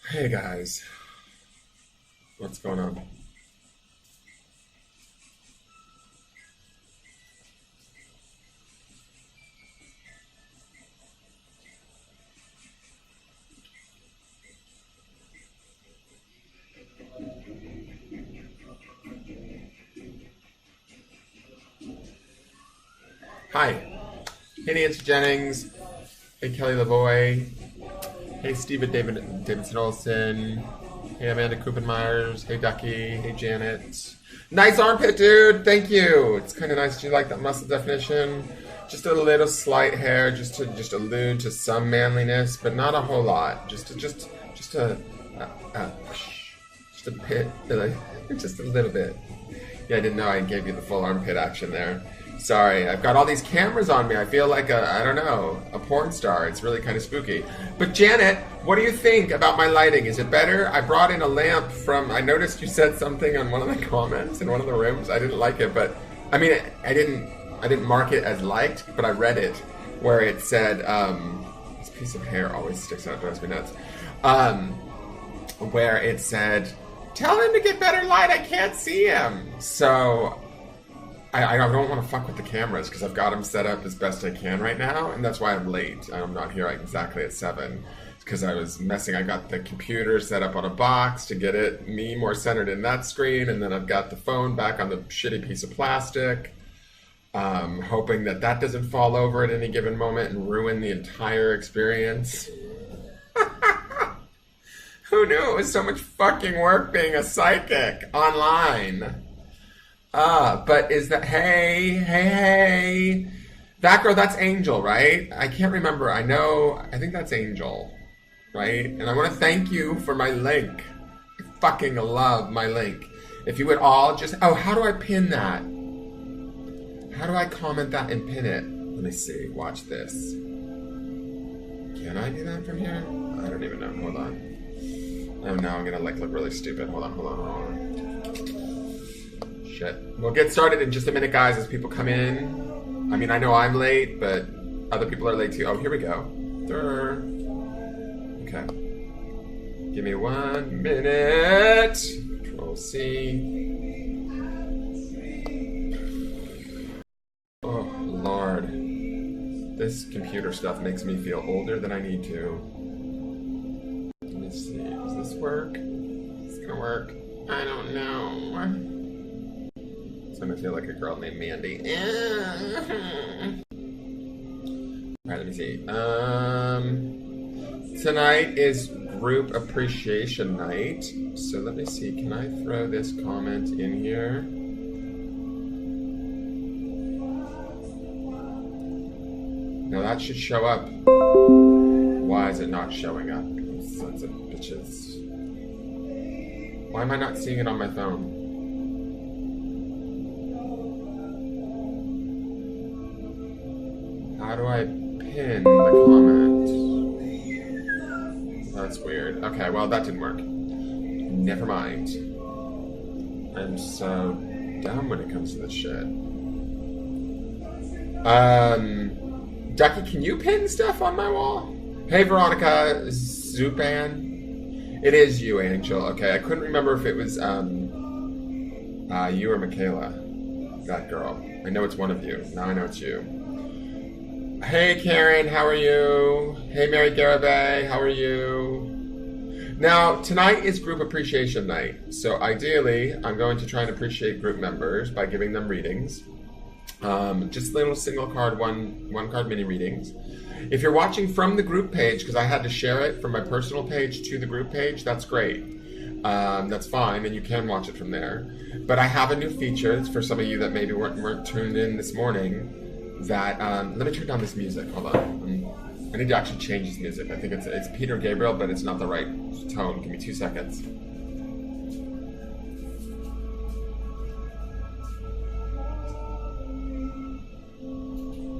Hey guys, what's going on? Hi. Hey Nancy Jennings. Hey Kelly Lavoie. Hey Davidson Olson. Hey Amanda Kuppenmeyers. Hey Ducky. Hey Janet. Nice armpit, dude. Thank you. It's kind of nice. Do you like that muscle definition? Just a little slight hair, just to just allude to some manliness, but not a whole lot. Just a just a bit, like, just a little bit. Yeah, I didn't know I gave you the full armpit action there. Sorry, I've got all these cameras on me. I feel like I don't know, a porn star. It's really kind of spooky. But Janet, what do you think about my lighting? Is it better? I brought in a lamp I noticed you said something on one of the comments in one of the rooms. I didn't like it, but I mean, I didn't mark it as liked, but I read it where it said, this piece of hair always sticks out, drives me nuts. Um, where it said, tell him to get better light, I can't see him. So I don't want to fuck with the cameras because I've got them set up as best I can right now, and that's why I'm late. I'm not here exactly at 7 because I was messing. I got the computer set up on a box to get me more centered in that screen, and then I've got the phone back on the shitty piece of plastic, hoping that doesn't fall over at any given moment and ruin the entire experience. Who knew it was so much fucking work being a psychic online? But is that, hey, that girl, that's Angel, right? I can't remember. I think that's Angel, right? And I want to thank you for my link. I fucking love my link. If you would all how do I pin that? How do I comment that and pin it? Let me see, watch this. Can I do that from here? I don't even know, hold on. Oh no, I'm gonna look really stupid. Hold on. Shit. We'll get started in just a minute, guys, as people come in. I mean, I know I'm late, but other people are late too. Oh, here we go. Durr. Okay. Give me 1 minute. Control C. Oh, Lord. This computer stuff makes me feel older than I need to. Let me see. Does this work? Is this gonna work? I don't know. So I'm gonna feel like a girl named Mandy. Alright, let me see. Tonight is group appreciation night. So let me see. Can I throw this comment in here? Now that should show up. Why is it not showing up? Sons of bitches. Why am I not seeing it on my phone? How do I pin the comment? That's weird. Okay, well, that didn't work. Never mind. I'm so dumb when it comes to this shit. Ducky, can you pin stuff on my wall? Hey, Veronica Zupan. It is you, Angel. Okay, I couldn't remember if it was you or Michaela. That girl. I know it's one of you. Now I know it's you. Hey Karen, how are you? Hey Mary Garabay, how are you? Now, tonight is group appreciation night. So ideally, I'm going to try and appreciate group members by giving them readings. Just little single card, one card mini readings. If you're watching from the group page, because I had to share it from my personal page to the group page, that's great. That's fine, and you can watch it from there. But I have a new feature. It's for some of you that maybe weren't tuned in this morning. That let me turn down this music. Hold on. I need to actually change this music. I think it's Peter Gabriel, but it's not the right tone. Give me 2 seconds.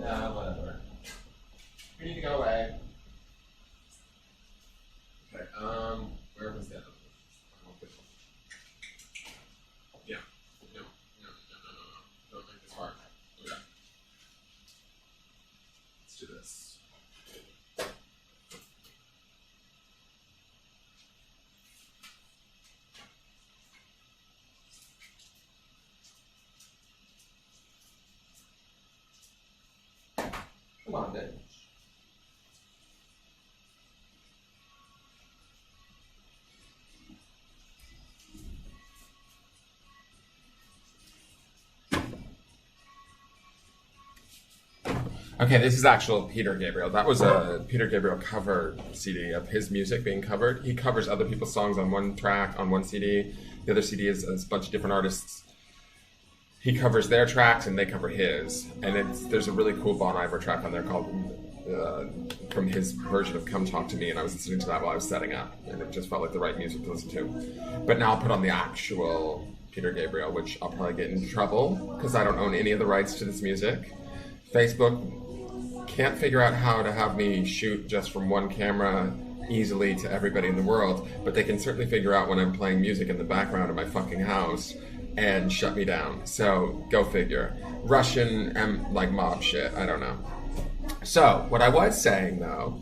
Nah, whatever. We need to go away. Okay. Where was that? Yeah. No. Don't make this hard. Okay. Let's do this. Come on, bitch. Okay, this is actual Peter Gabriel. That was a Peter Gabriel cover CD of his music being covered. He covers other people's songs on one track, on one CD. The other CD is a bunch of different artists. He covers their tracks and they cover his. And there's a really cool Bon Iver track on there called from his version of Come Talk to Me, and I was listening to that while I was setting up, and it just felt like the right music to listen to. But now I'll put on the actual Peter Gabriel, which I'll probably get in trouble because I don't own any of the rights to this music. Facebook can't figure out how to have me shoot just from one camera easily to everybody in the world, but they can certainly figure out when I'm playing music in the background of my fucking house and shut me down. So go figure. Russian and like mob shit, I don't know. So what I was saying though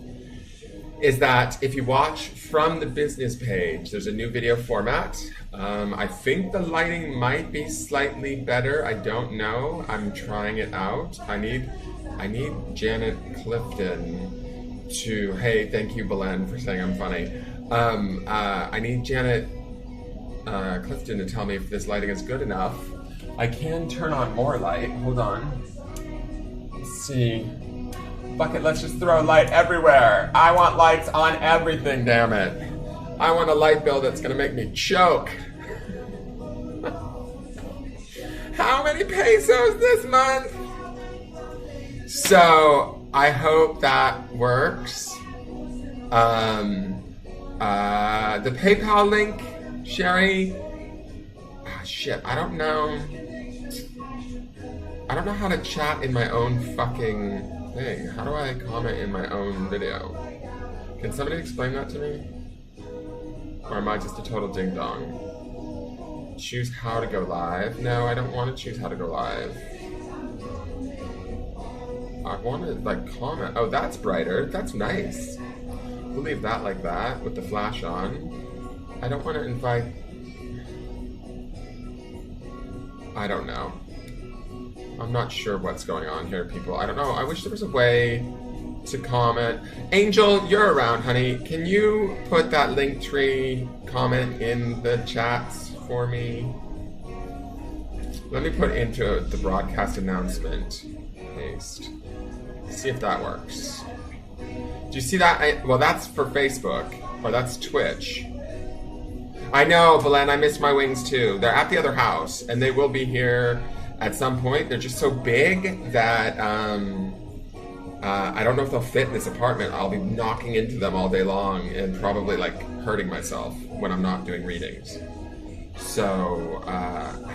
is that if you watch from the business page, there's a new video format. I think the lighting might be slightly better. I don't know. I'm trying it out. I need Janet Clifton to, hey, thank you, Belen, for saying I'm funny. I need Janet Clifton to tell me if this lighting is good enough. I can turn on more light. Hold on. Let's see. Fuck it, let's just throw light everywhere. I want lights on everything, damn it. I want a light bill that's gonna make me choke. How many pesos this month? So, I hope that works. The PayPal link, Sherry. Shit, I don't know how to chat in my own fucking thing. How do I comment in my own video? Can somebody explain that to me? Or am I just a total ding-dong? Choose how to go live? No, I don't want to choose how to go live. I want to, like, comment. Oh, that's brighter. That's nice. We'll leave that like that with the flash on. I don't want to invite... I don't know. I'm not sure what's going on here, people. I don't know. I wish there was a way to comment. Angel, you're around, honey. Can you put that Linktree comment in the chats for me? Let me put into the broadcast announcement. Paste. See if that works. Do you see that? Well, that's for Facebook, or that's Twitch. I know, Belen, I missed my wings too. They're at the other house, and they will be here at some point. They're just so big that I don't know if they'll fit in this apartment. I'll be knocking into them all day long and probably like hurting myself when I'm not doing readings. So,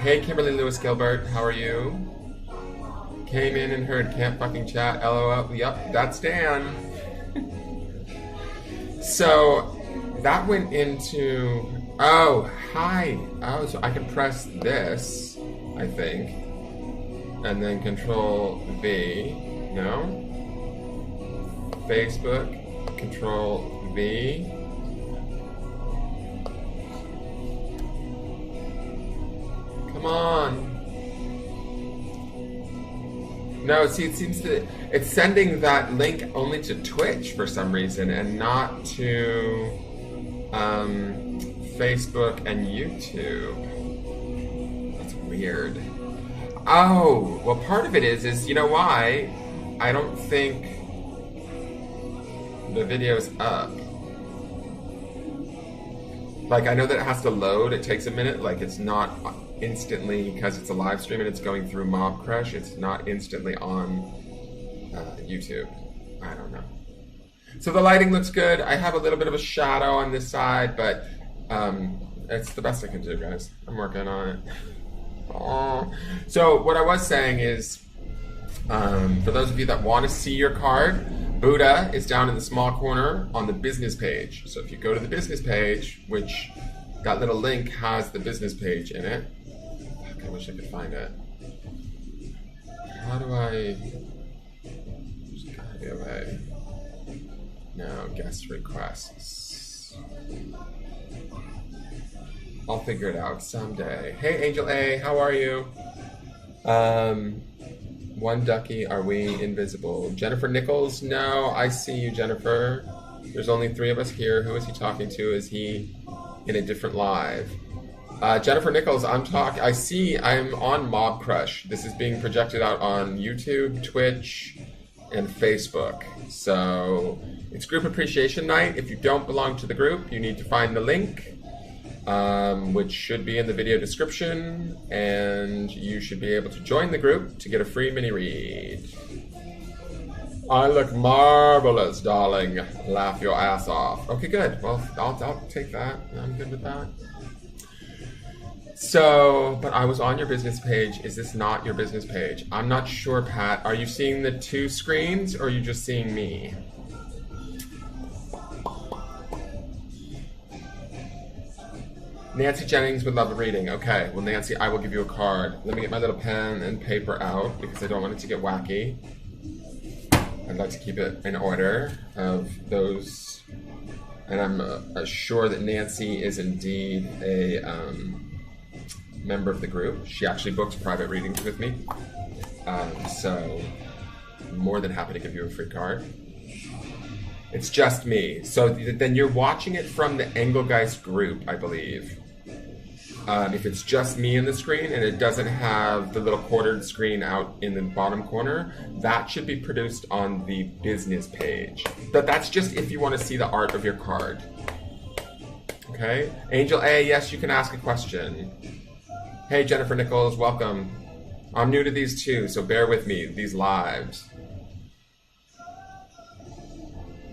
hey Kimberly Lewis Gilbert, how are you? Came in and heard can't fucking chat, LOL. Yep, that's Dan. So, that went into, oh, hi. Oh, so I can press this, I think. And then Control V, no? Facebook, Control V. Come on. No, see, it seems that it's sending that link only to Twitch for some reason and not to Facebook and YouTube. That's weird. Oh, well, part of it is you know why? I don't think the video's up. Like, I know that it has to load. It takes a minute. Like, it's not instantly, because it's a live stream and it's going through Mob Crush, it's not instantly on YouTube. I don't know. So the lighting looks good. I have a little bit of a shadow on this side, but it's the best I can do, guys. I'm working on it. Aww. So what I was saying is, for those of you that want to see your card, Buddha is down in the small corner on the business page. So if you go to the business page, which that little link has the business page in it. Fuck, I wish I could find it. How do I... There's gotta be a way. No, guest requests. I'll figure it out someday. Hey, Angel A, how are you? One ducky, are we invisible? Jennifer Nichols? No, I see you, Jennifer. There's only 3 of us here. Who is he talking to? Is he in a different live? Jennifer Nichols, I'm on Mob Crush. This is being projected out on YouTube, Twitch, and Facebook. So it's Group Appreciation Night. If you don't belong to the group, you need to find the link, which should be in the video description, and you should be able to join the group to get a free mini read. I look marvelous, darling. Laugh your ass off. Okay, good. Well, I'll take that. I'm good with that. So, but I was on your business page. Is this not your business page? I'm not sure, Pat. Are you seeing the 2 screens, or are you just seeing me? Nancy Jennings would love a reading. Okay, well, Nancy, I will give you a card. Let me get my little pen and paper out because I don't want it to get wacky. I'd like to keep it in order of those. And I'm sure that Nancy is indeed a member of the group. She actually books private readings with me. So I'm more than happy to give you a free card. It's just me. So then you're watching it from the Engelgeist group, I believe. If it's just me in the screen and it doesn't have the little quartered screen out in the bottom corner, that should be produced on the business page. But that's just if you want to see the art of your card. Okay? Angel A, yes, you can ask a question. Hey, Jennifer Nichols, welcome. I'm new to these too, so bear with me, these lives.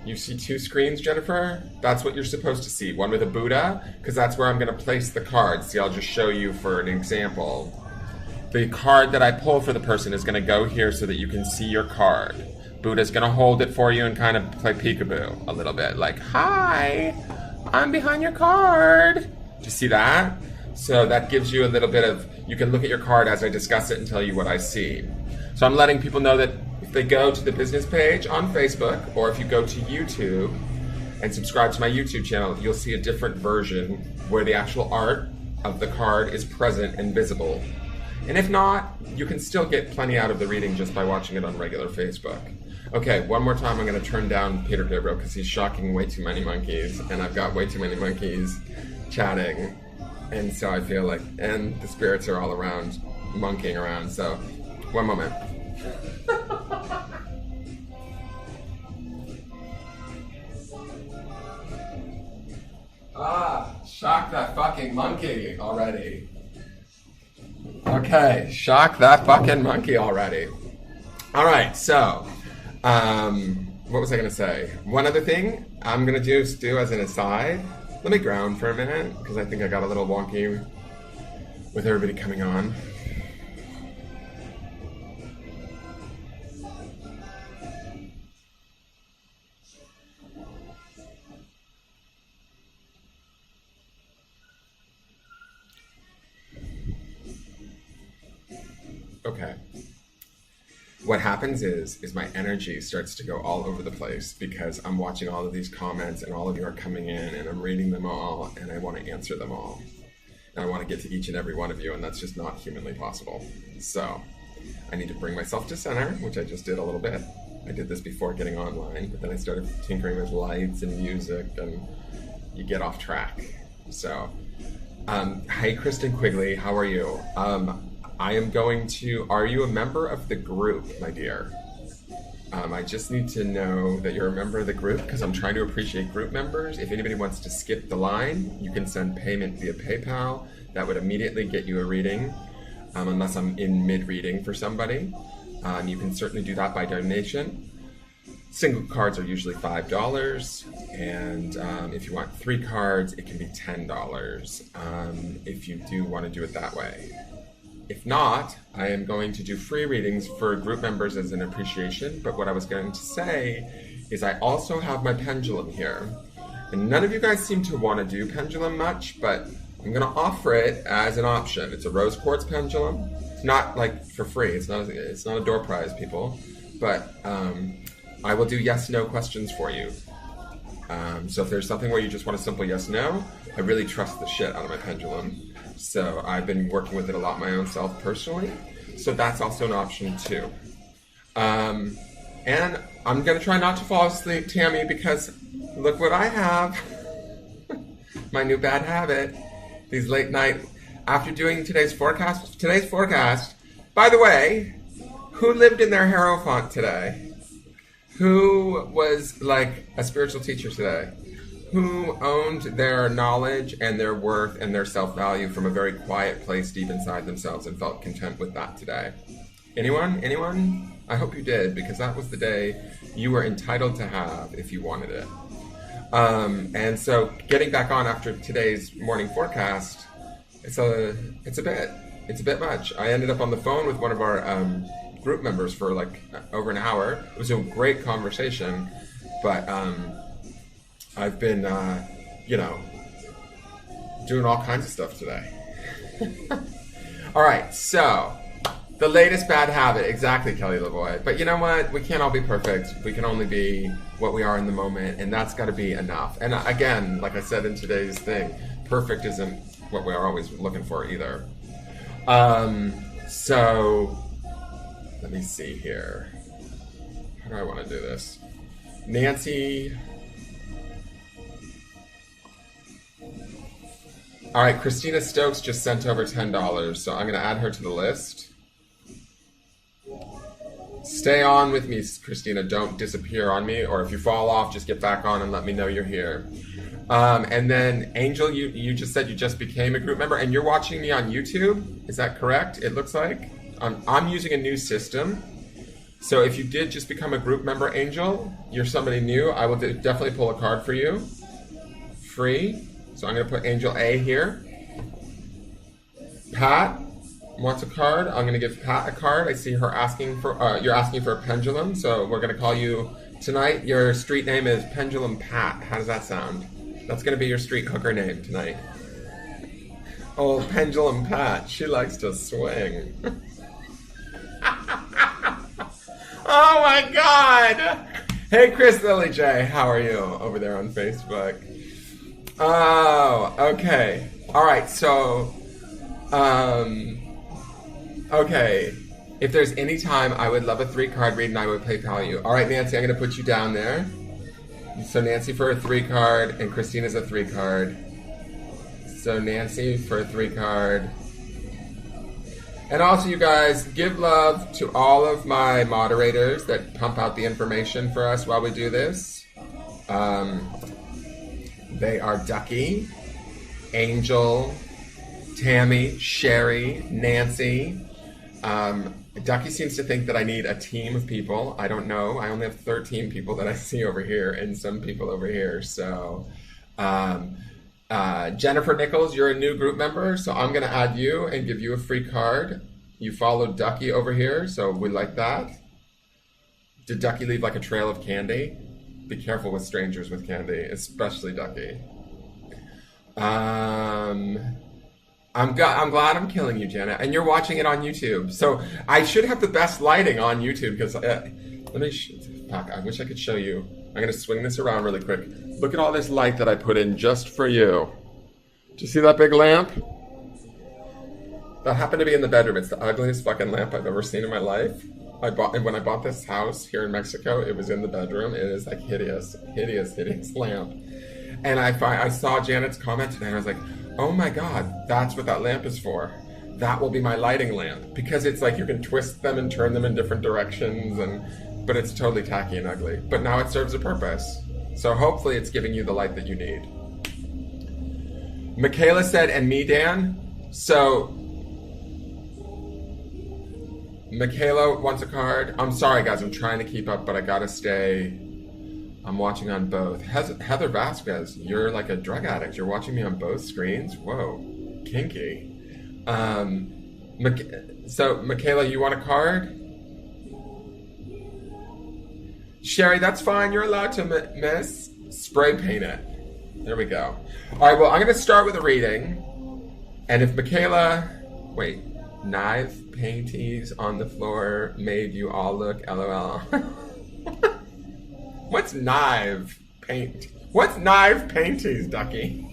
You see 2 screens, Jennifer? That's what you're supposed to see. One with a Buddha, because that's where I'm going to place the card. See, I'll just show you for an example. The card that I pull for the person is going to go here so that you can see your card. Buddha's going to hold it for you and kind of play peekaboo a little bit. Like, hi, I'm behind your card. Do you see that? So that gives you a little bit of, you can look at your card as I discuss it and tell you what I see. So I'm letting people know that if they go to the business page on Facebook, or if you go to YouTube and subscribe to my YouTube channel, you'll see a different version where the actual art of the card is present and visible. And if not, you can still get plenty out of the reading just by watching it on regular Facebook. Okay, one more time I'm going to turn down Peter Gabriel because he's shocking way too many monkeys, and I've got way too many monkeys chatting. And so I feel like, and the spirits are all around, monkeying around, so one moment. Shock that fucking monkey already. Okay, shock that fucking monkey already. Alright, so, what was I going to say? One other thing I'm going to do as an aside. Let me ground for a minute, because I think I got a little wonky with everybody coming on. Okay. What happens is my energy starts to go all over the place because I'm watching all of these comments and all of you are coming in and I'm reading them all and I want to answer them all. And I want to get to each and every one of you, and that's just not humanly possible. So I need to bring myself to center, which I just did a little bit. I did this before getting online, but then I started tinkering with lights and music and you get off track. So, hey Kristen Quigley, how are you? I am going to, are you a member of the group, my dear? I just need to know that you're a member of the group because I'm trying to appreciate group members. If anybody wants to skip the line, you can send payment via PayPal. That would immediately get you a reading, unless I'm in mid-reading for somebody. You can certainly do that by donation. Single cards are usually $5, and if you want 3 cards, it can be $10 if you do want to do it that way. If not, I am going to do free readings for group members as an appreciation, but what I was going to say is I also have my pendulum here. And none of you guys seem to want to do pendulum much, but I'm going to offer it as an option. It's a rose quartz pendulum. It's not like for free. It's not a door prize, people. But I will do yes/no questions for you. So if there's something where you just want a simple yes/no, I really trust the shit out of my pendulum. So I've been working with it a lot my own self personally. So that's also an option too. And I'm going to try not to fall asleep, Tammy, because look what I have. My new bad habit. These late night, after doing today's forecast. Today's forecast, by the way, who lived in their Hierophant today? Who was like a spiritual teacher today? Who owned their knowledge and their worth and their self-value from a very quiet place deep inside themselves and felt content with that today? Anyone? Anyone? I hope you did, because that was the day you were entitled to have if you wanted it. And so getting back on after today's morning forecast, it's a bit much. I ended up on the phone with one of our group members for like over an hour. It was a great conversation, but I've been, doing all kinds of stuff today. All right, so the latest bad habit, exactly, Kelly LaVoy. But you know what? We can't all be perfect. We can only be what we are in the moment, and that's got to be enough. And again, like I said in today's thing, perfect isn't what we're always looking for either. So let me see here. How do I want to do this? Nancy. All right, Christina Stokes just sent over $10, so I'm going to add her to the list. Stay on with me, Christina. Don't disappear on me, or if you fall off, just get back on and let me know you're here. And then, Angel, you just said you just became a group member, and you're watching me on YouTube. Is that correct? It looks like. I'm using a new system. So if you did just become a group member, Angel, you're somebody new, I will definitely pull a card for you. Free. So I'm going to put Angel A here. Pat wants a card. I'm going to give Pat a card. I see her asking for, you're asking for a pendulum. So we're going to call you tonight. Your street name is Pendulum Pat. How does that sound? That's going to be your street hooker name tonight. Oh, Pendulum Pat. She likes to swing. Oh my God. Hey, Chris Lily J. How are you over there on Facebook? Oh, okay. All right. So, okay. If there's any time, I would love a 3-card read and I would PayPal you. All right, Nancy, I'm going to put you down there. So Nancy for a 3-card and Christina's a 3-card. So Nancy for a 3-card. And also, you guys, give love to all of my moderators that pump out the information for us while we do this. They are Ducky, Angel, Tammy, Sherry, Nancy. Ducky seems to think that I need a team of people. I don't know. I only have 13 people that I see over here and some people over here. So, Jennifer Nichols, you're a new group member, so I'm going to add you and give you a free card. You followed Ducky over here, so we like that. Did Ducky leave like a trail of candy? Be careful with strangers with candy, especially Ducky. I'm glad I'm killing you, Jenna, and you're watching it on YouTube. So I should have the best lighting on YouTube because I wish I could show you. I'm going to swing this around really quick. Look at all this light that I put in just for you. Do you see that big lamp? That happened to be in the bedroom. It's the ugliest fucking lamp I've ever seen in my life. When I bought this house here in Mexico, it was in the bedroom. It is like hideous lamp. And I saw Janet's comment today and I was like, oh my God, that's what that lamp is for. That will be my lighting lamp. Because it's like you can twist them and turn them in different directions, but it's totally tacky and ugly. But now it serves a purpose. So hopefully it's giving you the light that you need. Michaela said, and me, Dan. So Michaela wants a card. I'm sorry, guys. I'm trying to keep up, but I gotta stay. I'm watching on both. Heather Vasquez, you're like a drug addict. You're watching me on both screens? Whoa. Kinky. So, Michaela, you want a card? Sherry, that's fine. You're allowed to miss. Spray paint it. There we go. All right, well, I'm going to start with a reading. And if Michaela... Wait. Knife panties on the floor made you all look LOL. What's knife paint? What's knife panties, Ducky?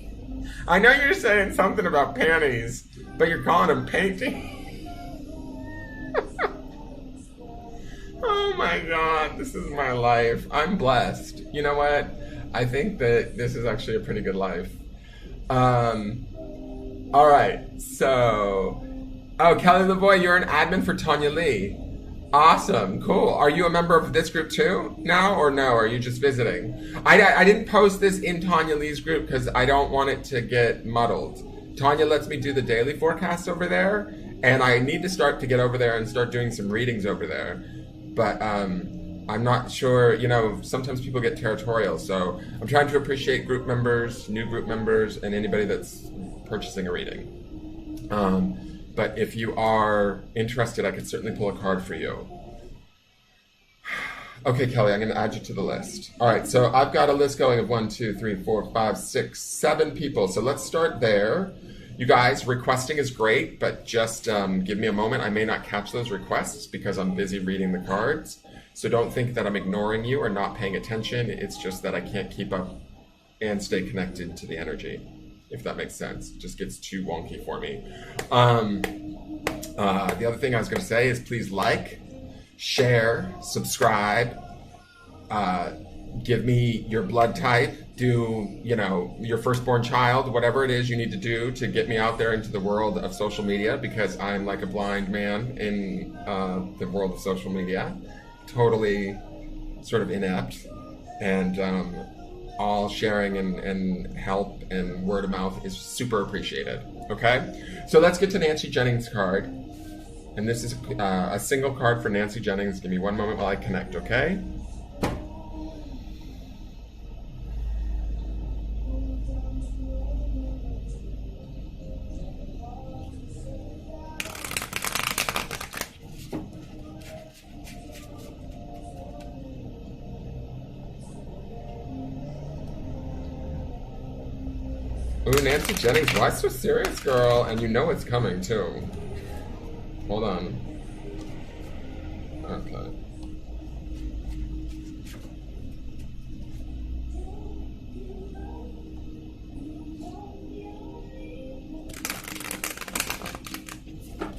I know you're saying something about panties, but you're calling them painting. Oh my God, this is my life. I'm blessed. You know what? I think that this is actually a pretty good life. Um, all right, so, oh, Kelly LaVoy, you're an admin for Tanya Lee. Awesome, cool. Are you a member of this group too now, or no? Are you just visiting? I didn't post this in Tanya Lee's group because I don't want it to get muddled. Tanya lets me do the daily forecast over there, and I need to start to get over there and start doing some readings over there. But I'm not sure, you know, sometimes people get territorial, so I'm trying to appreciate group members, new group members, and anybody that's purchasing a reading. But if you are interested, I could certainly pull a card for you. Okay, Kelly, I'm going to add you to the list. All right, so I've got a list going of 1, 2, 3, 4, 5, 6, 7 people. So let's start there. You guys, requesting is great, but just give me a moment. I may not catch those requests because I'm busy reading the cards. So don't think that I'm ignoring you or not paying attention. It's just that I can't keep up and stay connected to the energy, if that makes sense. It just gets too wonky for me. The other thing I was going to say is please like, share, subscribe, give me your blood type, do, you know, your firstborn child, whatever it is you need to do to get me out there into the world of social media, because I'm like a blind man in the world of social media, totally sort of inept, and all sharing and help and word of mouth is super appreciated. Okay, so let's get to Nancy Jennings' card, and this is a single card for Nancy Jennings. Give me one moment while I connect, okay? Ooh, Nancy Jennings, why so serious, girl? And you know it's coming, too. Hold on. Okay.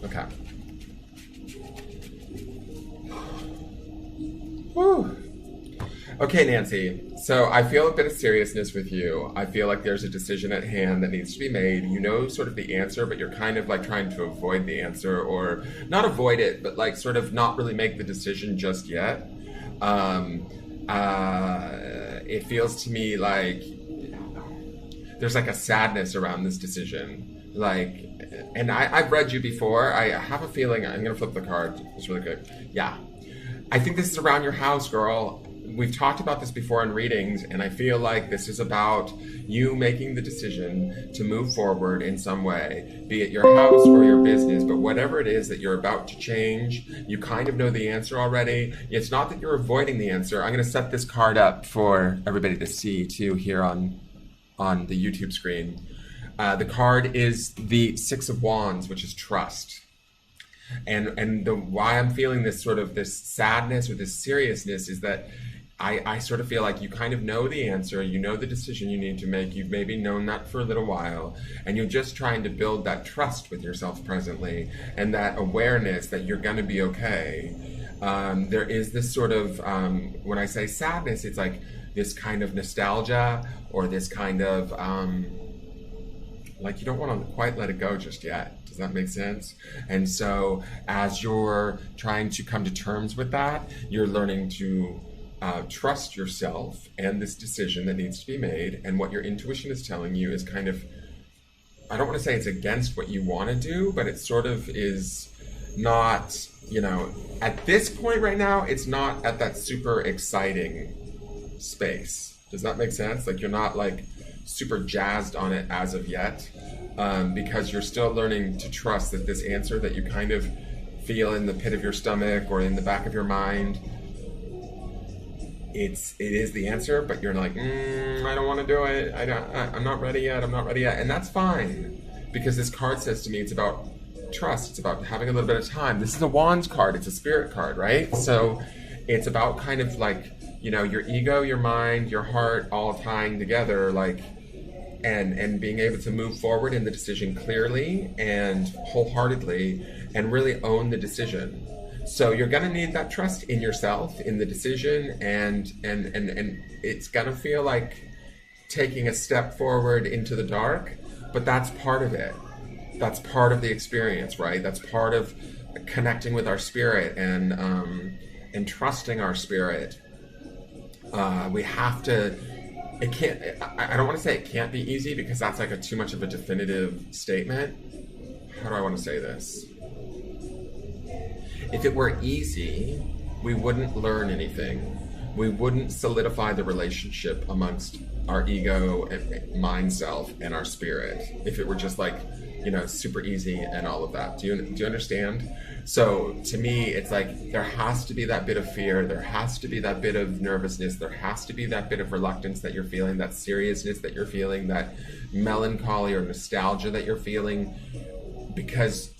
Okay. Whew. Okay, Nancy. So I feel a bit of seriousness with you. I feel like there's a decision at hand that needs to be made. You know sort of the answer, but you're kind of like trying to avoid the answer, or not avoid it, but like sort of not really make the decision just yet. It feels to me like there's like a sadness around this decision. Like, and I've read you before. I have a feeling, I'm going to flip the card. It's really good. Yeah. I think this is around your house, girl. We've talked about this before in readings, and I feel like this is about you making the decision to move forward in some way, be it your house or your business, but whatever it is that you're about to change, you kind of know the answer already. It's not that you're avoiding the answer. I'm going to set this card up for everybody to see too here on the YouTube screen. The card is the Six of Wands, which is trust. And why I'm feeling this sort of this sadness or this seriousness is that I sort of feel like you kind of know the answer, you know the decision you need to make, you've maybe known that for a little while, and you're just trying to build that trust with yourself presently, and that awareness that you're going to be okay. There is this sort of, when I say sadness, it's like this kind of nostalgia, or this kind of, like you don't want to quite let it go just yet. Does that make sense? And so as you're trying to come to terms with that, you're learning to trust yourself and this decision that needs to be made, and what your intuition is telling you is kind of, I don't want to say it's against what you want to do, but it sort of is not, you know, at this point right now, it's not at that super exciting space. Does that make sense? Like you're not like super jazzed on it as of yet, because you're still learning to trust that this answer that you kind of feel in the pit of your stomach or in the back of your mind, it is the answer, but you're like, I don't want to do it. I'm not ready yet. I'm not ready yet. And that's fine, because this card says to me, it's about trust. It's about having a little bit of time. This is a Wands card. It's a spirit card, right? So it's about kind of like, you know, your ego, your mind, your heart all tying together, like, and being able to move forward in the decision clearly and wholeheartedly and really own the decision. So you're going to need that trust in yourself, in the decision, and it's going to feel like taking a step forward into the dark, but that's part of it. That's part of the experience, right? That's part of connecting with our spirit and trusting our spirit. We have to. It can't. I don't want to say it can't be easy because that's like too much of a definitive statement. How do I want to say this? If it were easy, we wouldn't learn anything. We wouldn't solidify the relationship amongst our ego and mind self and our spirit. If it were just like, super easy and all of that. Do you understand? So to me, it's like there has to be that bit of fear. There has to be that bit of nervousness. There has to be that bit of reluctance that you're feeling, that seriousness that you're feeling, that melancholy or nostalgia that you're feeling, because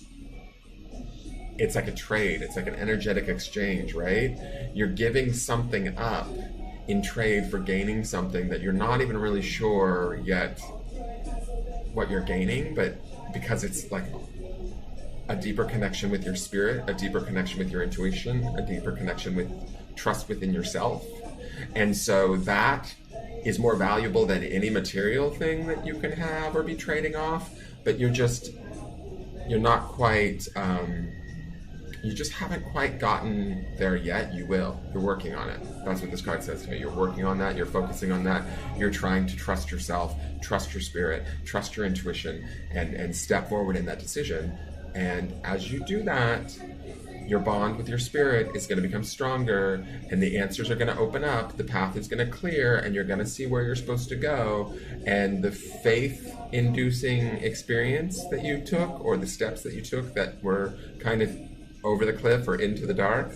it's like a trade. It's like an energetic exchange, right? You're giving something up in trade for gaining something that you're not even really sure yet what you're gaining, but because it's like a deeper connection with your spirit, a deeper connection with your intuition, a deeper connection with trust within yourself. And so that is more valuable than any material thing that you can have or be trading off, but you're not quite, you just haven't quite gotten there yet. You will. You're working on it. That's what this card says to me. You're working on that. You're focusing on that. You're trying to trust yourself, trust your spirit, trust your intuition, and step forward in that decision. And as you do that, your bond with your spirit is going to become stronger, and the answers are going to open up. The path is going to clear, and you're going to see where you're supposed to go. And the faith-inducing experience that you took, or the steps that you took that were kind of over the cliff or into the dark,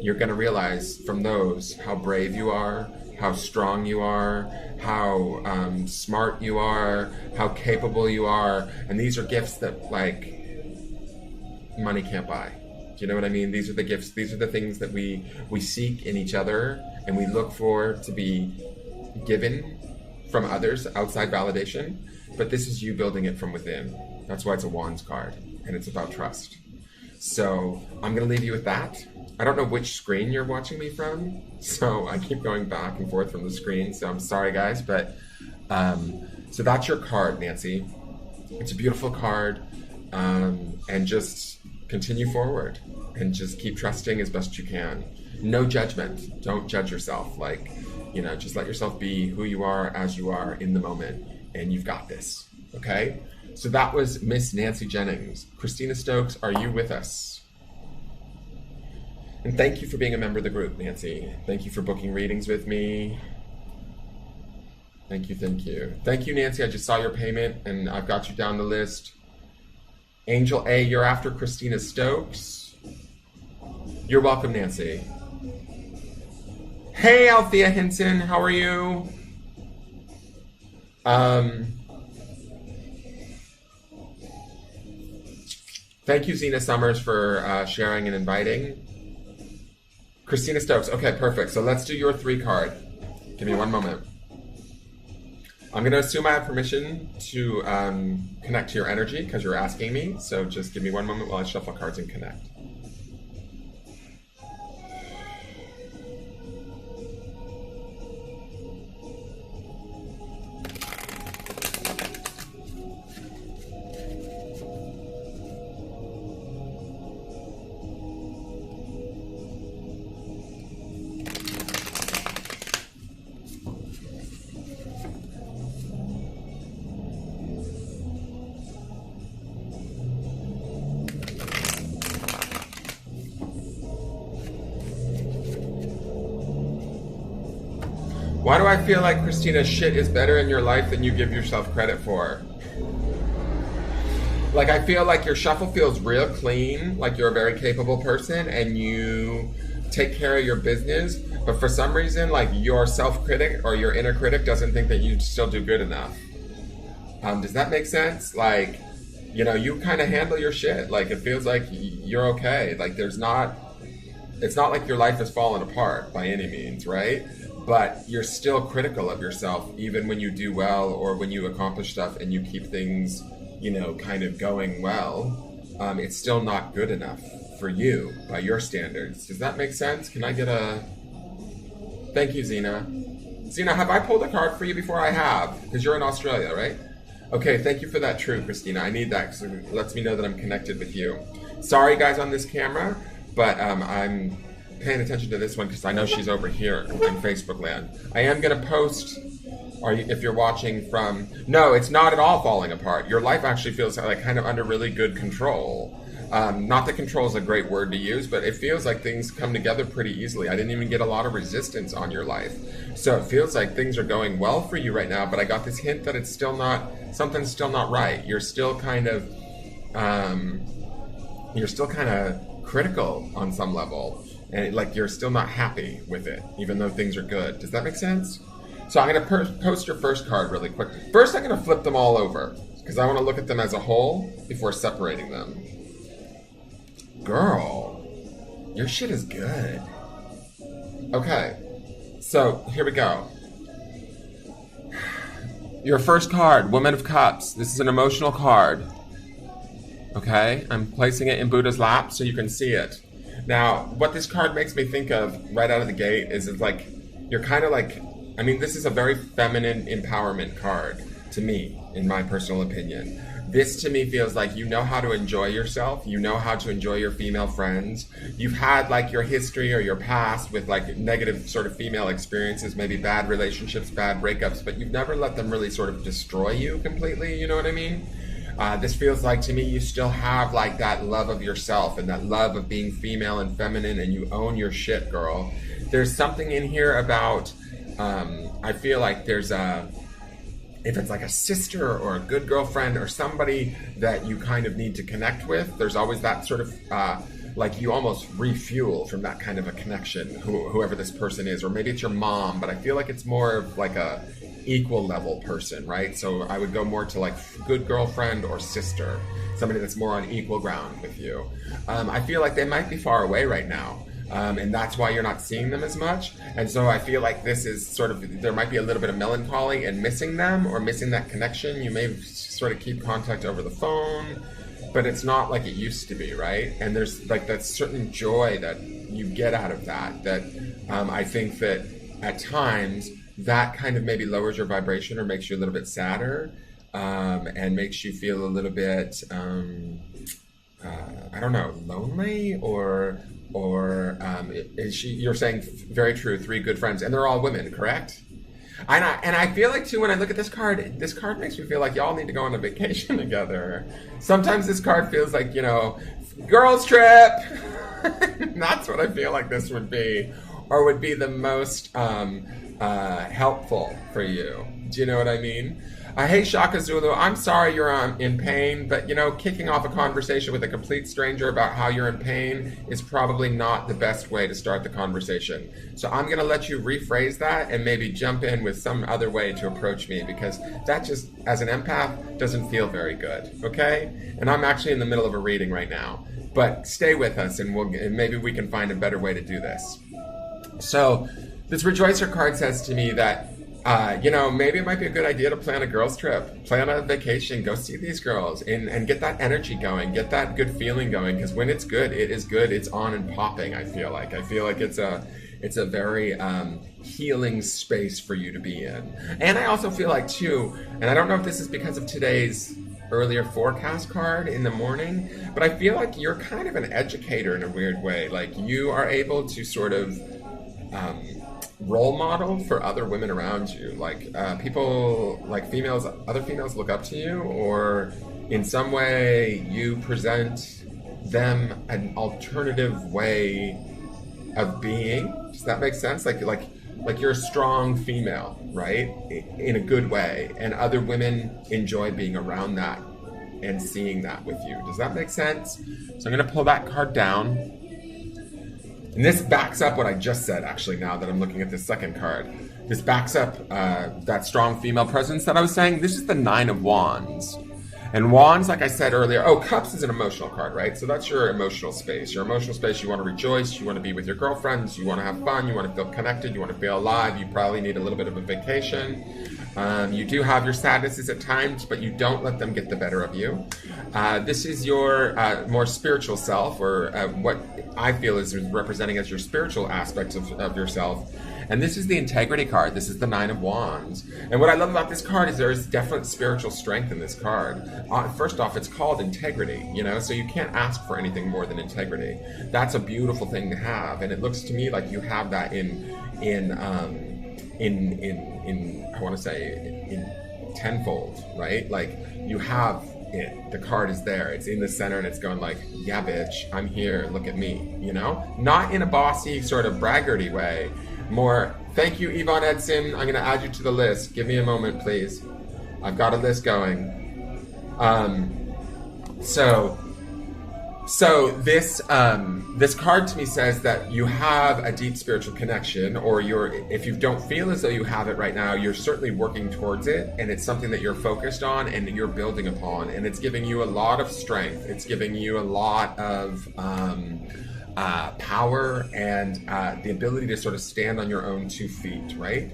you're going to realize from those how brave you are, how strong you are, how smart you are, how capable you are. And these are gifts that like money can't buy. Do you know what I mean? These are the gifts, these are the things that we seek in each other and we look for to be given from others, outside validation. But this is you building it from within. That's why it's a Wands card, and it's about trust. So I'm going to leave you with that. I don't know which screen you're watching me from, so I keep going back and forth from the screen, so I'm sorry guys, but so that's your card, Nancy. It's a beautiful card, and just continue forward and just keep trusting as best you can. No judgment. Don't judge yourself. Like, just let yourself be who you are as you are in the moment, and you've got this, okay? So that was Miss Nancy Jennings. Christina Stokes, are you with us? And thank you for being a member of the group, Nancy. Thank you for booking readings with me. Thank you, thank you. Thank you, Nancy. I just saw your payment, and I've got you down the list. Angel A, you're after Christina Stokes. You're welcome, Nancy. Hey, Althea Hinton, how are you? Thank you, Zena Summers, for sharing and inviting. Christina Stokes. Okay, perfect. So let's do your 3 card. Give me one moment. I'm going to assume I have permission to connect to your energy because you're asking me. So just give me one moment while I shuffle cards and connect. Why do I feel like, Christina, shit is better in your life than you give yourself credit for? Like, I feel like your shuffle feels real clean, like you're a very capable person and you take care of your business, but for some reason, like your self-critic or your inner critic doesn't think that you still do good enough. Does that make sense? Like, you kind of handle your shit. Like, it feels like you're okay. Like, it's not like your life has fallen apart by any means, right? But you're still critical of yourself, even when you do well or when you accomplish stuff and you keep things, kind of going well. It's still not good enough for you by your standards. Does that make sense? Can I get a... Thank you, Zena. Zena, have I pulled a card for you before? I have, because you're in Australia, right? Okay, thank you for that, true, Christina. I need that because it lets me know that I'm connected with you. Sorry, guys, on this camera, but I'm paying attention to this one because I know she's over here in Facebook land. I am going to post, or if you're watching from... No, it's not at all falling apart. Your life actually feels like kind of under really good control. Not that control is a great word to use, but it feels like things come together pretty easily. I didn't even get a lot of resistance on your life. So it feels like things are going well for you right now, but I got this hint that it's still not, something's still not right. You're still kind of, critical on some level. And like you're still not happy with it, even though things are good. Does that make sense? So I'm going to post your first card really quick. First, I'm going to flip them all over because I want to look at them as a whole before separating them. Girl, your shit is good. Okay, so here we go. Your first card, Woman of Cups. This is an emotional card. Okay, I'm placing it in Buddha's lap so you can see it. Now, what this card makes me think of right out of the gate is it's like, you're kind of like, I mean, this is a very feminine empowerment card to me, in my personal opinion. This to me feels like you know how to enjoy yourself. You know how to enjoy your female friends. You've had like your history or your past with like negative sort of female experiences, maybe bad relationships, bad breakups, but you've never let them really sort of destroy you completely. You know what I mean? This feels like to me you still have like that love of yourself and that love of being female and feminine, and you own your shit, girl. There's something in here about, I feel like there's a, if it's like a sister or a good girlfriend or somebody that you kind of need to connect with, there's always that sort of, like you almost refuel from that kind of a connection, whoever this person is. Or maybe it's your mom, but I feel like it's more of like a equal level person, right? So I would go more to like good girlfriend or sister, somebody that's more on equal ground with you. I feel like they might be far away right now. And that's why you're not seeing them as much. And so I feel like this is sort of, there might be a little bit of melancholy in missing them or missing that connection. You may sort of keep contact over the phone, but it's not like it used to be, right? And there's like that certain joy that you get out of that, that I think that at times that kind of maybe lowers your vibration or makes you a little bit sadder, and makes you feel a little bit, I don't know, lonely or you're saying very true, 3 good friends, and they're all women, correct? And I feel like too, when I look at this card makes me feel like y'all need to go on a vacation together. Sometimes this card feels like, you know, girls trip. That's what I feel like this would be, or would be the most helpful for you. Do you know what I mean? Hey, Shaka Zulu, I'm sorry you're in pain, but, you know, kicking off a conversation with a complete stranger about how you're in pain is probably not the best way to start the conversation. So I'm going to let you rephrase that and maybe jump in with some other way to approach me, because that just, as an empath, doesn't feel very good, okay? And I'm actually in the middle of a reading right now. But stay with us, and maybe we can find a better way to do this. So this Rejoicer card says to me that, you know, maybe it might be a good idea to plan a girls' trip, plan a vacation, go see these girls, and get that energy going, get that good feeling going, because when it's good, it is good, it's on and popping, I feel like it's a very healing space for you to be in. And I also feel like too, and I don't know if this is because of today's earlier forecast card in the morning, but I feel like you're kind of an educator in a weird way. Like you are able to sort of role model for other women around you, like people, like females, other females look up to you, or in some way you present them an alternative way of being. Does that make sense? Like you're a strong female, right? In a good way, and other women enjoy being around that and seeing that with you. Does that make sense? So I'm going to pull that card down. And this backs up what I just said, actually, now that I'm looking at this second card. This backs up that strong female presence that I was saying. This is the 9 of Wands. And Wands, like I said earlier, Cups is an emotional card, right? So that's your emotional space. Your emotional space, you want to rejoice, you want to be with your girlfriends, you want to have fun, you want to feel connected, you want to feel alive, you probably need a little bit of a vacation. You do have your sadnesses at times, but you don't let them get the better of you. This is your more spiritual self, or what I feel is representing as your spiritual aspects of yourself. And this is the integrity card. This is the Nine of Wands. And what I love about this card is there is definite spiritual strength in this card. First off, it's called integrity, you know, so you can't ask for anything more than integrity. That's a beautiful thing to have, and it looks to me like you have that in I want to say in tenfold, right? Like you have it. The card is there. It's in the center, and it's going like, yeah, bitch, I'm here. Look at me. You know, not in a bossy sort of braggarty way. More, thank you, Yvonne Edson. I'm going to add you to the list. Give me a moment, please. I've got a list going. So this card to me says that you have a deep spiritual connection, or if you don't feel as though you have it right now, you're certainly working towards it, and it's something that you're focused on and you're building upon, and it's giving you a lot of strength. It's giving you a lot of power and the ability to sort of stand on your own 2 feet, right?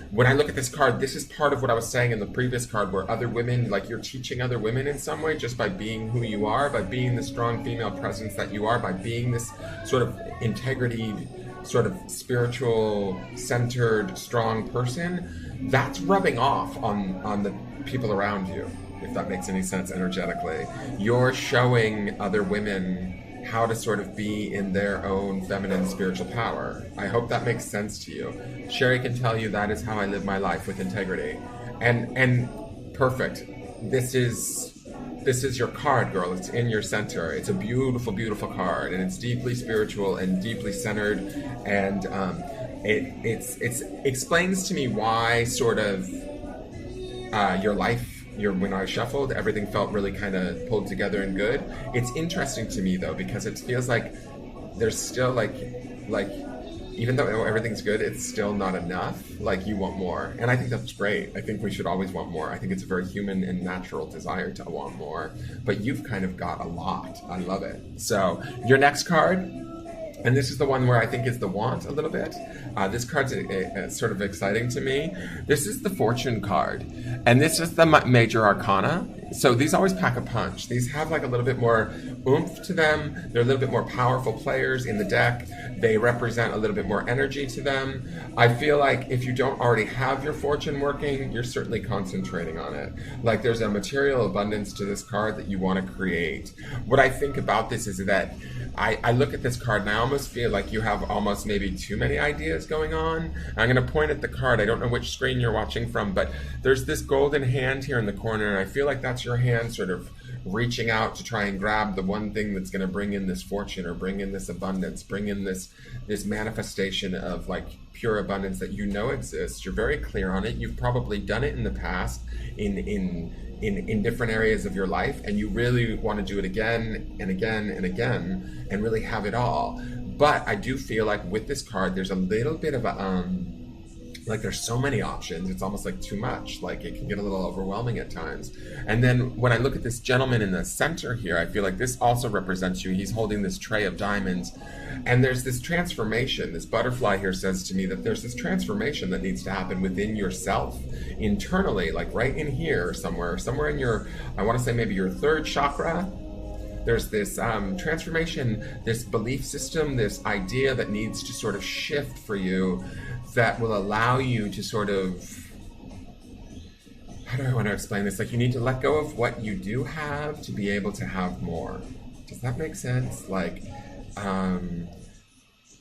When I look at this card, this is part of what I was saying in the previous card, where other women, like you're teaching other women in some way just by being who you are, by being the strong female presence that you are, by being this sort of integrity, sort of spiritual, centered, strong person. That's rubbing off on the people around you, if that makes any sense energetically. You're showing other women how to sort of be in their own feminine spiritual power. I hope that makes sense to you. Sherry can tell you that is how I live my life, with integrity. And perfect. This is your card, girl. It's in your center. It's a beautiful, beautiful card, and it's deeply spiritual and deeply centered, and it explains to me why sort of your life, when I shuffled, everything felt really kind of pulled together and good. It's interesting to me though, because it feels like there's still like even though everything's good, it's still not enough. Like you want more, and I think that's great. I think we should always want more. I think it's a very human and natural desire to want more. But you've kind of got a lot. I love it. So your next card. And this is the one where I think is the want a little bit. This card's sort of exciting to me. This is the Fortune card. And this is the Major Arcana. So these always pack a punch. These have like a little bit more oomph to them. They're a little bit more powerful players in the deck. They represent a little bit more energy to them. I feel like if you don't already have your Fortune working, you're certainly concentrating on it. Like there's a material abundance to this card that you want to create. What I think about this is that I look at this card and I almost feel like you have almost maybe too many ideas going on. I'm going to point at the card. I don't know which screen you're watching from, but there's this golden hand here in the corner, and I feel like that's your hand sort of reaching out to try and grab the one thing that's going to bring in this fortune, or bring in this abundance, bring in this manifestation of like pure abundance that you know exists. You're very clear on it. You've probably done it in the past in different areas of your life, and you really want to do it again and again and again and really have it all. But I do feel like with this card, there's a little bit of a like there's so many options, it's almost like too much. Like it can get a little overwhelming at times. And then when I look at this gentleman in the center here, I feel like this also represents you. He's holding this tray of diamonds, and there's this transformation. This butterfly here says to me that there's this transformation that needs to happen within yourself, internally, like right in here somewhere in your, I want to say maybe your third chakra. There's this transformation, this belief system, this idea that needs to sort of shift for you, that will allow you to sort of, how do I want to explain this? Like you need to let go of what you do have to be able to have more. Does that make sense? Like,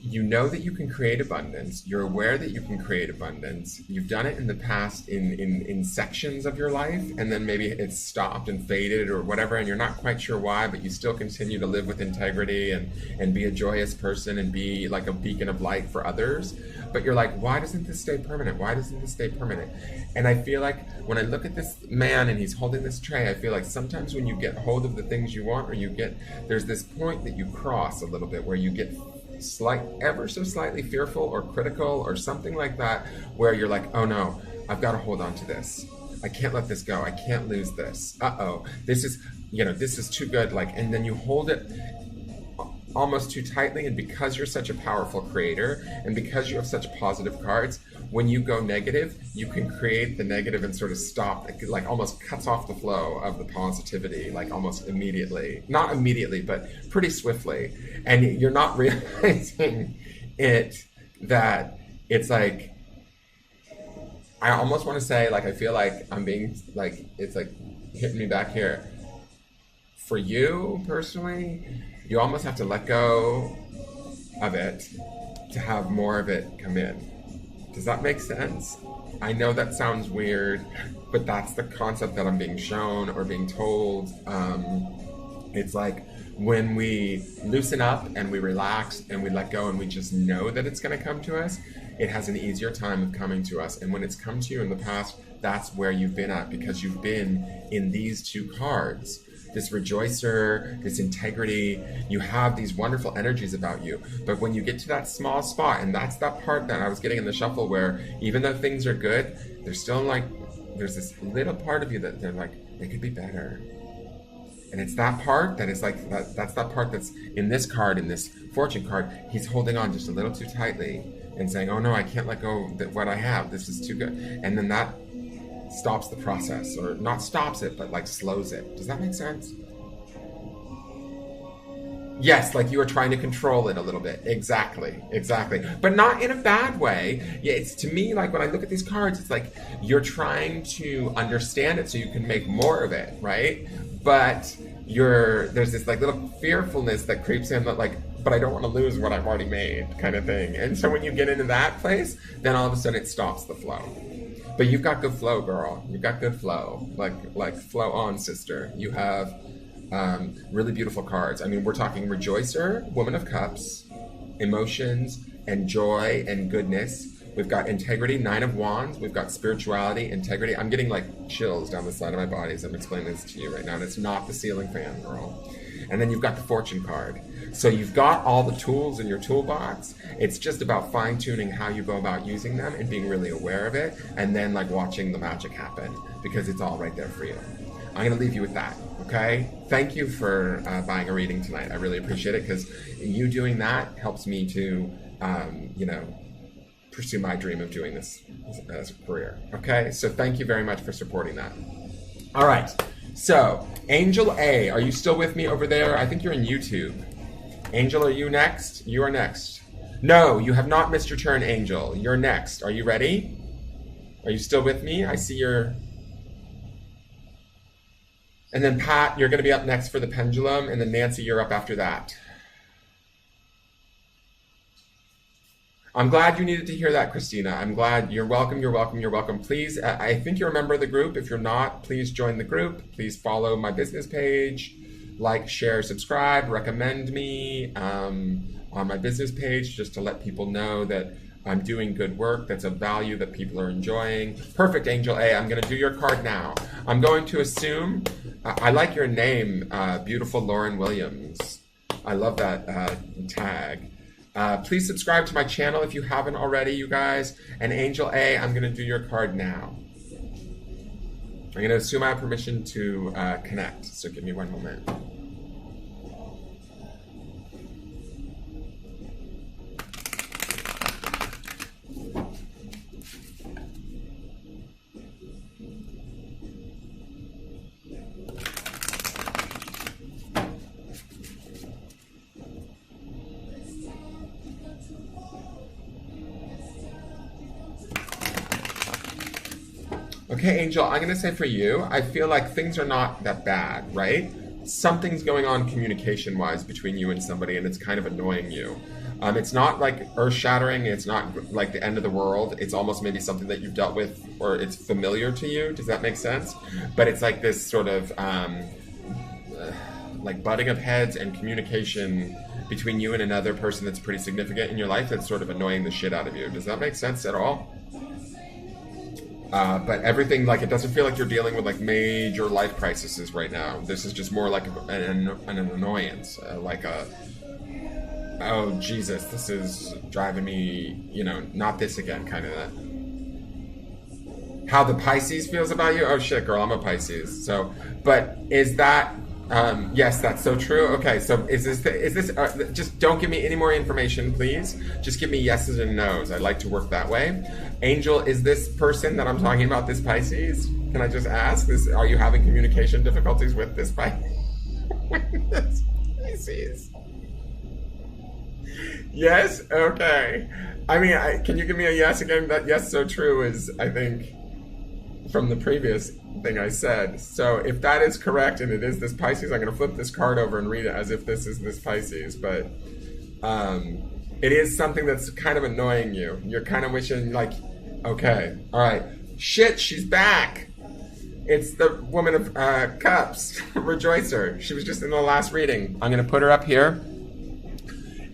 you know that you can create abundance. You're aware that you can create abundance. You've done it in the past in sections of your life, and then maybe it's stopped and faded or whatever, and you're not quite sure why, but you still continue to live with integrity and be a joyous person and be like a beacon of light for others. But you're like, why doesn't this stay permanent? Why doesn't this stay permanent? And I feel like when I look at this man and he's holding this tray, I feel like sometimes when you get hold of the things you want, or there's this point that you cross a little bit where you get ever so slightly fearful or critical or something like that, where you're like, oh no, I've got to hold on to this. I can't let this go. I can't lose this. This is too good. Like, and then you hold it almost too tightly, and because you're such a powerful creator and because you have such positive cards, when you go negative, you can create the negative and sort of stop, like almost cuts off the flow of the positivity, like almost immediately. Not immediately, but pretty swiftly. And you're not realizing that it's like, I almost want to say, like, I feel like I'm being, like, it's like hitting me back here. For you personally, you almost have to let go of it to have more of it come in. Does that make sense? I know that sounds weird, but that's the concept that I'm being shown or being told. It's like when we loosen up and we relax and we let go and we just know that it's going to come to us, it has an easier time of coming to us. And when it's come to you in the past, that's where you've been at, because you've been in these two cards. This rejoicer, this integrity, you have these wonderful energies about you. But when you get to that small spot, and that's that part that I was getting in the shuffle where even though things are good, there's still like, there's this little part of you that they're like, they could be better. And it's that part that is like, that's that part that's in this card, in this fortune card, he's holding on just a little too tightly and saying, oh no, I can't let go of what I have. This is too good. And then that stops the process, or not stops it, but like slows it. Does that make sense? Yes, like you are trying to control it a little bit. Exactly. But not in a bad way. Yeah, it's, to me, like when I look at these cards, it's like you're trying to understand it so you can make more of it, right? But there's this like little fearfulness that creeps in that like, but I don't want to lose what I've already made kind of thing. And so when you get into that place, then all of a sudden it stops the flow. But you've got good flow, girl. You've got good flow. Like flow on, sister. You have really beautiful cards. I mean, we're talking Rejoicer, Woman of Cups, emotions and joy and goodness. We've got integrity, Nine of Wands. We've got spirituality, integrity. I'm getting like chills down the side of my body as I'm explaining this to you right now. And it's not the ceiling fan, girl. And then you've got the fortune card. So you've got all the tools in your toolbox. It's just about fine-tuning how you go about using them and being really aware of it, and then like watching the magic happen, because it's all right there for you. I'm going to leave you with that, okay? Thank you for buying a reading tonight. I really appreciate it, because you doing that helps me to, pursue my dream of doing this as a career, okay? So thank you very much for supporting that. All right, so Angel A, are you still with me over there? I think you're in YouTube. Angel, are you next? You are next. No, you have not missed your turn, Angel. You're next. Are you ready? Are you still with me? I see your... And then Pat, you're going to be up next for the pendulum, and then Nancy, you're up after that. I'm glad you needed to hear that, Christina. I'm glad. You're welcome, you're welcome, you're welcome. Please, I think you're a member of the group. If you're not, please join the group. Please follow my business page. Like, share, subscribe, recommend me on my business page, just to let people know that I'm doing good work that's of value, that people are enjoying. Perfect, Angel A. I'm going to do your card now. I'm going to assume, I like your name, beautiful Lauren Williams. I love that tag. Please subscribe to my channel if you haven't already, you guys. And Angel A, I'm going to do your card now. I'm going to assume I have permission to connect, so give me one moment. Okay, Angel, I'm going to say for you, I feel like things are not that bad, right? Something's going on communication-wise between you and somebody, and it's kind of annoying you. It's not like earth-shattering. It's not like the end of the world. It's almost maybe something that you've dealt with, or it's familiar to you. Does that make sense? But it's like this sort of like butting of heads and communication between you and another person that's pretty significant in your life that's sort of annoying the shit out of you. Does that make sense at all? But everything, like, it doesn't feel like you're dealing with like major life crises right now. This is just more like an annoyance, like a, oh Jesus, this is driving me, not this again kind of that. How the Pisces feels about you? Oh shit, girl, I'm a Pisces. So, but is that Yes, that's so true. Okay, so just don't give me any more information, please. Just give me yeses and nos. I like to work that way. Angel, is this person that I'm talking about this Pisces? Can I just ask this? Are you having communication difficulties with this Pisces? with this Pisces? Yes? Okay. I mean, can you give me a yes again? That yes, so true is, I think, from the previous thing I said. So if that is correct and it is this Pisces, I'm going to flip this card over and read it as if this is this Pisces. But it is something that's kind of annoying you. You're kind of wishing, like, okay, all right, shit, she's back. It's the woman of cups, Rejoicer. She was just in the last reading. I'm going to put her up here.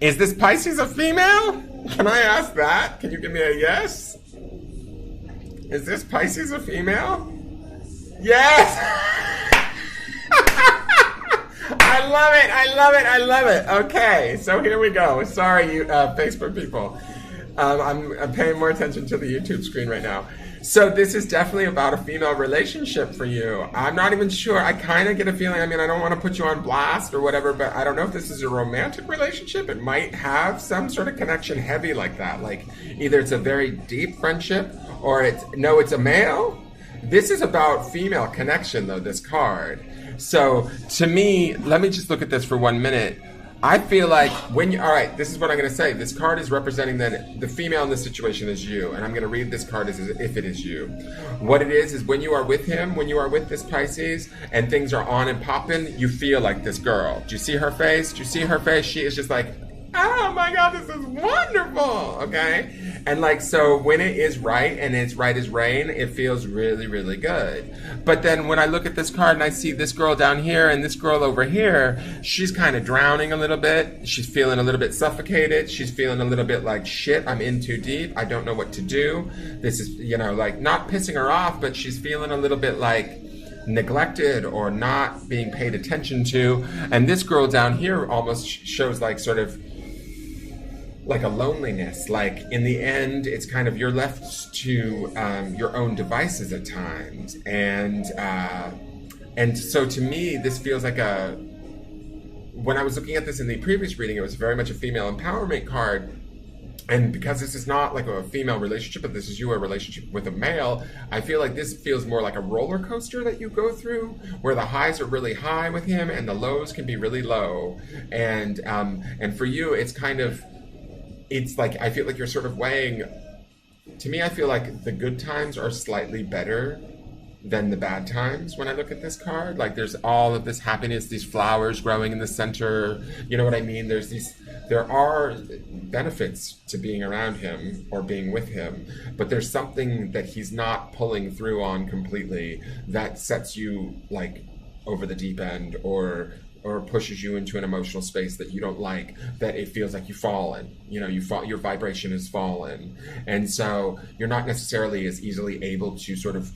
Is this Pisces a female? Can I ask that? Can you give me a yes? Is this Pisces a female? Yes! I love it, I love it, I love it. Okay, so here we go. Sorry, you Facebook people. I'm paying more attention to the YouTube screen right now. So this is definitely about a female relationship for you. I'm not even sure. I kind of get a feeling, I mean, I don't want to put you on blast or whatever, but I don't know if this is a romantic relationship. It might have some sort of connection heavy like that. Like either it's a very deep friendship or it's a male. This is about female connection though, this card. So to me, let me just look at this for 1 minute. I feel like all right, this is what I'm going to say. This card is representing that the female in this situation is you. And I'm going to read this card as if it is you. What it is when you are with him, when you are with this Pisces and things are on and popping, you feel like this girl. Do you see her face? Do you see her face? She is just like, oh my God, this is wonderful. Okay. And like, so when it is right and it's right as rain, it feels really, really good. But then when I look at this card and I see this girl down here and this girl over here, she's kind of drowning a little bit. She's feeling a little bit suffocated. She's feeling a little bit like, shit, I'm in too deep. I don't know what to do. This is, like not pissing her off, but she's feeling a little bit like neglected or not being paid attention to. And this girl down here almost shows like sort of like a loneliness. Like in the end, it's kind of you're left to your own devices at times. And so to me, this feels like when I was looking at this in the previous reading, it was very much a female empowerment card. And because this is not like a female relationship, but this is a relationship with a male, I feel like this feels more like a roller coaster that you go through, where the highs are really high with him and the lows can be really low. And for you, it's kind of, it's like, I feel like you're sort of weighing, to me, I feel like the good times are slightly better than the bad times when I look at this card. Like there's all of this happiness, these flowers growing in the center. You know what I mean? There are benefits to being around him or being with him, but there's something that he's not pulling through on completely that sets you like over the deep end or pushes you into an emotional space that you don't like, that it feels like you've fallen. Your vibration has fallen. And so you're not necessarily as easily able to sort of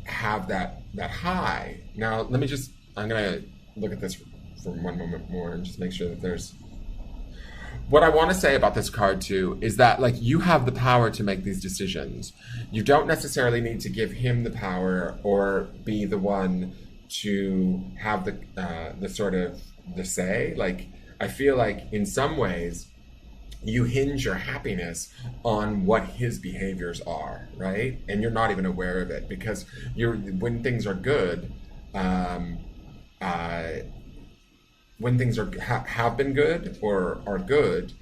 have that high. Now, I'm going to look at this for one moment more and just make sure that there's... What I want to say about this card too is that like you have the power to make these decisions. You don't necessarily need to give him the power or be the one to have the sort of the say. Like I feel like in some ways you hinge your happiness on what his behaviors are, right? And you're not even aware of it because when things are good, when things have been good or are good,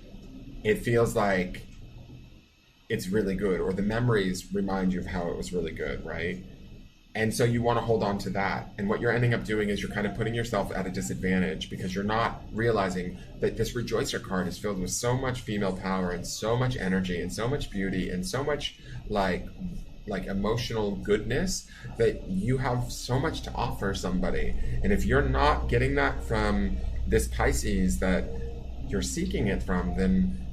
it feels like it's really good, or the memories remind you of how it was really good, right? And so you want to hold on to that. And what you're ending up doing is you're kind of putting yourself at a disadvantage because you're not realizing that this Rejoicer card is filled with so much female power and so much energy and so much beauty and so much like emotional goodness that you have so much to offer somebody. And if you're not getting that from this Pisces that you're seeking it from, then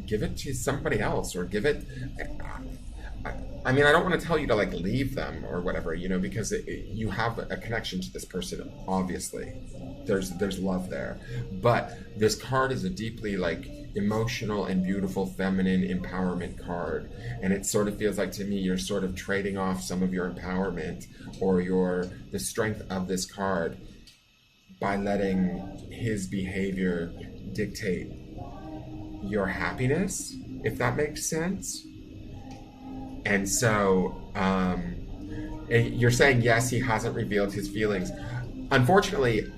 give it to somebody else or give it... I mean, I don't want to tell you to like leave them or whatever, because you have a connection to this person. Obviously, there's love there, but this card is a deeply like emotional and beautiful feminine empowerment card. And it sort of feels like to me you're sort of trading off some of your empowerment or the strength of this card by letting his behavior dictate your happiness, if that makes sense. And so you're saying, yes, he hasn't revealed his feelings. Unfortunately,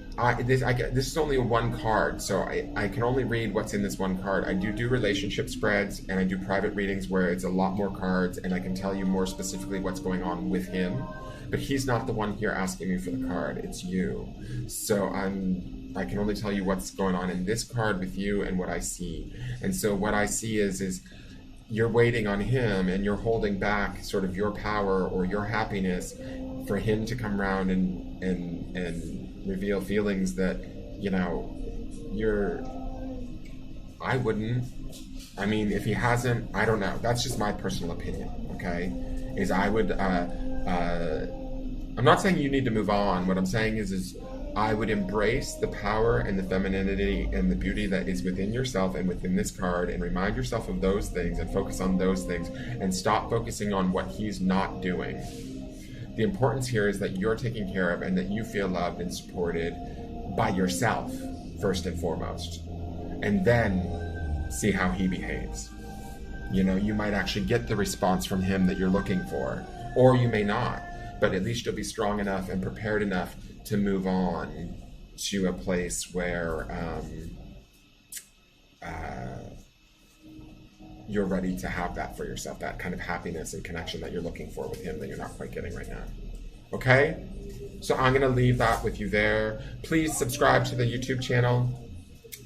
this is only one card, so I can only read what's in this one card. I do relationship spreads, and I do private readings where it's a lot more cards, and I can tell you more specifically what's going on with him. But he's not the one here asking me for the card, it's you. So I can only tell you what's going on in this card with you and what I see. And so what I see is you're waiting on him, and you're holding back sort of your power or your happiness for him to come around and reveal feelings that, you know, I wouldn't. I mean, if he hasn't, I don't know. That's just my personal opinion, okay? Is I would, I'm not saying you need to move on. What I'm saying is I would embrace the power and the femininity and the beauty that is within yourself and within this card, and remind yourself of those things and focus on those things and stop focusing on what he's not doing. The importance here is that you're taken care of and that you feel loved and supported by yourself, first and foremost. And then see how he behaves. You know, you might actually get the response from him that you're looking for, or you may not, but at least you'll be strong enough and prepared enough to move on to a place where you're ready to have that for yourself, that kind of happiness and connection that you're looking for with him that you're not quite getting right now. Okay? So I'm going to leave that with you there. Please subscribe to the YouTube channel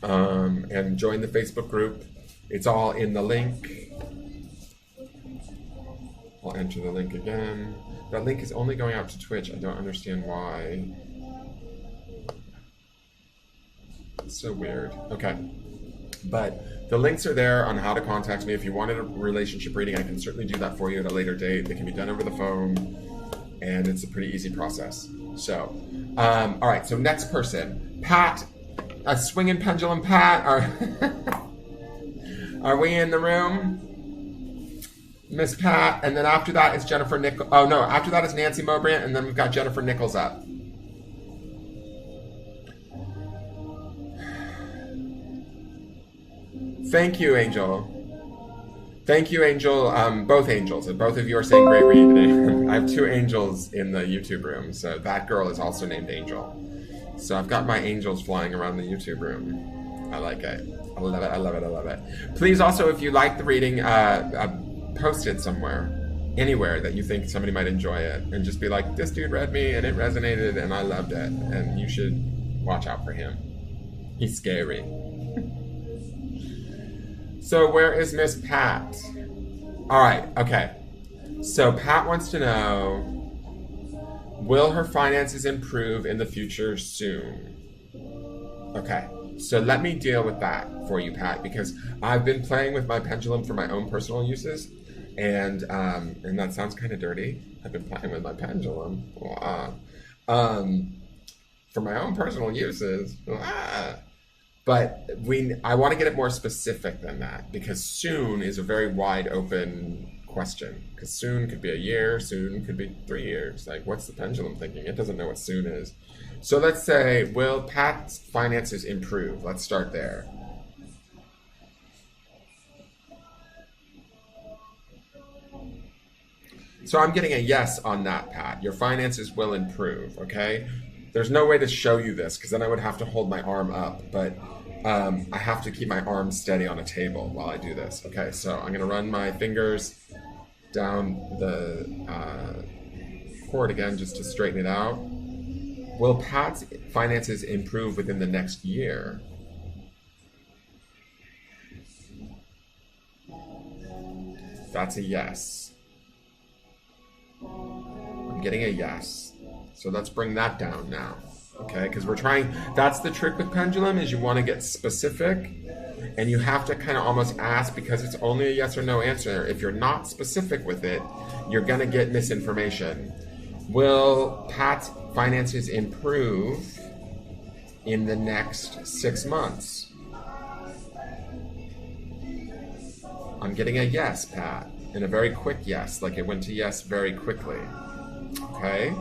and join the Facebook group. It's all in the link. I'll enter the link again. That link is only going out to Twitch. I don't understand why. It's so weird. Okay. But the links are there on how to contact me. If you wanted a relationship reading, I can certainly do that for you at a later date. It can be done over the phone, and it's a pretty easy process. So, all right. So next person, Pat, a swinging pendulum. Pat, are we in the room? Miss Pat, and then after that is Jennifer Nichols. Oh no, after that is Nancy Mowbray, and then we've got Jennifer Nichols up. Thank you, Angel. Thank you, Angel. Both angels. Both of you are saying great read today. I have two angels in the YouTube room, so that girl is also named Angel. So I've got my angels flying around the YouTube room. I like it. I love it. I love it. I love it. Please also, if you like the reading, post it somewhere, anywhere that you think somebody might enjoy it, and just be like, this dude read me and it resonated and I loved it, and you should watch out for him. He's scary. So where is Miss Pat? All right, okay. So Pat wants to know, will her finances improve in the future soon? Okay, so let me deal with that for you, Pat, because I've been playing with my pendulum for my own personal uses, and that sounds kind of dirty. I've been playing with my pendulum for my own personal uses. But I want to get it more specific than that, because soon is a very wide open question. Because soon could be a year, soon could be 3 years. Like, what's the pendulum thinking? It doesn't know what soon is. So let's say, will Pat's finances improve? Let's start there. So I'm getting a yes on that, Pat. Your finances will improve, okay? There's no way to show you this, because then I would have to hold my arm up, but I have to keep my arm steady on a table while I do this. Okay, so I'm going to run my fingers down the cord again just to straighten it out. Will Pat's finances improve within the next year? That's a yes. I'm getting a yes. So let's bring that down now, okay? Because we're trying, that's the trick with pendulum, is you want to get specific, and you have to kind of almost ask, because it's only a yes or no answer. If you're not specific with it, you're going to get misinformation. Will Pat's finances improve in the next 6 months? I'm getting a yes, Pat, and a very quick yes, like it went to yes very quickly. Okay,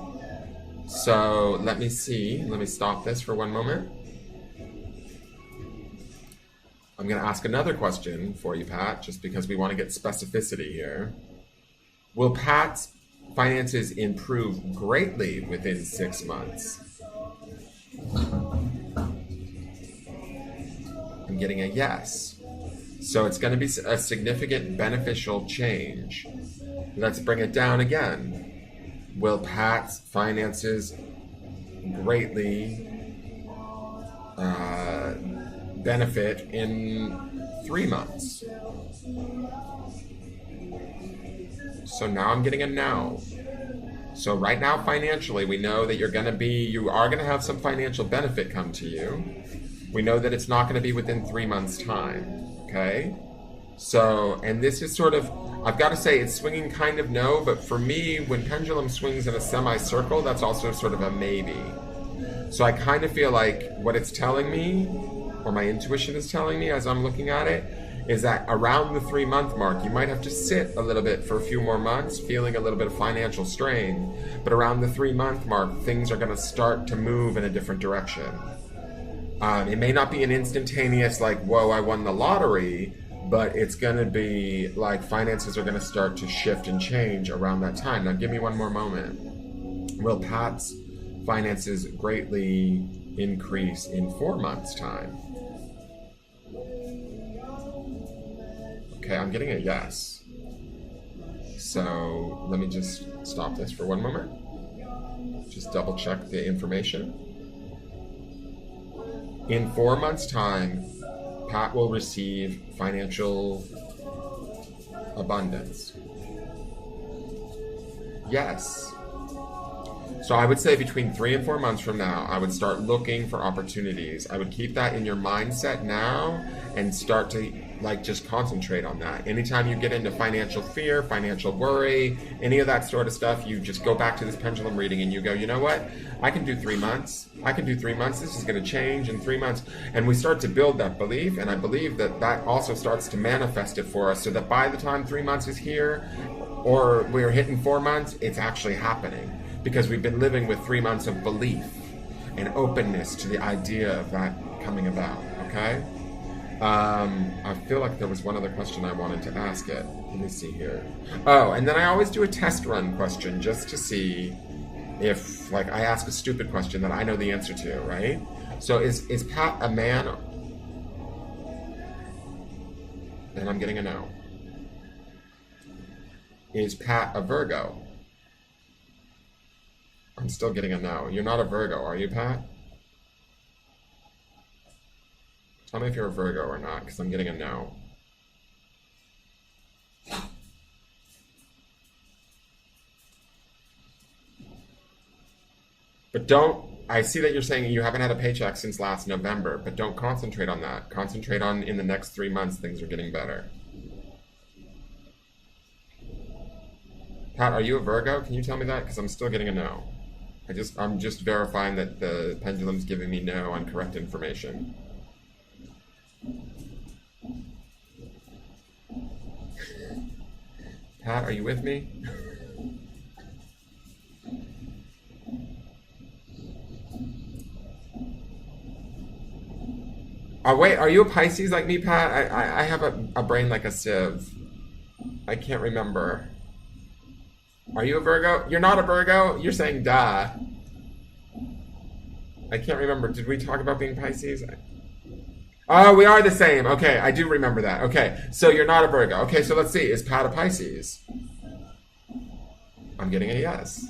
so let me see. Let me stop this for one moment. I'm going to ask another question for you, Pat, just because we want to get specificity here. Will Pat's finances improve greatly within 6 months? I'm getting a yes. So it's going to be a significant beneficial change. Let's bring it down again. Will Pat's finances greatly benefit in 3 months? So now I'm getting a no. So right now financially, we know that you are going to have some financial benefit come to you. We know that it's not going to be within 3 months' time. Okay? So, and this is sort of, I've got to say it's swinging kind of no, but for me, when pendulum swings in a semicircle, that's also sort of a maybe. So I kind of feel like what it's telling me, or my intuition is telling me as I'm looking at it, is that around the 3 month mark, you might have to sit a little bit for a few more months, feeling a little bit of financial strain. But around the 3 month mark, things are going to start to move in a different direction. It may not be an instantaneous, like, whoa, I won the lottery, but it's going to be like finances are going to start to shift and change around that time. Now, give me one more moment. Will Pat's finances greatly increase in 4 months' time? Okay, I'm getting a yes. So let me just stop this for one moment. Just double check the information. In 4 months' time, Pat will receive financial abundance. Yes. So I would say between 3 and 4 months from now, I would start looking for opportunities. I would keep that in your mindset now and start to just concentrate on that. Anytime you get into financial fear, financial worry, any of that sort of stuff, you just go back to this pendulum reading and you go, you know what? I can do 3 months. I can do 3 months. This is going to change in 3 months. And we start to build that belief. And I believe that that also starts to manifest it for us so that by the time 3 months is here or we're hitting 4 months, it's actually happening. Because we've been living with 3 months of belief and openness to the idea of that coming about, okay? I feel like there was one other question I wanted to ask it. Let me see here. Oh, and then I always do a test run question just to see if, I ask a stupid question that I know the answer to, right? So is Pat a man? And I'm getting a no. Is Pat a Virgo? I'm still getting a no. You're not a Virgo, are you, Pat? Tell me if you're a Virgo or not, because I'm getting a no. But I see that you're saying you haven't had a paycheck since last November, but don't concentrate on that. Concentrate on in the next 3 months, things are getting better. Pat, are you a Virgo? Can you tell me that? Because I'm still getting a no. I'm just verifying that the pendulum's giving me no on correct information. Pat, are you with me? Oh, wait, are you a Pisces like me, Pat? I have a brain like a sieve. I can't remember. Are you a Virgo? You're not a Virgo? You're saying duh. I can't remember. Did we talk about being Pisces? Oh, we are the same. Okay, I do remember that. Okay, so you're not a Virgo. Okay, so let's see. Is Pat a Pisces? I'm getting a yes.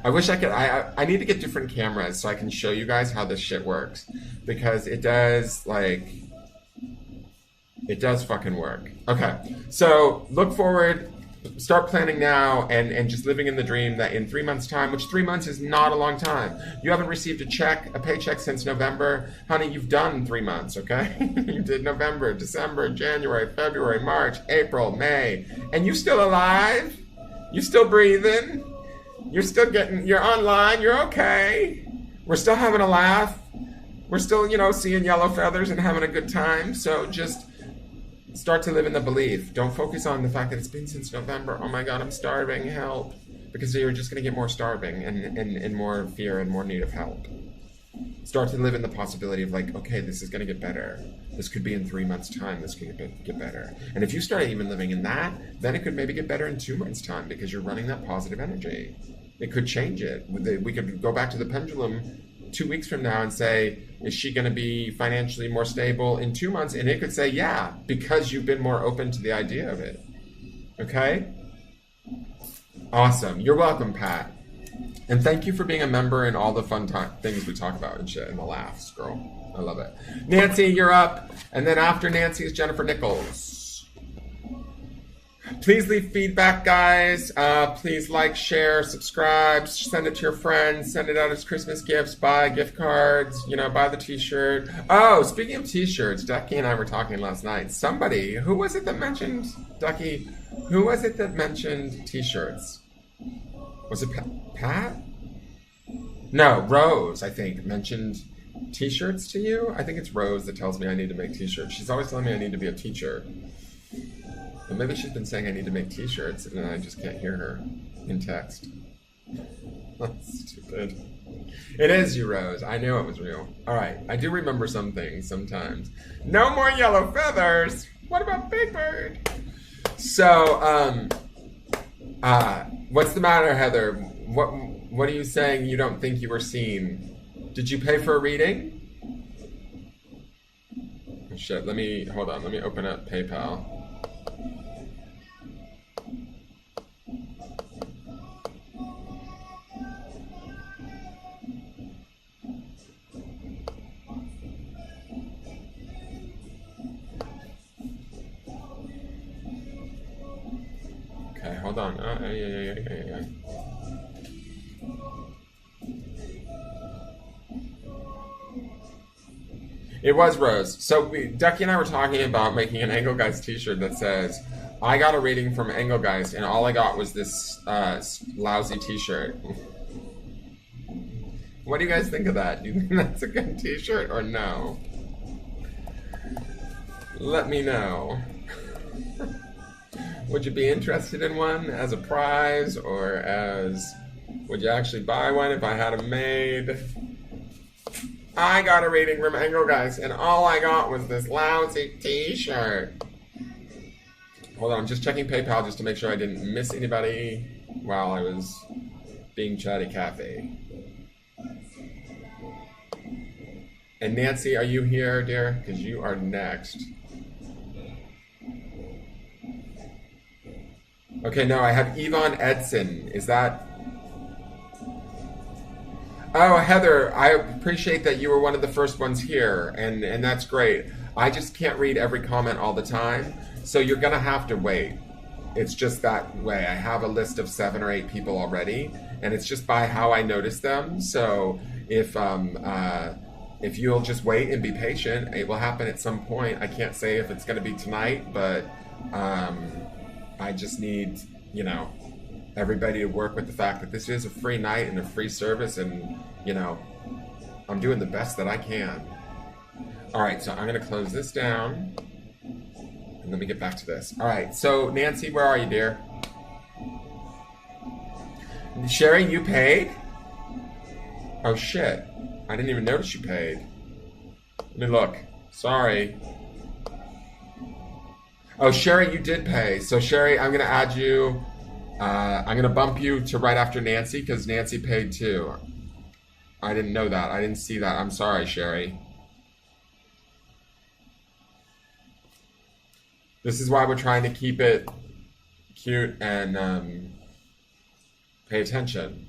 I wish I could. I need to get different cameras so I can show you guys how this shit works. Because it does, it does fucking work. Okay, so look forward. Start planning now and just living in the dream that in 3 months' time, which 3 months is not a long time. You haven't received a paycheck since November. Honey, you've done 3 months, okay? You did November, December, January, February, March, April, May. And you still alive? You still breathing? You're online, you're okay. We're still having a laugh. We're still, seeing yellow feathers and having a good time. So just start to live in the belief. Don't focus on the fact that it's been since November. Oh my God, I'm starving, help. Because you're just going to get more starving and more fear and more need of help. Start to live in the possibility of like, okay, this is going to get better. This could be in 3 months' time. This could get better. And if you start even living in that, then it could maybe get better in 2 months' time because you're running that positive energy. It could change it. We could go back to the pendulum 2 weeks from now and say, is she going to be financially more stable in 2 months? And it could say, yeah, because you've been more open to the idea of it. Okay? Awesome. You're welcome, Pat. And thank you for being a member and all the fun things we talk about and shit and the laughs, girl. I love it. Nancy, you're up. And then after Nancy is Jennifer Nichols. Please leave feedback, guys. Please like, share, subscribe, send it to your friends, send it out as Christmas gifts, buy gift cards, buy the t-shirt. Oh, speaking of t-shirts, Ducky and I were talking last night. Somebody, who was it that mentioned, Ducky, who was it that mentioned t-shirts? Was it Pat? No, Rose, I think, mentioned t-shirts to you. I think it's Rose that tells me I need to make t-shirts. She's always telling me I need to be a teacher. But maybe she's been saying I need to make t-shirts and I just can't hear her in text. That's stupid. It is you, Rose. I knew it was real. All right. I do remember some things sometimes. No more yellow feathers. What about Big Bird? So, what's the matter, Heather? What are you saying you don't think you were seen? Did you pay for a reading? Oh, shit, hold on, let me open up PayPal. Okay, hold on. Yeah. It was Rose. So Ducky and I were talking about making an Engelgeist t-shirt that says, I got a reading from Engelgeist and all I got was this lousy t-shirt. What do you guys think of that? Do you think that's a good t-shirt or no? Let me know. Would you be interested in one as a prize or would you actually buy one if I had them made? I got a reading from Engelgeist, and all I got was this lousy t-shirt. Hold on, I'm just checking PayPal just to make sure I didn't miss anybody while I was being chatty Cathy. And Nancy, are you here, dear? Because you are next. Okay, no, I have Yvonne Edson. Is that... Oh, Heather, I appreciate that you were one of the first ones here, and that's great. I just can't read every comment all the time, so you're going to have to wait. It's just that way. I have a list of 7 or 8 people already, and it's just by how I notice them. So if you'll just wait and be patient, it will happen at some point. I can't say if it's going to be tonight, but I just need, everybody to work with the fact that this is a free night and a free service, and I'm doing the best that I can. All right, so I'm going to close this down and let me get back to this. All right, so Nancy, where are you, dear? Sherry, you paid? Oh shit, I didn't even notice you paid. Let me look. Sorry. Oh, Sherry, you did pay. So Sherry, I'm going to add you. I'm going to bump you to right after Nancy because Nancy paid too. I didn't know that. I didn't see that. I'm sorry, Sherry. This is why we're trying to keep it cute and pay attention.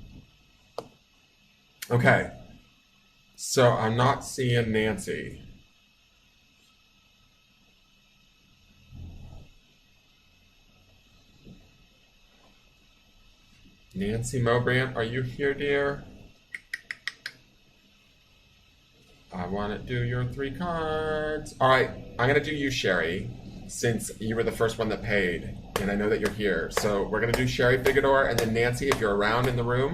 Okay. So I'm not seeing Nancy. Nancy Mowbray, are you here, dear? I want to do your 3 cards. All right, I'm going to do you, Sherry, since you were the first one that paid, and I know that you're here. So we're going to do Sherry Figador, and then Nancy, if you're around in the room,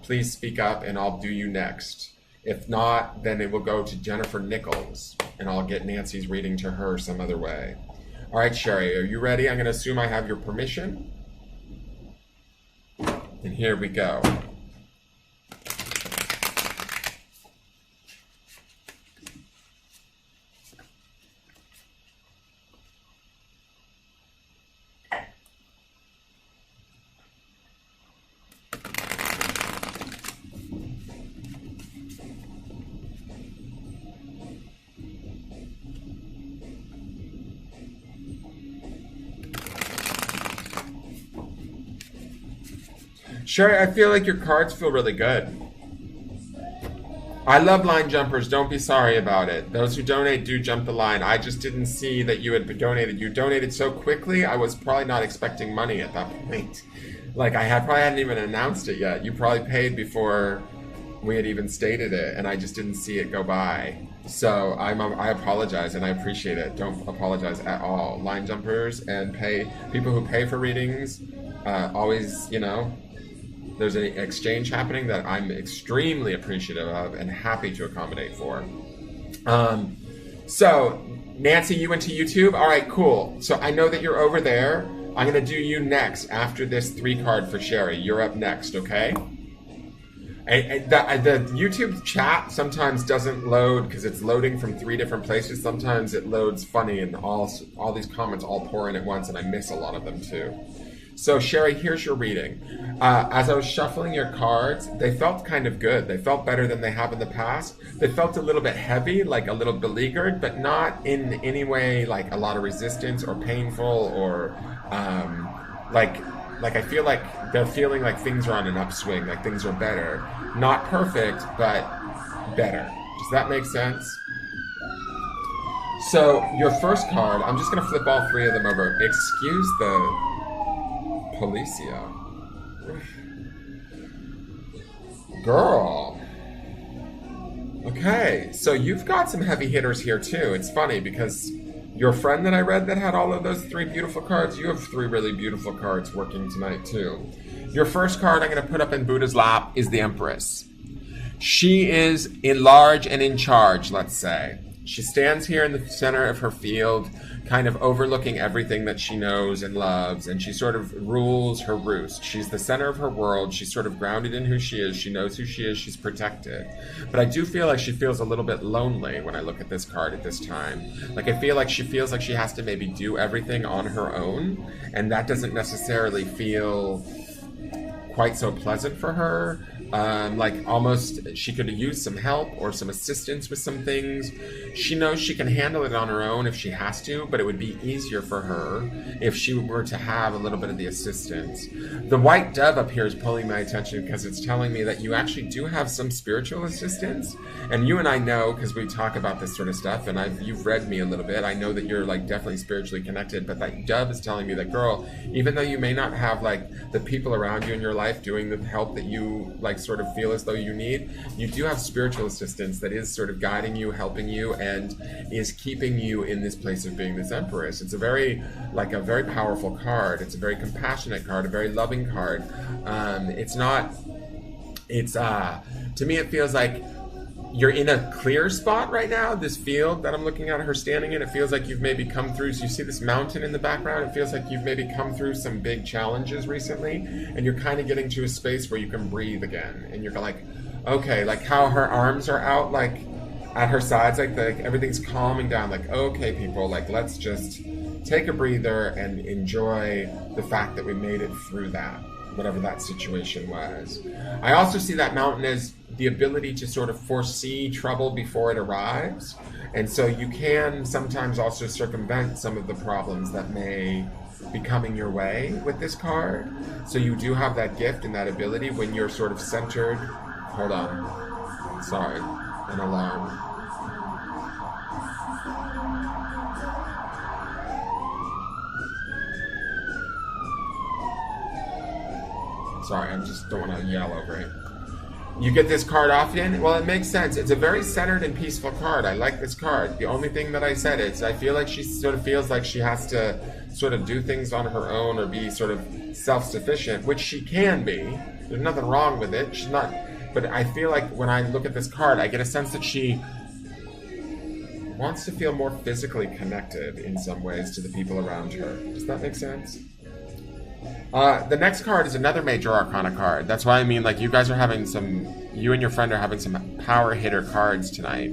please speak up, and I'll do you next. If not, then it will go to Jennifer Nichols, and I'll get Nancy's reading to her some other way. All right, Sherry, are you ready? I'm going to assume I have your permission. And here we go. Sherry, I feel like your cards feel really good. I love line jumpers. Don't be sorry about it. Those who donate do jump the line. I just didn't see that you had donated. You donated so quickly, I was probably not expecting money at that point. Like, probably hadn't even announced it yet. You probably paid before we had even stated it, and I just didn't see it go by. So I apologize, and I appreciate it. Don't apologize at all. Line jumpers and people who pay for readings, always, there's an exchange happening that I'm extremely appreciative of and happy to accommodate for. So, Nancy, you went to YouTube? All right, cool. So I know that you're over there. I'm going to do you next after this 3-card for Sherry. You're up next, okay? And the YouTube chat sometimes doesn't load because it's loading from 3 different places. Sometimes it loads funny and all these comments all pour in at once, and I miss a lot of them too. So, Sherry, here's your reading. As I was shuffling your cards, they felt kind of good. They felt better than they have in the past. They felt a little bit heavy, like a little beleaguered, but not in any way like a lot of resistance or painful or like I feel like they're feeling like things are on an upswing, like things are better. Not perfect, but better. Does that make sense? So, your first card, I'm just going to flip all 3 of them over. Excuse the Policia. Girl. Okay, so you've got some heavy hitters here too. It's funny because your friend that I read that had all of those 3 beautiful cards, you have 3 really beautiful cards working tonight too. Your first card I'm going to put up in Buddha's lap is the Empress. She is in large and in charge, let's say. She stands here in the center of her field, kind of overlooking everything that she knows and loves, and she sort of rules her roost. She's the center of her world. She's sort of grounded in who she is. She knows who she is. She's protected. But I do feel like she feels a little bit lonely when I look at this card at this time. Like, I feel like she feels like she has to maybe do everything on her own, and that doesn't necessarily feel quite so pleasant for her. Like almost she could use some help or some assistance with some things. She knows she can handle it on her own if she has to, but it would be easier for her if she were to have a little bit of the assistance. The white dove up here is pulling my attention because it's telling me that you actually do have some spiritual assistance. And you and I know, because we talk about this sort of stuff, and you've read me a little bit, I know that you're like definitely spiritually connected, but that dove is telling me that, girl, even though you may not have like the people around you in your life doing the help that you like sort of feel as though you need, you do have spiritual assistance that is sort of guiding you, helping you, and is keeping you in this place of being this Empress. It's a very powerful card. It's a very compassionate card, a very loving card. To me it feels like you're in a clear spot right now. This field that I'm looking at her standing in, it feels like you've maybe come through, so you see this mountain in the background, it feels like you've maybe come through some big challenges recently, and you're kind of getting to a space where you can breathe again, and you're like, okay, like how her arms are out, like at her sides, like everything's calming down, like, okay, people, like let's just take a breather and enjoy the fact that we made it through that, whatever that situation was. I also see that mountain as the ability to sort of foresee trouble before it arrives. And so you can sometimes also circumvent some of the problems that may be coming your way with this card. So you do have that gift and that ability when you're sort of centered. Hold on. Sorry. An alarm. Sorry, I just don't want to yell over it. You get this card often? Well, it makes sense. It's a very centered and peaceful card. I like this card. The only thing that I said is I feel like she sort of feels like she has to sort of do things on her own or be sort of self-sufficient, which she can be. There's nothing wrong with it. She's not. But I feel like when I look at this card, I get a sense that she wants to feel more physically connected in some ways to the people around her. Does that make sense? The next card is another major arcana card. That's why I mean, like, you and your friend are having some power hitter cards tonight.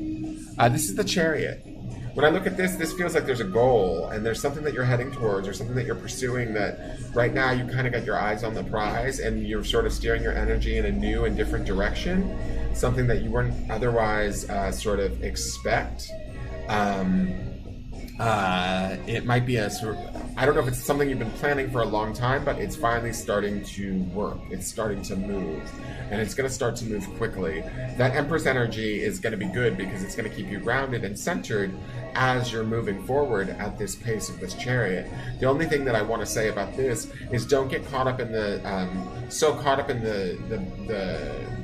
This is the Chariot. When I look at this feels like there's a goal and there's something that you're heading towards or something that you're pursuing that right now you kind of got your eyes on the prize and you're sort of steering your energy in a new and different direction, something that you wouldn't otherwise sort of expect. It might be a sort of, I don't know if it's something you've been planning for a long time, but it's finally starting to work. It's starting to move, and it's going to start to move quickly. That Empress energy is going to be good because it's going to keep you grounded and centered as you're moving forward at this pace of this Chariot. The only thing that I want to say about this is don't get caught up in the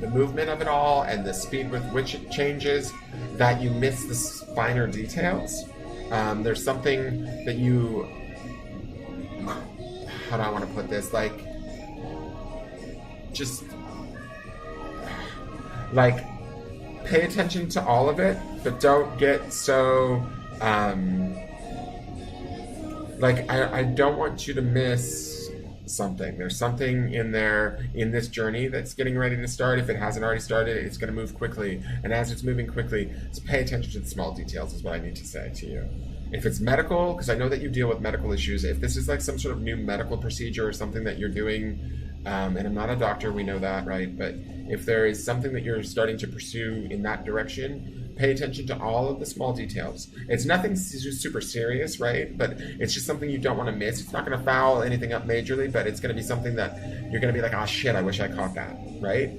the movement of it all and the speed with which it changes that you miss the finer details. There's something that you, how do I want to put this? Like, just, like, pay attention to all of it, but don't get so, like, I don't want you to miss something. There's something in there, in this journey that's getting ready to start. If it hasn't already started, it's going to move quickly. And as it's moving quickly, so pay attention to the small details is what I need to say to you. If it's medical, because I know that you deal with medical issues, if this is like some sort of new medical procedure or something that you're doing, and I'm not a doctor, we know that, right? But if there is something that you're starting to pursue in that direction, pay attention to all of the small details. It's nothing super serious, right? But it's just something you don't want to miss. It's not going to foul anything up majorly, but it's going to be something that you're going to be like, oh shit, I wish I caught that, right?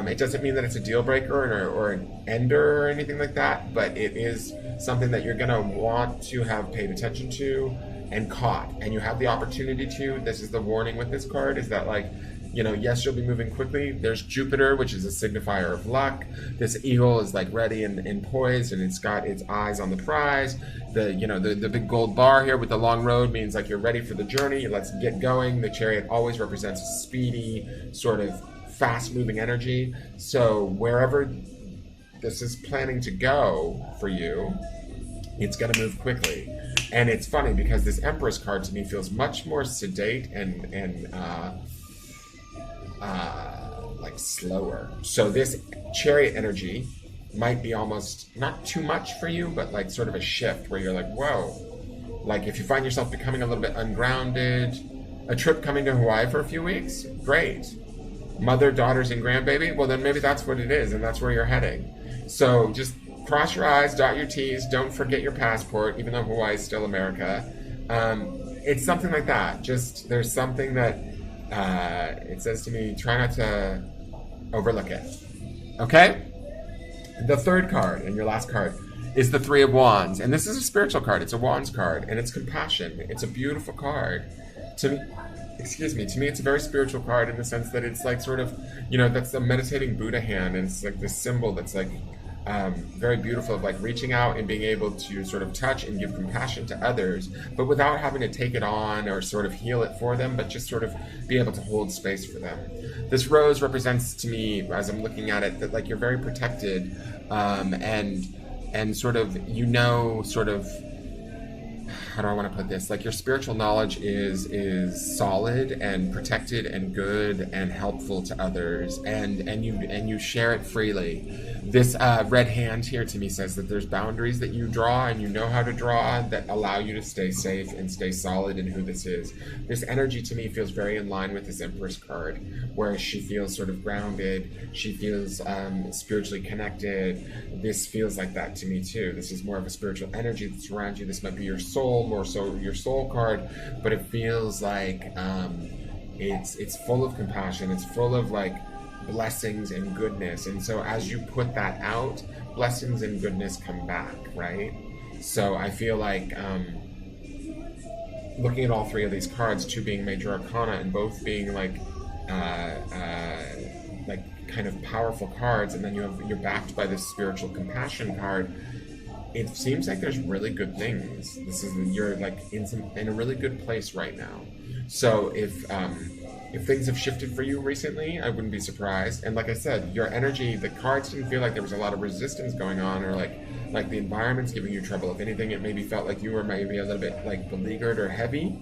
It doesn't mean that it's a deal breaker or an ender or anything like that, but it is something that you're going to want to have paid attention to and caught. And you have the opportunity to. This is the warning with this card, is that, like, you know, yes, you'll be moving quickly. There's Jupiter, which is a signifier of luck. This eagle is like ready and poised, and it's got its eyes on the prize. The big gold bar here with the long road means like you're ready for the journey. Let's get going. The Chariot always represents a speedy, sort of fast-moving energy. So wherever this is planning to go for you, it's going to move quickly. And it's funny because this Empress card to me feels much more sedate and like slower. So this Chariot energy might be almost not too much for you, but like sort of a shift where you're like, whoa. Like if you find yourself becoming a little bit ungrounded, a trip coming to Hawaii for a few weeks, great. Mother, daughters, and grandbaby, well then maybe that's what it is, and that's where you're heading. So just cross your I's, dot your T's, don't forget your passport, even though Hawaii is still America. It's something like that. Just, there's something that it says to me, try not to overlook it. Okay? The third card, and your last card, is the Three of Wands. And this is a spiritual card. It's a Wands card, and it's compassion. It's a beautiful card. To me, it's a very spiritual card in the sense that it's like sort of, you know, that's the meditating Buddha hand, and it's like this symbol that's like very beautiful of like reaching out and being able to sort of touch and give compassion to others, but without having to take it on or sort of heal it for them, but just sort of be able to hold space for them. This rose represents to me, as I'm looking at it, that like you're very protected, and sort of, you know, sort of, how do I want to put this? Like your spiritual knowledge is solid and protected and good and helpful to others, and you share it freely. This red hand here to me says that there's boundaries that you draw and you know how to draw that allow you to stay safe and stay solid in who this is. This energy to me feels very in line with this Empress card, where she feels sort of grounded, she feels spiritually connected. This feels like that to me too. This is more of a spiritual energy that surrounds you. This might be your soul, more so your soul card, but it feels like it's full of compassion. It's full of like blessings and goodness, and so as you put that out, blessings and goodness come back, right? So I feel like looking at all three of these cards, two being major arcana and both being like kind of powerful cards, and then you're backed by this spiritual compassion card, it seems like there's really good things. You're like in a really good place right now. So if If things have shifted for you recently, I wouldn't be surprised. And like I said, your energy, the cards didn't feel like there was a lot of resistance going on, or like the environment's giving you trouble. If anything, it maybe felt like you were maybe a little bit like beleaguered or heavy,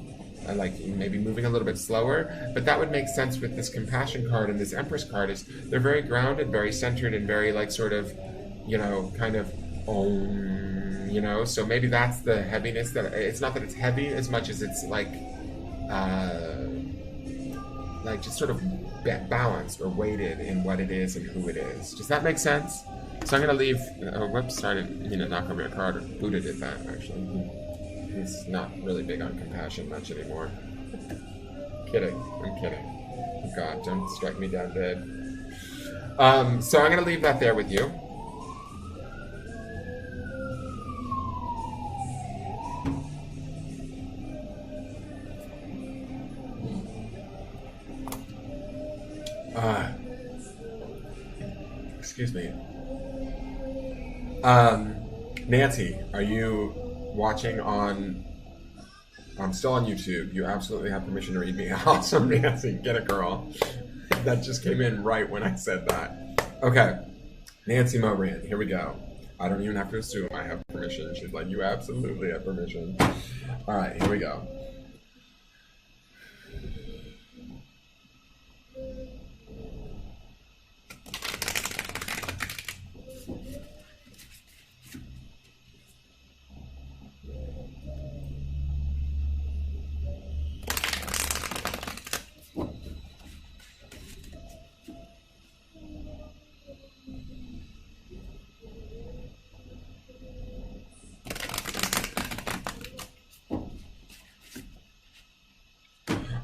like maybe moving a little bit slower. But that would make sense with this compassion card and this Empress card. Is they're very grounded, very centered, and very like sort of, kind of so maybe that's the heaviness. That it's not that it's heavy as much as it's like just sort of balanced or weighted in what it is and who it is. Does that make sense? So I'm going to leave. Whoops, sorry, I didn't mean to knock over your card. Or Buddha did that, actually. He's not really big on compassion much anymore. Kidding. I'm kidding. Oh, God, don't strike me down dead. So I'm going to leave that there with you. Excuse me. Nancy, are you watching on... I'm still on YouTube. You absolutely have permission to read me. Awesome, Nancy. Get it, girl. That just came in right when I said that. Okay. Nancy Moran, here we go. I don't even have to assume I have permission. She's like, you absolutely have permission. All right, here we go.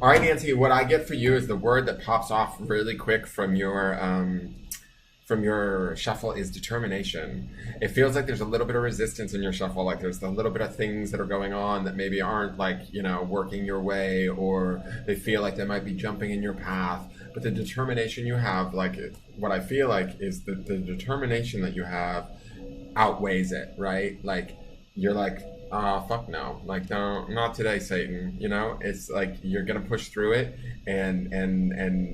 All right, Nancy, what I get for you is the word that pops off really quick from your shuffle is determination. It feels like there's a little bit of resistance in your shuffle, like there's a little bit of things that are going on that maybe aren't working your way, or they feel like they might be jumping in your path. But the determination you have, what I feel like is that the determination that you have outweighs it, right? Like you're like, fuck no, like no, not today, Satan. It's like you're gonna push through it, and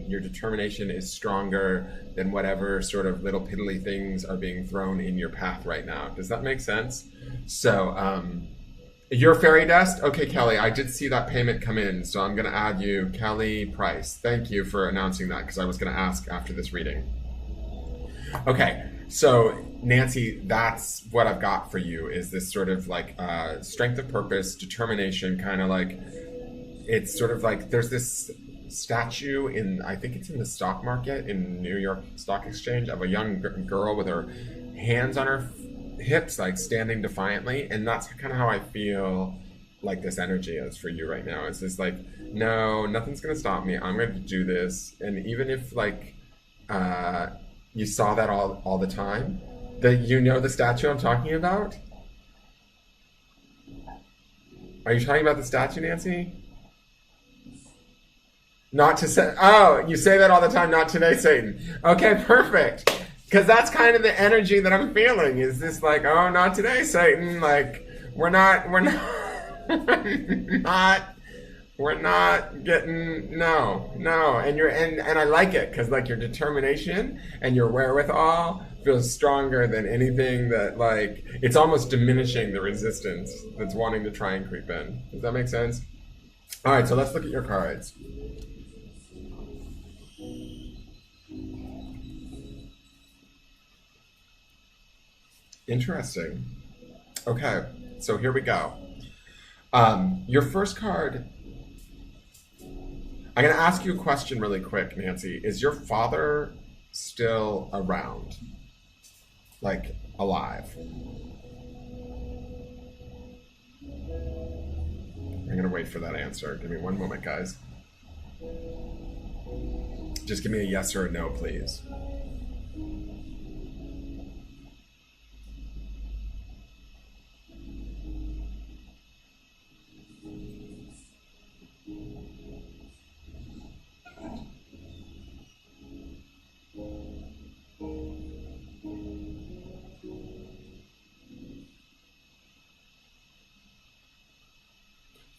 your determination is stronger than whatever sort of little piddly things are being thrown in your path right now. Does that make sense? So, your fairy dust? Okay, Kelly, I did see that payment come in, so I'm gonna add you, Kelly Price. Thank you for announcing that, because I was gonna ask after this reading. Okay. So, Nancy, that's what I've got for you, is this sort of strength of purpose, determination, kind of like, it's sort of like there's this statue I think it's in the stock market in New York Stock Exchange, of a young girl with her hands on her hips, like standing defiantly. And that's kind of how I feel like this energy is for you right now. It's just like, no, nothing's going to stop me. I'm going to do this. And even if you saw that all the time, the statue I'm talking about? Are you talking about the statue, Nancy? Not to say, oh, you say that all the time, not today, Satan. Okay, perfect. Because that's kind of the energy that I'm feeling, is this like, oh, not today, Satan. Like, we're not getting, no. And I like it, because like your determination and your wherewithal feels stronger than anything that, like, it's almost diminishing the resistance that's wanting to try and creep in. Does that make sense? All right, so let's look at your cards. Interesting. Okay, so here we go. Your first card, I'm going to ask you a question really quick, Nancy. Is your father still around? Like, alive? I'm going to wait for that answer. Give me one moment, guys. Just give me a yes or a no, please.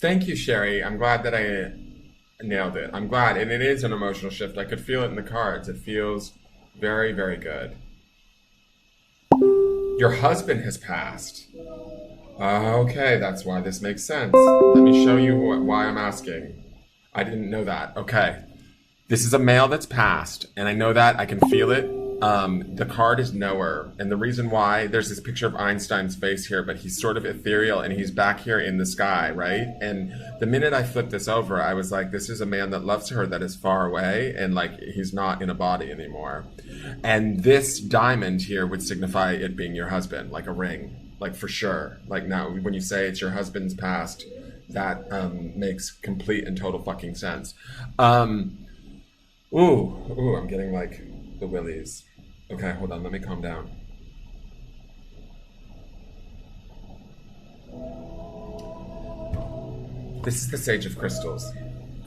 Thank you, Sherry. I'm glad that I Nailed it. I'm glad. And it is an emotional shift. I could feel it in the cards. It feels very, very good. Your husband has passed. Okay, that's why this makes sense. Let me show you why I'm asking. I didn't know that. Okay. This is a male that's passed, and I know that. I can feel it. The card is knower, and the reason why, there's this picture of Einstein's face here, but he's sort of ethereal, and he's back here in the sky, right? And the minute I flipped this over, I was like, this is a man that loves her that is far away, and like he's not in a body anymore. And this diamond here would signify it being your husband, like a ring, like for sure. Like now, when you say it's your husband's past, that makes complete and total fucking sense. Ooh, I'm getting like the willies. Okay, hold on, let me calm down. This is the Sage of Crystals.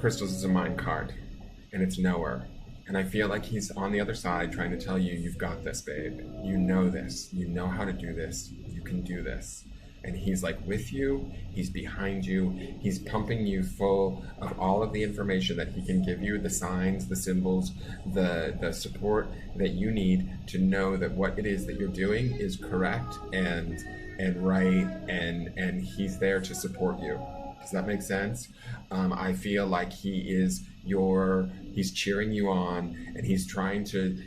Crystals is a mind card, and it's knower. And I feel like he's on the other side trying to tell you, you've got this, babe. You know this. You know how to do this. You can do this. And he's like with you, he's behind you, he's pumping you full of all of the information that he can give you, the signs, the symbols, the support that you need to know that what it is that you're doing is correct and right, and he's there to support you. Does that make sense? I feel like he's cheering you on, and he's trying to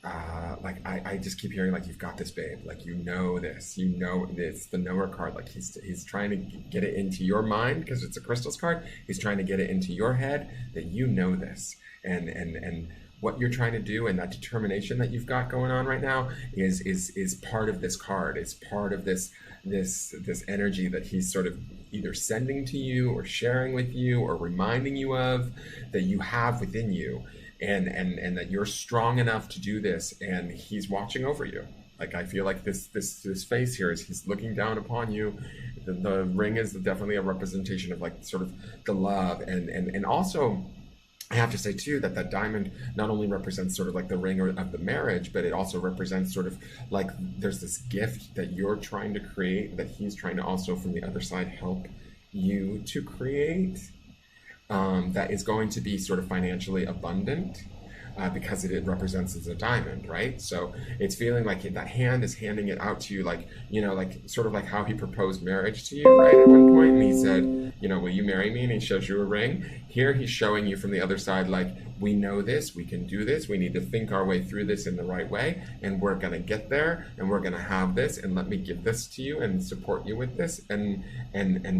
I just keep hearing like, you've got this, babe. Like, you know this, it's the knower card. Like he's trying to get it into your mind because it's a crystals card. He's trying to get it into your head that you know this, and what you're trying to do, and that determination that you've got going on right now is part of this card. It's part of this energy that he's sort of either sending to you or sharing with you or reminding you of, that you have within you. And that you're strong enough to do this, and he's watching over you. Like, I feel like this face here is he's looking down upon you. The ring is definitely a representation of like sort of the love, and also I have to say too that diamond not only represents sort of like the ring of the marriage, but it also represents sort of like there's this gift that you're trying to create that he's trying to also from the other side help you to create. That is going to be sort of financially abundant because it represents as a diamond, right? So it's feeling like that hand is handing it out to you, like, you know, like sort of like how he proposed marriage to you, right? At one point, and he said, you know, will you marry me? And he shows you a ring. Here he's showing you from the other side, like, we know this, we can do this, we need to think our way through this in the right way, and we're gonna get there, and we're gonna have this, and let me give this to you and support you with this, and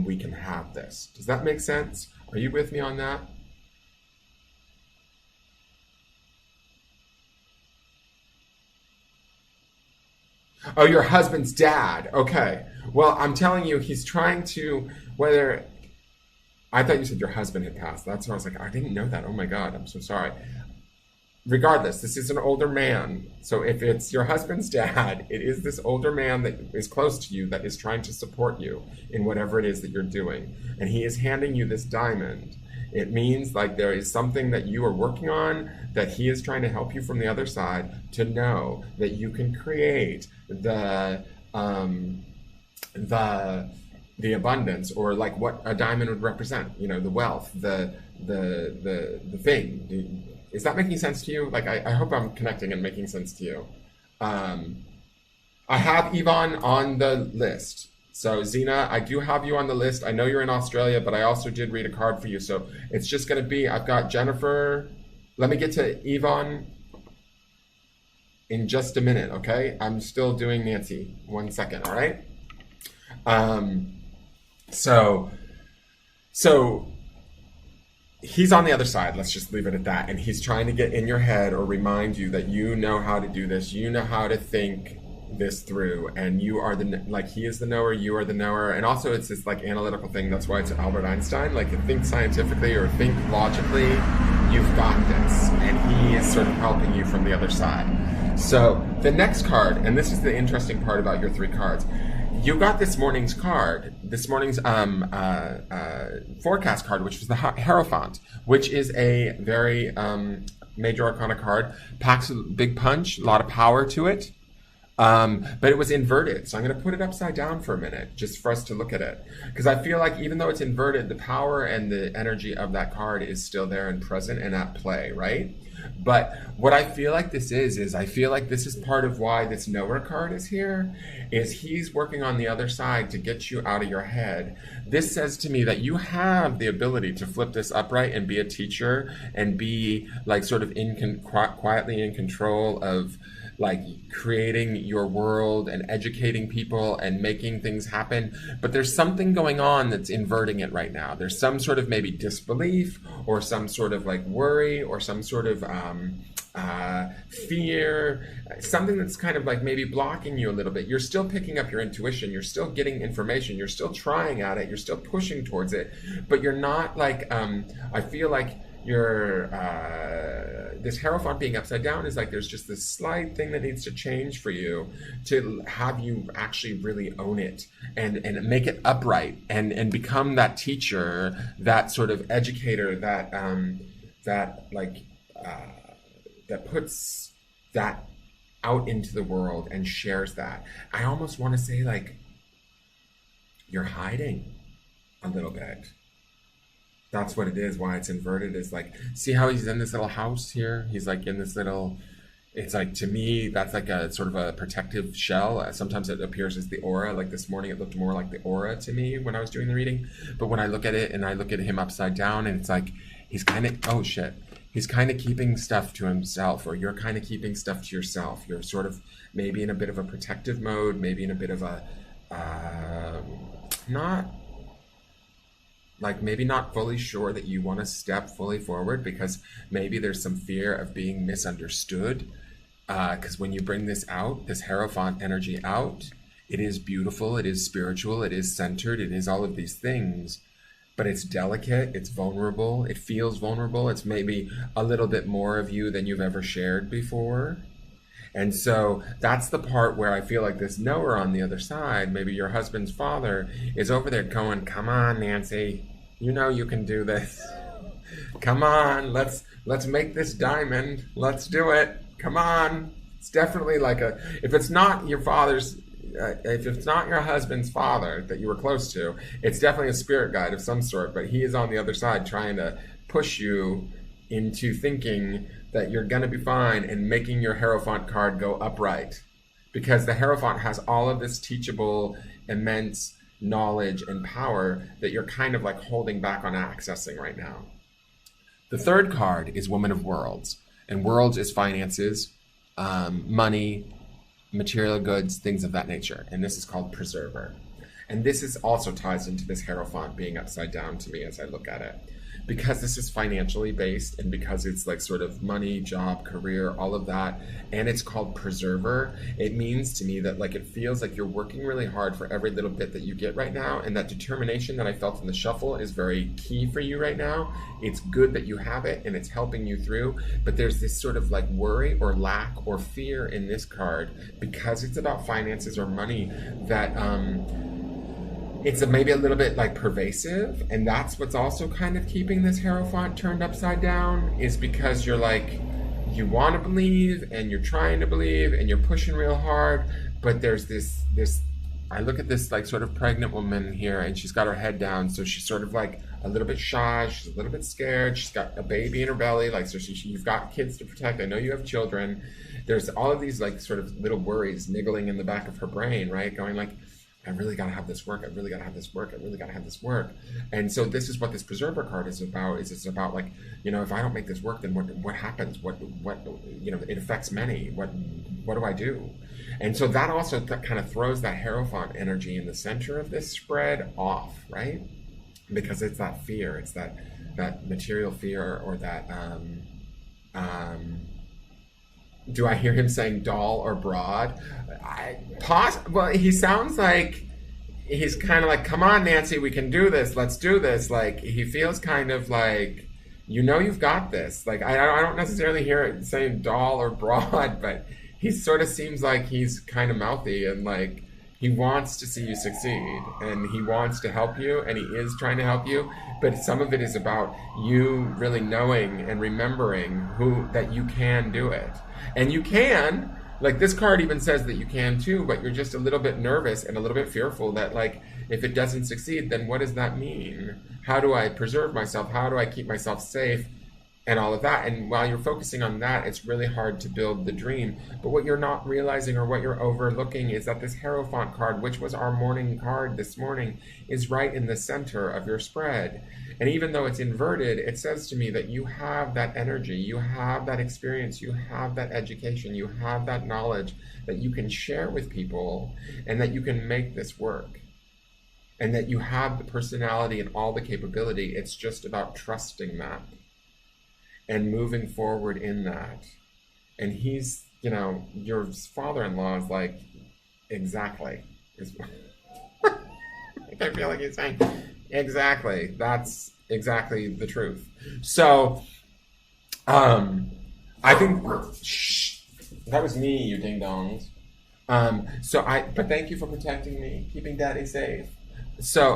we can have this. Does that make sense? Are you with me on that? Oh, your husband's dad. Okay. Well, I'm telling you, he's trying to, whether, I thought you said your husband had passed. That's why I was like, I didn't know that. Oh my God, I'm so sorry. Regardless, this is an older man. So if it's your husband's dad, it is this older man that is close to you that is trying to support you in whatever it is that you're doing. And he is handing you this diamond. It means like there is something that you are working on that he is trying to help you from the other side to know that you can create the abundance, or like what a diamond would represent, you know, the wealth, the thing. Is that making sense to you? Like, I hope I'm connecting and making sense to you. I have Yvonne on the list. So Zena, I do have you on the list. I know you're in Australia, but I also did read a card for you. So it's just going to be, I've got Jennifer. Let me get to Yvonne in just a minute, okay? I'm still doing Nancy. 1 second, all right? So he's on the other side. Let's just leave it at that. And he's trying to get in your head or remind you that you know how to do this. You know how to think this through, and you are like, he is the knower, you are the knower. And also it's this like analytical thing. That's why it's Albert Einstein. Like, think scientifically or think logically, you've got this. And he is sort of helping you from the other side. So the next card, and this is the interesting part about your 3 cards. You got this morning's card, this morning's forecast card, which was the Hierophant, which is a very major arcana card, packs a big punch, a lot of power to it. But it was inverted. So I'm going to put it upside down for a minute just for us to look at it. Because I feel like even though it's inverted, the power and the energy of that card is still there and present and at play, right? But what I feel like this is I feel like this is part of why this knower card is here, is he's working on the other side to get you out of your head. This says to me that you have the ability to flip this upright and be a teacher and be like sort of quietly in control of like creating your world and educating people and making things happen. But there's something going on that's inverting it right now. There's some sort of maybe disbelief or some sort of like worry or some sort of fear, something that's kind of like maybe blocking you a little bit. You're still picking up your intuition. You're still getting information. You're still trying at it. You're still pushing towards it, but you're not like, I feel like your this Hierophant being upside down is like there's just this slight thing that needs to change for you to have you actually really own it and make it upright and become that teacher, that sort of educator, that that puts that out into the world and shares that. I almost want to say like you're hiding a little bit. That's what it is, why it's inverted, is like, see how he's in this little house here? He's like in this little, it's like, to me, that's like a sort of a protective shell. Sometimes it appears as the aura. Like this morning, it looked more like the aura to me when I was doing the reading. But when I look at it and I look at him upside down, and it's like, he's kind of, oh shit. He's kind of keeping stuff to himself, or you're kind of keeping stuff to yourself. You're sort of maybe in a bit of a protective mode, maybe in a bit of a, maybe not fully sure that you want to step fully forward, because maybe there's some fear of being misunderstood. Because when you bring this out, this Hierophant energy out, it is beautiful, it is spiritual, it is centered, it is all of these things, but it's delicate, it's vulnerable, it feels vulnerable, it's maybe a little bit more of you than you've ever shared before. And so that's the part where I feel like this knower on the other side, maybe your husband's father, is over there going, come on, Nancy, you know you can do this. Come on, let's make this diamond. Let's do it. Come on. It's definitely like if it's not your father's, if it's not your husband's father that you were close to, it's definitely a spirit guide of some sort, but he is on the other side trying to push you into thinking that you're going to be fine and making your Hierophant card go upright. Because the Hierophant has all of this teachable, immense knowledge and power that you're kind of like holding back on accessing right now. The third card is Woman of Worlds. And worlds is finances, money, material goods, things of that nature. And this is called Preserver. And this is also ties into this Hierophant being upside down to me as I look at it. Because this is financially based, and because it's like sort of money, job, career, all of that, and it's called Preserver, it means to me that like it feels like you're working really hard for every little bit that you get right now, and that determination that I felt in the shuffle is very key for you right now. It's good that you have it and it's helping you through, but there's this sort of like worry or lack or fear in this card because it's about finances or money that it's maybe a little bit like pervasive, and that's what's also kind of keeping this Hierophant turned upside down, is because you're like, you want to believe and you're trying to believe and you're pushing real hard, but there's this I look at this like sort of pregnant woman here, and she's got her head down, so she's sort of like a little bit shy, she's a little bit scared, she's got a baby in her belly, like, so you've got kids to protect, I know you have children, there's all of these like sort of little worries niggling in the back of her brain, right, going like, I really got to have this work. I really got to have this work. I really got to have this work. And so this is what this Preserver card is about. Is it's about like, you know, if I don't make this work, then what happens? What you know, it affects many. What do I do? And so that also kind of throws that Hierophant energy in the center of this spread off, right? Because it's that fear. It's that material fear, or that do I hear him saying doll or broad? Well, he sounds like he's kind of like, come on, Nancy, we can do this. Let's do this. Like, he feels kind of like, you know, you've got this. Like, I don't necessarily hear it saying doll or broad, but he sort of seems like he's kind of mouthy and like he wants to see you succeed and he wants to help you and he is trying to help you. But some of it is about you really knowing and remembering that you can do it. And you can, Like this card even says that you can too, but you're just a little bit nervous and a little bit fearful that like if it doesn't succeed, then what does that mean? How do I preserve myself? How do I keep myself safe? And all of that. And while you're focusing on that, it's really hard to build the dream. But what you're not realizing or what you're overlooking is that this Hierophant card, which was our morning card this morning, is right in the center of your spread. And even though it's inverted, it says to me that you have that energy, you have that experience, you have that education, you have that knowledge that you can share with people and that you can make this work. And that you have the personality and all the capability. It's just about trusting that and moving forward in that. And he's, you know, your father-in-law is like, exactly. I feel like he's saying, exactly. That's exactly the truth. So, I think, shh, that was me, you ding-dongs. But thank you for protecting me, keeping Daddy safe. So,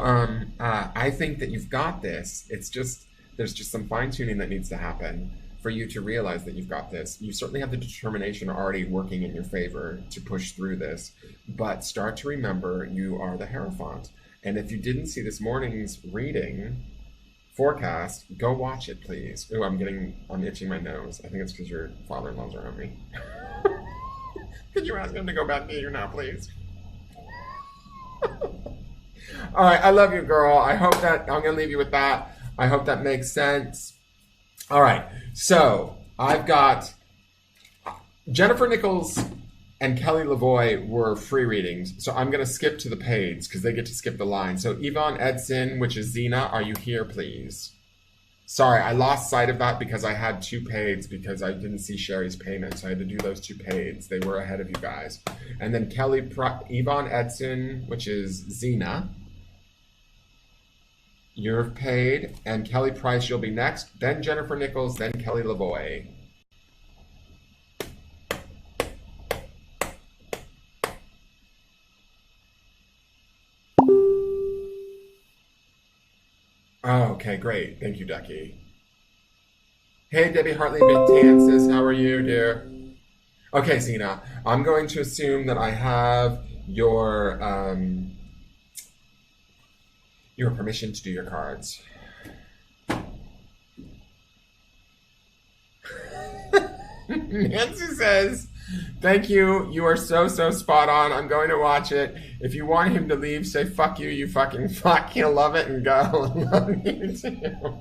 I think that you've got this. It's just, there's just some fine-tuning that needs to happen for you to realize that you've got this. You certainly have the determination already working in your favor to push through this, but start to remember you are the Hierophant. And if you didn't see this morning's reading forecast, go watch it, please. Ooh, I'm itching my nose. I think it's because your father-in-law's around me. Could you ask him to go back to you now, please? All right, I love you, girl. I hope that, I'm going to leave you with that. I hope that makes sense. All right, so I've got Jennifer Nichols and Kelly Lavoie were free readings, so I'm going to skip to the paids because they get to skip the line. So Yvonne Edson, which is Zena, are you here, please? Sorry, I lost sight of that because I had two paids because I didn't see Sherry's payment, so I had to do those two paids. They were ahead of you guys. And then Yvonne Edson, which is Zena. You're paid, and Kelly Price, you'll be next. Then Jennifer Nichols, then Kelly Lavoie. Oh, okay, great. Thank you, Ducky. Hey, Debbie Hartley Tansis, how are you, dear? Okay, Zena, I'm going to assume that I have your permission to do your cards. Nancy says, thank you. You are so spot on. I'm going to watch it. If you want him to leave, say, fuck you, you fucking fuck. He'll love it and go. Love you too.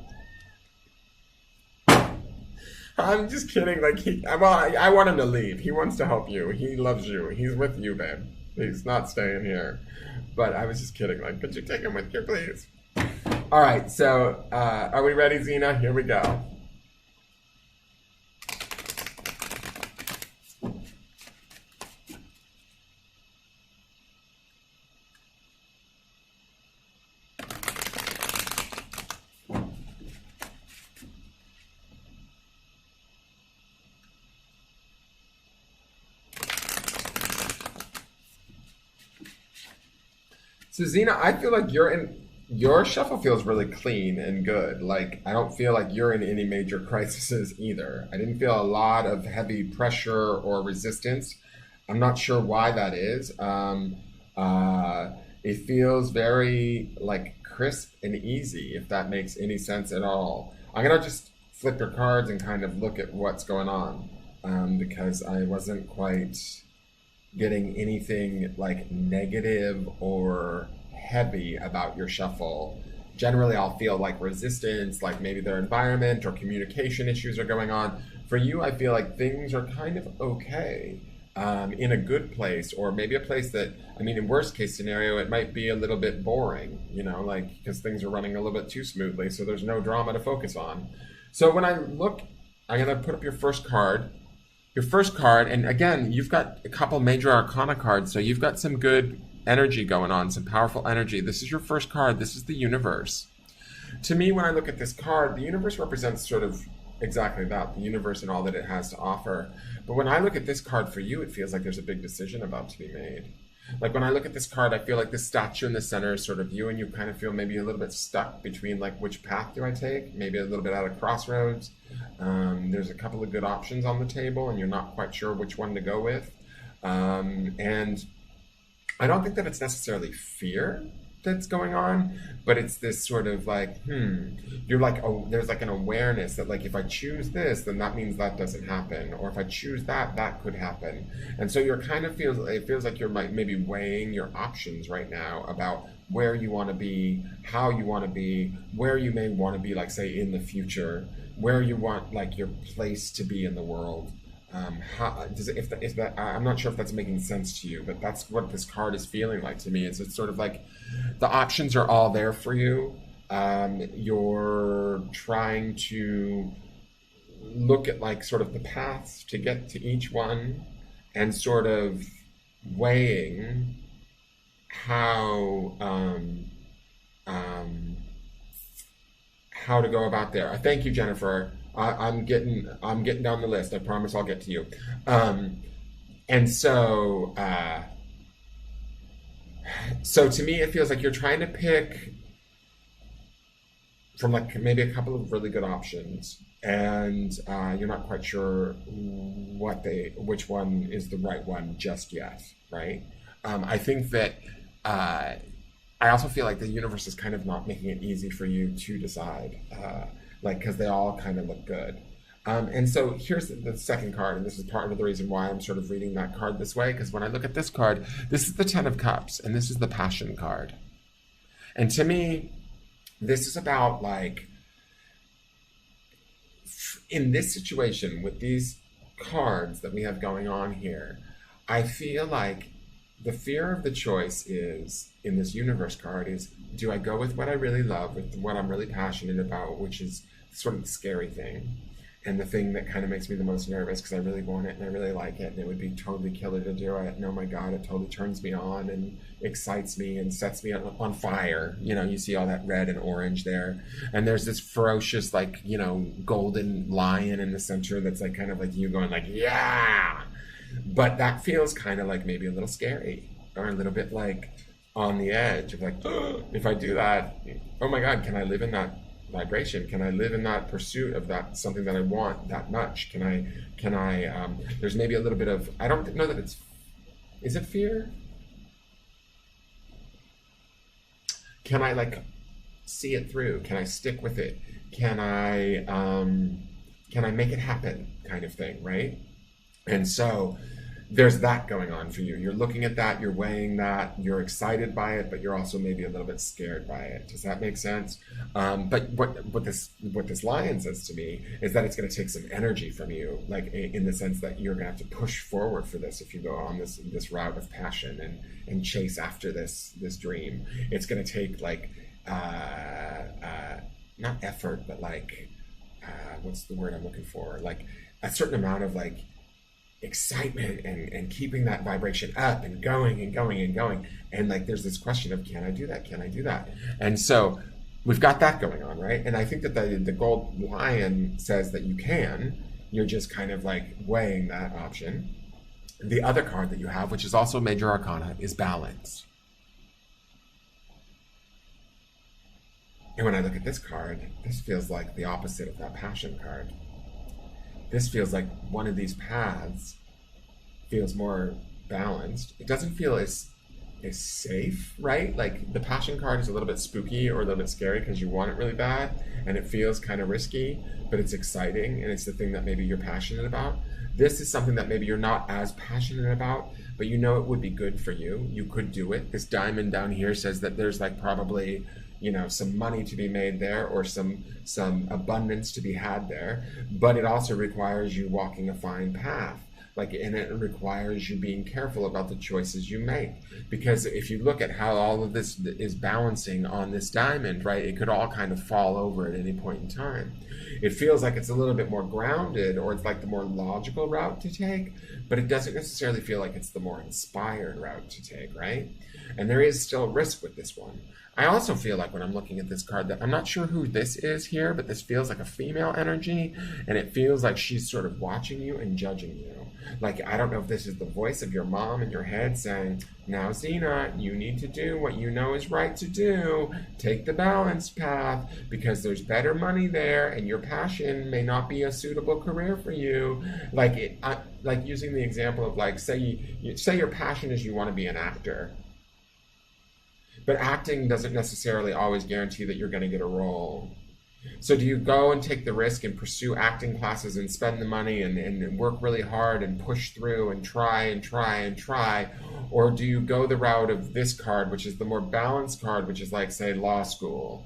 I'm just kidding. Like, I want him to leave. He wants to help you. He loves you. He's with you, babe. He's not staying here. But I was just kidding. Like, could you take him with you, please? All right. So, are we ready, Zena? Here we go. So Zena, I feel like your shuffle feels really clean and good. Like I don't feel like you're in any major crises either. I didn't feel a lot of heavy pressure or resistance. I'm not sure why that is. It feels very like crisp and easy, if that makes any sense at all. I'm gonna just flip your cards and kind of look at what's going on because I wasn't quite getting anything like negative or heavy about your shuffle. Generally, I'll feel like resistance, like maybe their environment or communication issues are going on. For you, I feel like things are kind of okay, in a good place, or maybe a place that, I mean, in worst case scenario, it might be a little bit boring, you know, like because things are running a little bit too smoothly, so there's no drama to focus on. So when I look, I'm gonna put up your first card. Your first card, and again, you've got a couple major arcana cards, so you've got some good energy going on, some powerful energy. This is your first card. This is the universe. To me, when I look at this card, the universe represents sort of exactly that, the universe and all that it has to offer. But when I look at this card for you, it feels like there's a big decision about to be made. Like when I look at this card, I feel like this statue in the center is sort of you, and you kind of feel maybe a little bit stuck between like which path do I take, maybe a little bit at a crossroads. There's a couple of good options on the table and you're not quite sure which one to go with. And I don't think that it's necessarily fear that's going on, but it's this sort of like, you're like, oh, there's like an awareness that like if I choose this, then that means that doesn't happen, or if I choose that, that could happen. And so you're kind of it feels like you're maybe weighing your options right now about where you want to be, how you want to be, where you may want to be, like say in the future, where you want like your place to be in the world. How does it, if that I'm not sure if that's making sense to you, but that's what this card is feeling like to me. It's sort of like the options are all there for you. You're trying to look at like sort of the paths to get to each one and sort of weighing how um, how to go about there. I thank you, Jennifer. I'm getting down the list. I promise I'll get to you. Um, and so so to me, it feels like you're trying to pick from like maybe a couple of really good options, and you're not quite sure which one is the right one just yet, right? I think that I also feel like the universe is kind of not making it easy for you to decide, like because they all kind of look good. And so here's the second card, and this is part of the reason why I'm sort of reading that card this way, because when I look at this card, this is the Ten of Cups, and this is the Passion card. And to me, this is about like, in this situation with these cards that we have going on here, I feel like the fear of the choice is, in this universe card, is do I go with what I really love, with what I'm really passionate about, which is sort of the scary thing, and the thing that kind of makes me the most nervous because I really want it and I really like it and it would be totally killer to do it. And oh my God, it totally turns me on and excites me and sets me on fire. You know, you see all that red and orange there. And there's this ferocious, like, you know, golden lion in the center that's like kind of like you going like, yeah. But that feels kind of like maybe a little scary or a little bit like on the edge of like, oh, if I do that, oh my God, can I live in that vibration? Can I live in that pursuit of that something that I want that much? Can I there's maybe a little bit of, I don't know that is it fear? Can I like see it through? Can I stick with it? Can I make it happen kind of thing, right? And so there's that going on for you. You're looking at that, you're weighing that, you're excited by it, but you're also maybe a little bit scared by it. Does that make sense? But what this lion says to me is that it's going to take some energy from you, like in the sense that you're going to have to push forward for this if you go on this route of passion and chase after this dream. It's going to take like not effort, but like what's the word I'm looking for? Like a certain amount of like excitement and keeping that vibration up and going and going and going. And like there's this question of, can I do that? Can I do that? And so we've got that going on, right? And I think that the gold lion says that you can. You're just kind of like weighing that option. The other card that you have, which is also major arcana, is balance. And when I look at this card, this feels like the opposite of that passion card. This feels like one of these paths feels more balanced. It doesn't feel as safe, right? Like the passion card is a little bit spooky or a little bit scary because you want it really bad and it feels kind of risky, but it's exciting and it's the thing that maybe you're passionate about. This is something that maybe you're not as passionate about, but you know it would be good for you. You could do it. This diamond down here says that there's like probably, you know, some money to be made there or some abundance to be had there, but it also requires you walking a fine path. Like, and it requires you being careful about the choices you make. Because if you look at how all of this is balancing on this diamond, right, it could all kind of fall over at any point in time. It feels like it's a little bit more grounded, or it's like the more logical route to take, but it doesn't necessarily feel like it's the more inspired route to take, right? And there is still risk with this one. I also feel like when I'm looking at this card that I'm not sure who this is here, but this feels like a female energy, and it feels like she's sort of watching you and judging you. Like, I don't know if this is the voice of your mom in your head saying, now, Zena, you need to do what you know is right to do. Take the balanced path because there's better money there and your passion may not be a suitable career for you. Like, like using the example of like, say your passion is you want to be an actor, but acting doesn't necessarily always guarantee that you're going to get a role. So do you go and take the risk and pursue acting classes and spend the money and work really hard and push through and try and try and try? Or do you go the route of this card, which is the more balanced card, which is like, say, law school,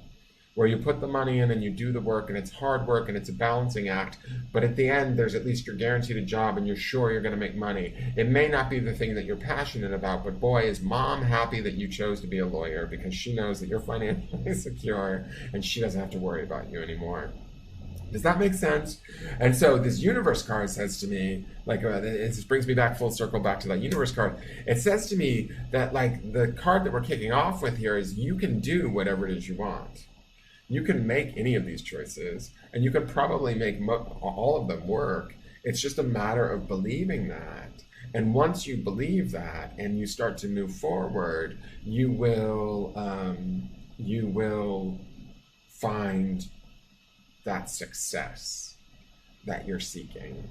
where you put the money in and you do the work and it's hard work and it's a balancing act, but at the end there's at least you're guaranteed a job and you're sure you're going to make money. It may not be the thing that you're passionate about, but boy, is mom happy that you chose to be a lawyer, because she knows that you're financially secure and she doesn't have to worry about you anymore. Does that make sense? And so this universe card says to me, like, it brings me back full circle back to that universe card. It says to me that, like, the card that we're kicking off with here is you can do whatever it is you want. You can make any of these choices, and you can probably make all of them work. It's just a matter of believing that. And once you believe that and you start to move forward, you will find that success that you're seeking.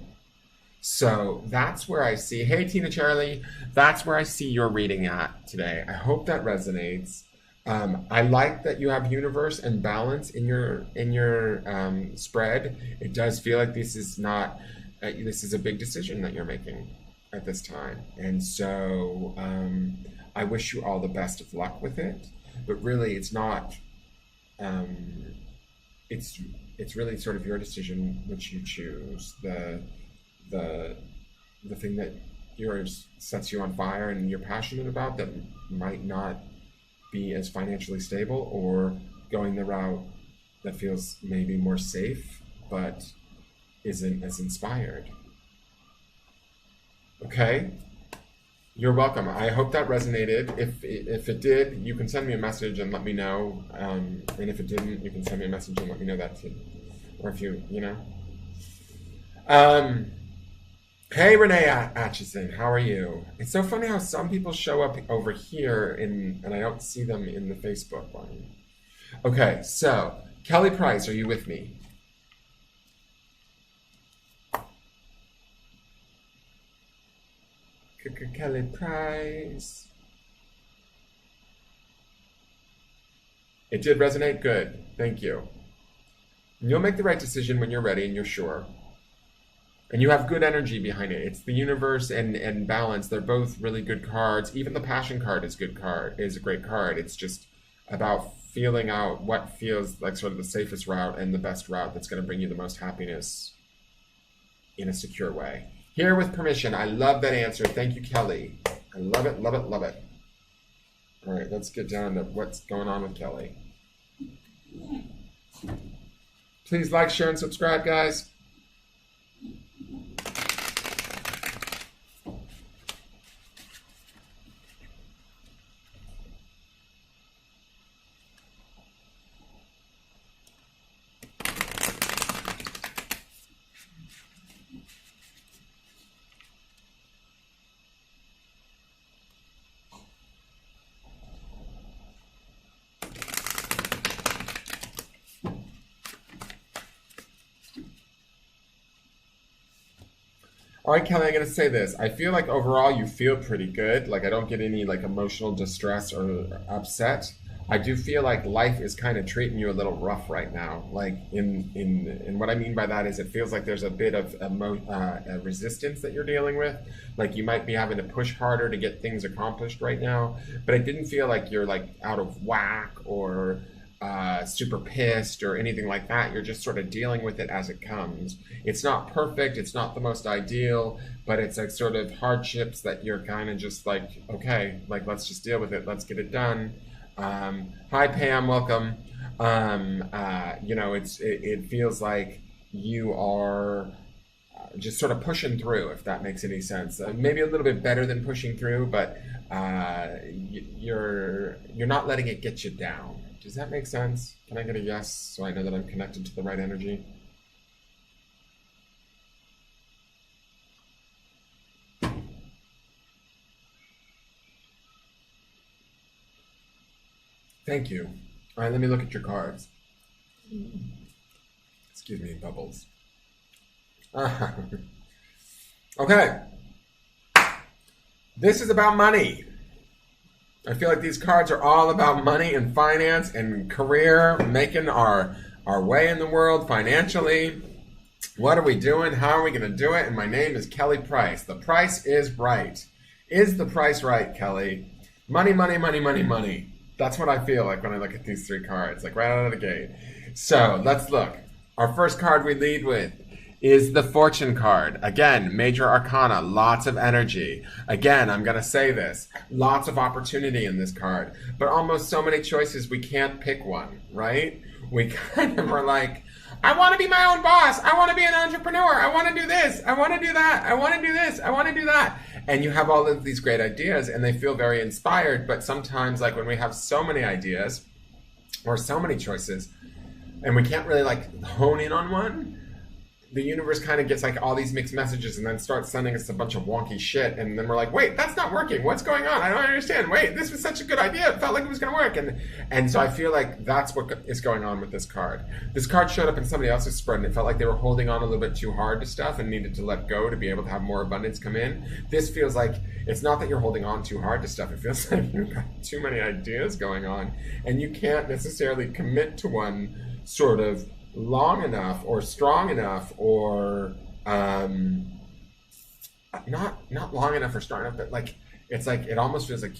So that's where I see, hey Tina Charlie, that's where I see your reading at today. I hope that resonates. I like that you have universe and balance in your spread. It does feel like this is not this is a big decision that you're making at this time, and so I wish you all the best of luck with it. But really, it's not. It's really sort of your decision which you choose. The thing that yours sets you on fire and you're passionate about that might not be as financially stable, or going the route that feels maybe more safe but isn't as inspired. Okay? You're welcome. I hope that resonated. If it did, you can send me a message and let me know. And if it didn't, you can send me a message and let me know that too. Or if you know. Hey, Renee Atchison, how are you? It's so funny how some people show up over here and I don't see them in the Facebook one. Okay, so Kelly Price, are you with me? Kelly Price. It did resonate? Good. Thank you. You'll make the right decision when you're ready and you're sure. And you have good energy behind it. It's the universe and balance. They're both really good cards. Even the passion card is a great card. It's just about feeling out what feels like sort of the safest route and the best route that's going to bring you the most happiness in a secure way. Here with permission. I love that answer. Thank you, Kelly. I love it, love it, love it. All right, let's get down to what's going on with Kelly. Please like, share, and subscribe, guys. All right, Kelly, I'm going to say this. I feel like overall you feel pretty good. Like I don't get any like emotional distress or upset. I do feel like life is kind of treating you a little rough right now. Like in what I mean by that is it feels like there's a bit of resistance that you're dealing with. Like you might be having to push harder to get things accomplished right now. But it didn't feel like you're like out of whack or super pissed or anything like that. You're just sort of dealing with it as it comes. It's not perfect. It's not the most ideal, but it's like sort of hardships that you're kind of just like, okay, like let's just deal with it. Let's get it done. Hi Pam, welcome. It feels like you are just sort of pushing through, if that makes any sense. Maybe a little bit better than pushing through, but you're not letting it get you down. Does that make sense? Can I get a yes so I know that I'm connected to the right energy? Thank you. All right, let me look at your cards. Excuse me, bubbles. Okay. This is about money. I feel like these cards are all about money and finance and career, making our way in the world financially. What are we doing? How are we going to do it? And my name is Kelly Price. The price is right. Is the price right, Kelly? Money, money, money, money, money. That's what I feel like when I look at these three cards, like right out of the gate. So let's look. Our first card we lead with is the Fortune card. Again, major arcana, lots of energy. Again, I'm going to say this, lots of opportunity in this card, but almost so many choices we can't pick one, right? We kind of are like, I want to be my own boss. I want to be an entrepreneur. I want to do this. I want to do that. I want to do this. I want to do that. And you have all of these great ideas and they feel very inspired, but sometimes like when we have so many ideas or so many choices and we can't really like hone in on one, the universe kind of gets like all these mixed messages and then starts sending us a bunch of wonky shit. And then we're like, wait, that's not working. What's going on? I don't understand. Wait, this was such a good idea. It felt like it was going to work. And so I feel like that's what is going on with this card. This card showed up in somebody else's spread and it felt like they were holding on a little bit too hard to stuff and needed to let go to be able to have more abundance come in. This feels like it's not that you're holding on too hard to stuff. It feels like you've got too many ideas going on and you can't necessarily commit to one sort of long enough or strong enough or not long enough or strong enough, but like it's like it almost feels like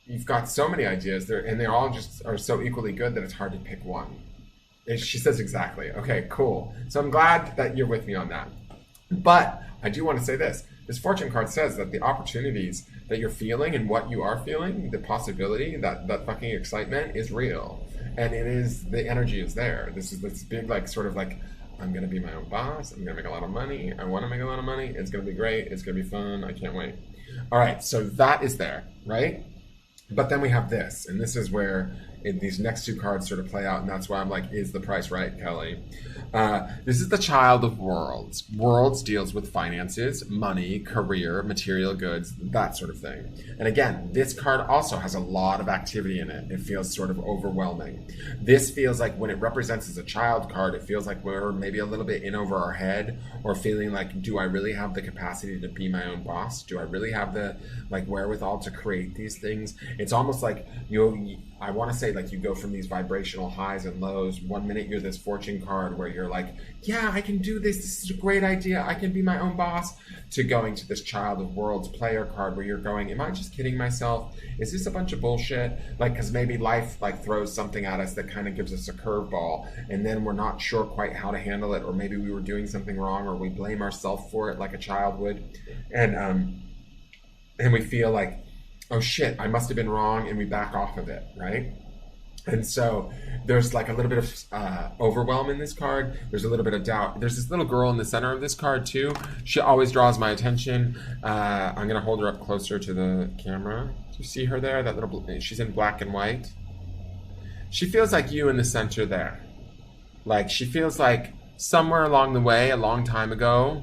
you've got so many ideas there and they all just are so equally good that it's hard to pick one. She says exactly. Okay, cool. So I'm glad that you're with me on that. But I do want to say this. This fortune card says that the opportunities that you're feeling and what you are feeling, the possibility, that fucking excitement is real. And it is, the energy is there. This is this big, like, sort of like, I'm going to be my own boss. I'm going to make a lot of money. I want to make a lot of money. It's going to be great. It's going to be fun. I can't wait. All right. So that is there, right? But then we have this, and this is where these next two cards sort of play out, and that's why I'm like, is the price right, Kelly? This is the Child of Worlds. Worlds deals with finances, money, career, material goods, that sort of thing. And again, this card also has a lot of activity in it. It feels sort of overwhelming. This feels like when it represents as a child card, it feels like we're maybe a little bit in over our head or feeling like, do I really have the capacity to be my own boss? Do I really have the like wherewithal to create these things? It's almost like I want to say like you go from these vibrational highs and lows. 1 minute you're this fortune card where you're like, yeah, I can do this. This is a great idea. I can be my own boss. To going to this Child of Worlds player card where you're going, am I just kidding myself? Is this a bunch of bullshit? Like, because maybe life like throws something at us that kind of gives us a curveball and then we're not sure quite how to handle it, or maybe we were doing something wrong or we blame ourselves for it like a child would. And we feel like, oh shit, I must have been wrong, and we back off of it, right? And so there's like a little bit of overwhelm in this card. There's a little bit of doubt. There's this little girl in the center of this card too. She always draws my attention. I'm gonna hold her up closer to the camera. Do you see her there? That little, she's in black and white. She feels like you in the center there. Like she feels like somewhere along the way, a long time ago,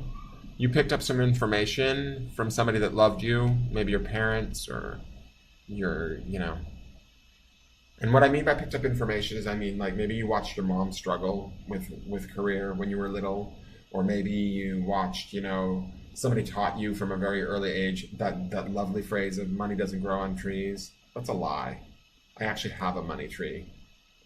you picked up some information from somebody that loved you, maybe your parents or your, And what I mean by picked up information is I mean like maybe you watched your mom struggle with career when you were little, or maybe you watched, somebody taught you from a very early age that lovely phrase of money doesn't grow on trees. That's a lie. I actually have a money tree.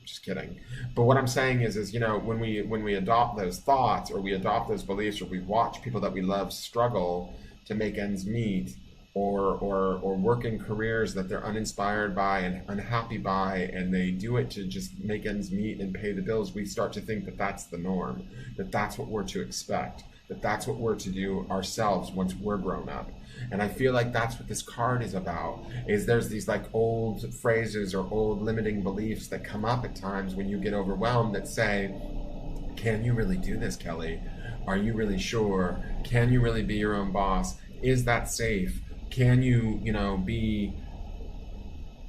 Just kidding. But what I'm saying is when we adopt those thoughts or we adopt those beliefs or we watch people that we love struggle to make ends meet or work in careers that they're uninspired by and unhappy by, and they do it to just make ends meet and pay the bills, we start to think that that's the norm, that that's what we're to expect, that that's what we're to do ourselves once we're grown up. And I feel like that's what this card is about, is there's these like old phrases or old limiting beliefs that come up at times when you get overwhelmed that say, can you really do this, Kelly? Are you really sure? Can you really be your own boss? Is that safe? Can you,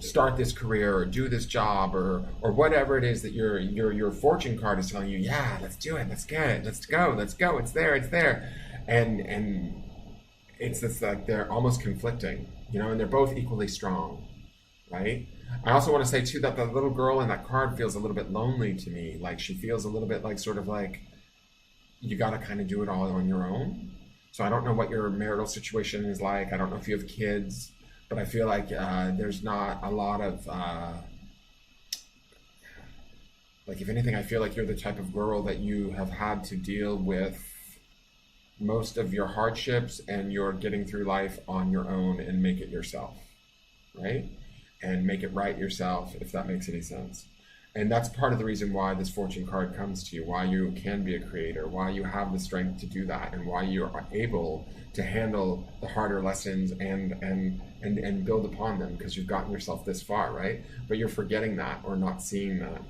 start this career or do this job or whatever it is that your fortune card is telling you, yeah, let's do it, let's get it, let's go, it's there. And it's this like they're almost conflicting, and they're both equally strong, right? I also want to say too that the little girl in that card feels a little bit lonely to me. Like she feels a little bit like sort of like you got to kind of do it all on your own. So I don't know what your marital situation is like. I don't know if you have kids, but I feel like there's not a lot of like, if anything, I feel like you're the type of girl that you have had to deal with most of your hardships, and you're getting through life on your own and make it yourself, right? And make it right yourself, if that makes any sense. And that's part of the reason why this fortune card comes to you, why you can be a creator, why you have the strength to do that, and why you are able to handle the harder lessons and build upon them, because you've gotten yourself this far, right? But you're forgetting that, or not seeing that.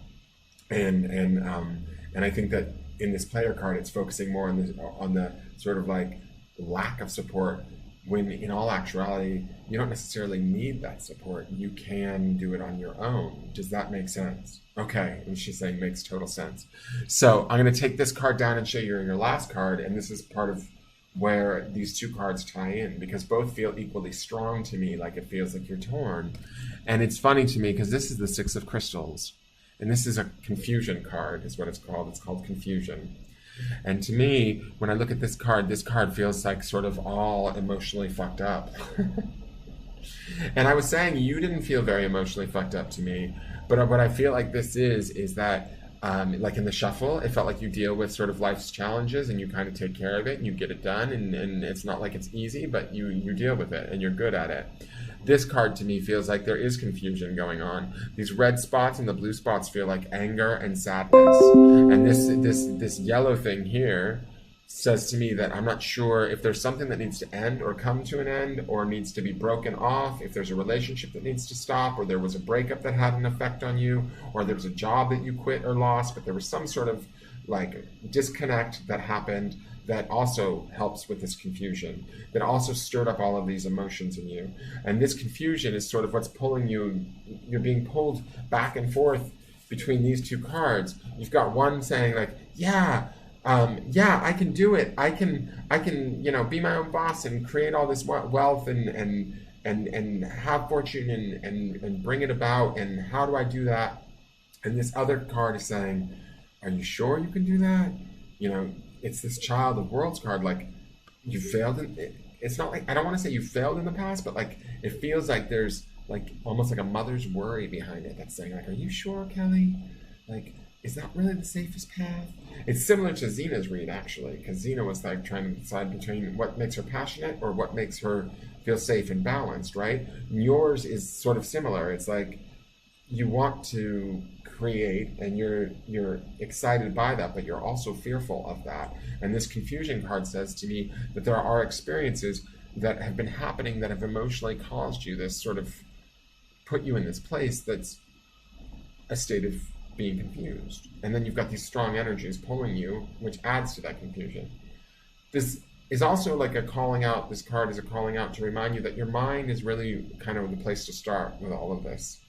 And I think that in this player card, it's focusing more on the sort of like lack of support, when in all actuality, you don't necessarily need that support. You can do it on your own. Does that make sense? Okay, and she's saying makes total sense. So I'm going to take this card down and show you your last card, and this is part of where these two cards tie in, because both feel equally strong to me, like it feels like you're torn. And it's funny to me because this is the Six of Crystals, and this is a confusion card, is what it's called. It's called confusion. And to me, when I look at this card feels like sort of all emotionally fucked up. And I was saying you didn't feel very emotionally fucked up to me, but what I feel like this is that, like in the shuffle, it felt like you deal with sort of life's challenges and you kind of take care of it and you get it done, and it's not like it's easy, but you deal with it and you're good at it. This card to me feels like there is confusion going on. These red spots and the blue spots feel like anger and sadness. And this yellow thing here says to me that I'm not sure if there's something that needs to end or come to an end, or needs to be broken off, if there's a relationship that needs to stop, or there was a breakup that had an effect on you, or there was a job that you quit or lost, but there was some sort of like disconnect that happened that also helps with this confusion, that also stirred up all of these emotions in you. And this confusion is sort of what's pulling you. You're being pulled back and forth between these two cards. You've got one saying like, yeah, I can do it. I can, be my own boss and create all this wealth and have fortune and bring it about. And how do I do that? And this other card is saying, are you sure you can do that? It's this Child of Worlds card, like you failed it's not like, I don't want to say you failed in the past, but like it feels like there's like almost like a mother's worry behind it that's saying like, are you sure, Kelly? Like, is that really the safest path? It's similar to Zena's read, actually, because Zena was like trying to decide between what makes her passionate or what makes her feel safe and balanced, right? And yours is sort of similar. It's like you want to create and you're excited by that, but you're also fearful of that. And this confusion card says to me that there are experiences that have been happening that have emotionally caused you this sort of, put you in this place that's a state of being confused. And then you've got these strong energies pulling you, which adds to that confusion. This is also like a calling out. This card is a calling out to remind you that your mind is really kind of the place to start with all of this.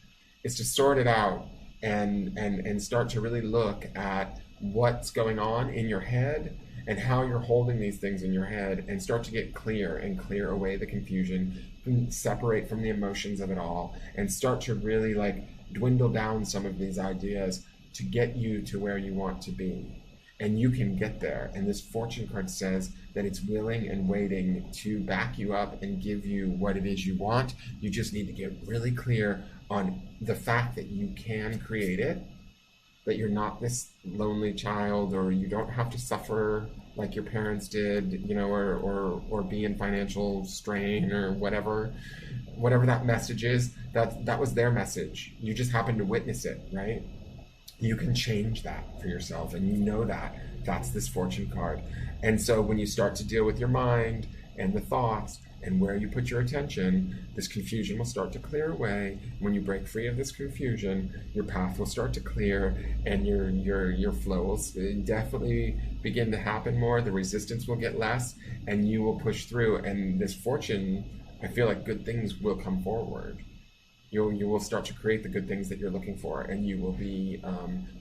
It's to sort it out and start to really look at what's going on in your head and how you're holding these things in your head, and start to get clear and clear away the confusion, and separate from the emotions of it all, and start to really like dwindle down some of these ideas to get you to where you want to be. And you can get there. And this fortune card says that it's willing and waiting to back you up and give you what it is you want. You just need to get really clear on the fact that you can create it, that you're not this lonely child, or you don't have to suffer like your parents did, or be in financial strain or whatever that message is. That was their message. You just happened to witness it, right? You can change that for yourself, and that's this fortune card. And so when you start to deal with your mind and the thoughts and where you put your attention, this confusion will start to clear away. When you break free of this confusion, your path will start to clear, and your flow will definitely begin to happen more. The resistance will get less, and you will push through. And this fortune, I feel like good things will come forward. You will start to create the good things that you're looking for, and you will be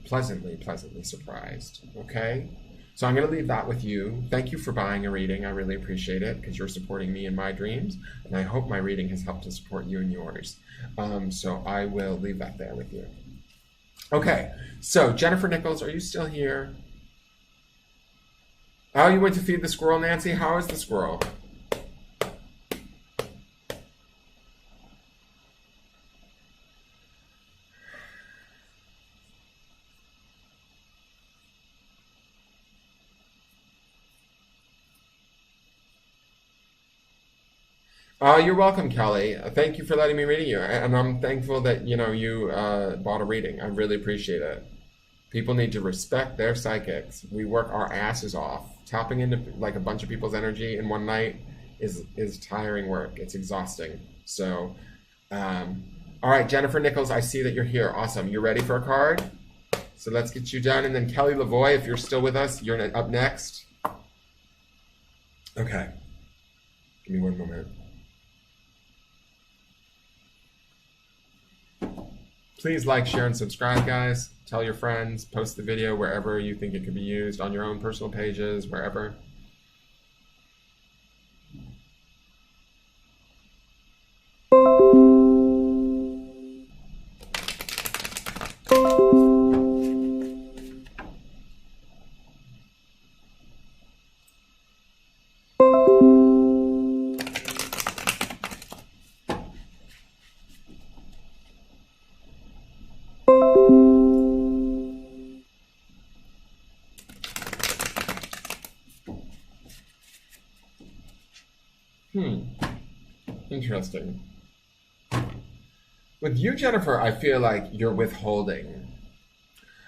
pleasantly surprised. Okay? So I'm going to leave that with you. Thank you for buying a reading. I really appreciate it, because you're supporting me in my dreams, and I hope my reading has helped to support you in yours. So I will leave that there with you. Okay, so Jennifer Nichols, are you still here? Oh, you went to feed the squirrel, Nancy? How is the squirrel? You're welcome, Kelly. Thank you for letting me read you, and I'm thankful that you bought a reading. I really appreciate it. People need to respect their psychics. We work our asses off. Tapping into like a bunch of people's energy in one night is tiring work. It's exhausting. So, all right, Jennifer Nichols, I see that you're here. Awesome. You ready for a card? So let's get you done, and then Kelly Lavoie, if you're still with us, you're up next. Okay. Give me one moment. Please like, share, and subscribe, guys. Tell your friends. Post the video wherever you think it could be used, on your own personal pages, wherever. Interesting. With you, Jennifer, I feel like you're withholding.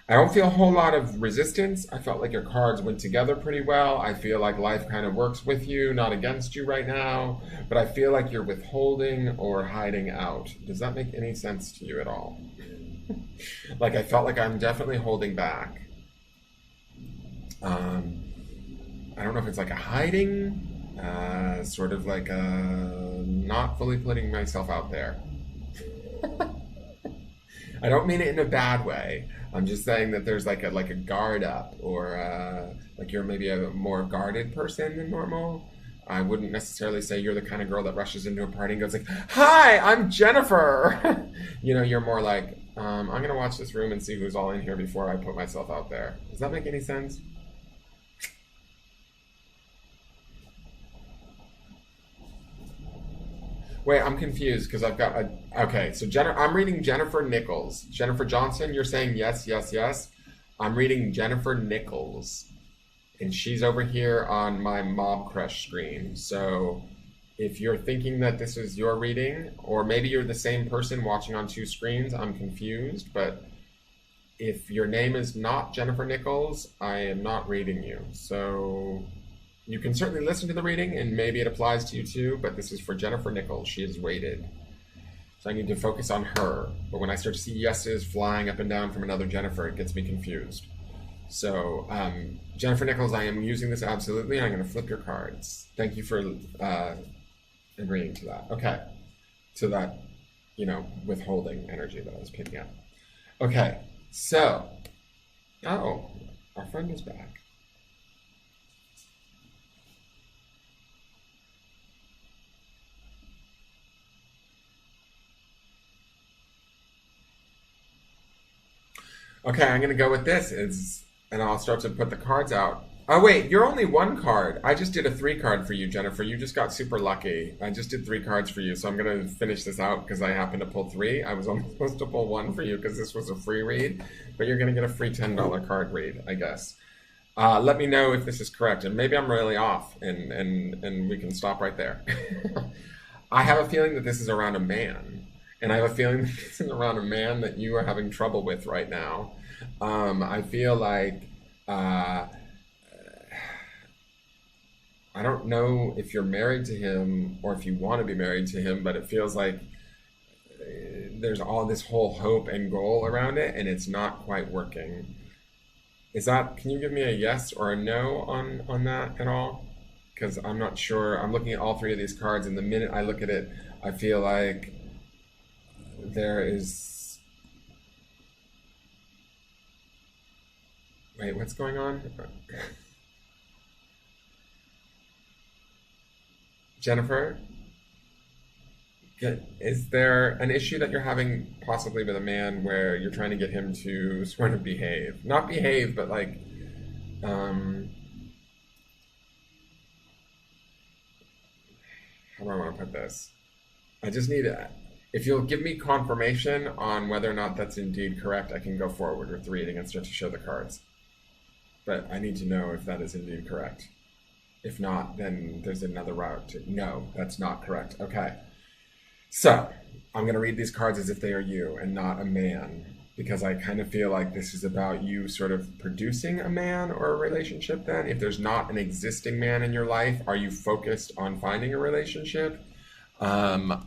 I don't feel a whole lot of resistance. I felt like your cards went together pretty well. I feel like life kind of works with you, not against you right now. But I feel like you're withholding or hiding out. Does that make any sense to you at all? Like I felt like I'm definitely holding back. I don't know if it's like a hiding, sort of like a not fully putting myself out there. I don't mean it in a bad way. I'm just saying that there's like a guard up, or like you're maybe a more guarded person than normal. I wouldn't necessarily say you're the kind of girl that rushes into a party and goes like, "Hi, I'm Jennifer." You're more like, I'm gonna watch this room and see who's all in here before I put myself out there. Does that make any sense? Wait, I'm confused because I've got a. Okay, so I'm reading Jennifer Nichols. Jennifer Johnson, you're saying yes, yes, yes. I'm reading Jennifer Nichols, and she's over here on my Mob Crush screen. So if you're thinking that this is your reading, or maybe you're the same person watching on two screens, I'm confused. But if your name is not Jennifer Nichols, I am not reading you. So you can certainly listen to the reading, and maybe it applies to you too, but this is for Jennifer Nichols. She is rated. So I need to focus on her. But when I start to see yeses flying up and down from another Jennifer, it gets me confused. So, Jennifer Nichols, I am using this absolutely, and I'm going to flip your cards. Thank you for agreeing to that. Okay. To that, withholding energy that I was picking up. Okay. So, oh, our friend is back. Okay, I'm gonna go with this. And I'll start to put the cards out. Oh wait, you're only one card. I just did a 3 card for you, Jennifer. You just got super lucky. I just did 3 cards for you, so I'm gonna finish this out because I happened to pull 3. I was only supposed to pull 1 for you because this was a free read, but you're gonna get a free $10 card read, I guess. Let me know if this is correct, and maybe I'm really off, and we can stop right there. I have a feeling that this is around a man. And I have a feeling that this is around a man that you are having trouble with right now. I feel like I don't know if you're married to him or if you want to be married to him, but it feels like there's all this whole hope and goal around it, and it's not quite working. Can you give me a yes or a no on that at all? Because I'm not sure. I'm looking at all 3 of these cards, and the minute I look at it, I feel like there is. Wait, what's going on? Jennifer, is there an issue that you're having possibly with a man where you're trying to get him to sort of behave? Not behave, but like, how do I want to put this? I just need if you'll give me confirmation on whether or not that's indeed correct, I can go forward with reading and start to show the cards. But I need to know if that is indeed correct. If not, then there's another route to, no, that's not correct. Okay. So I'm going to read these cards as if they are you and not a man, because I kind of feel like this is about you sort of producing a man or a relationship then. If there's not an existing man in your life, are you focused on finding a relationship?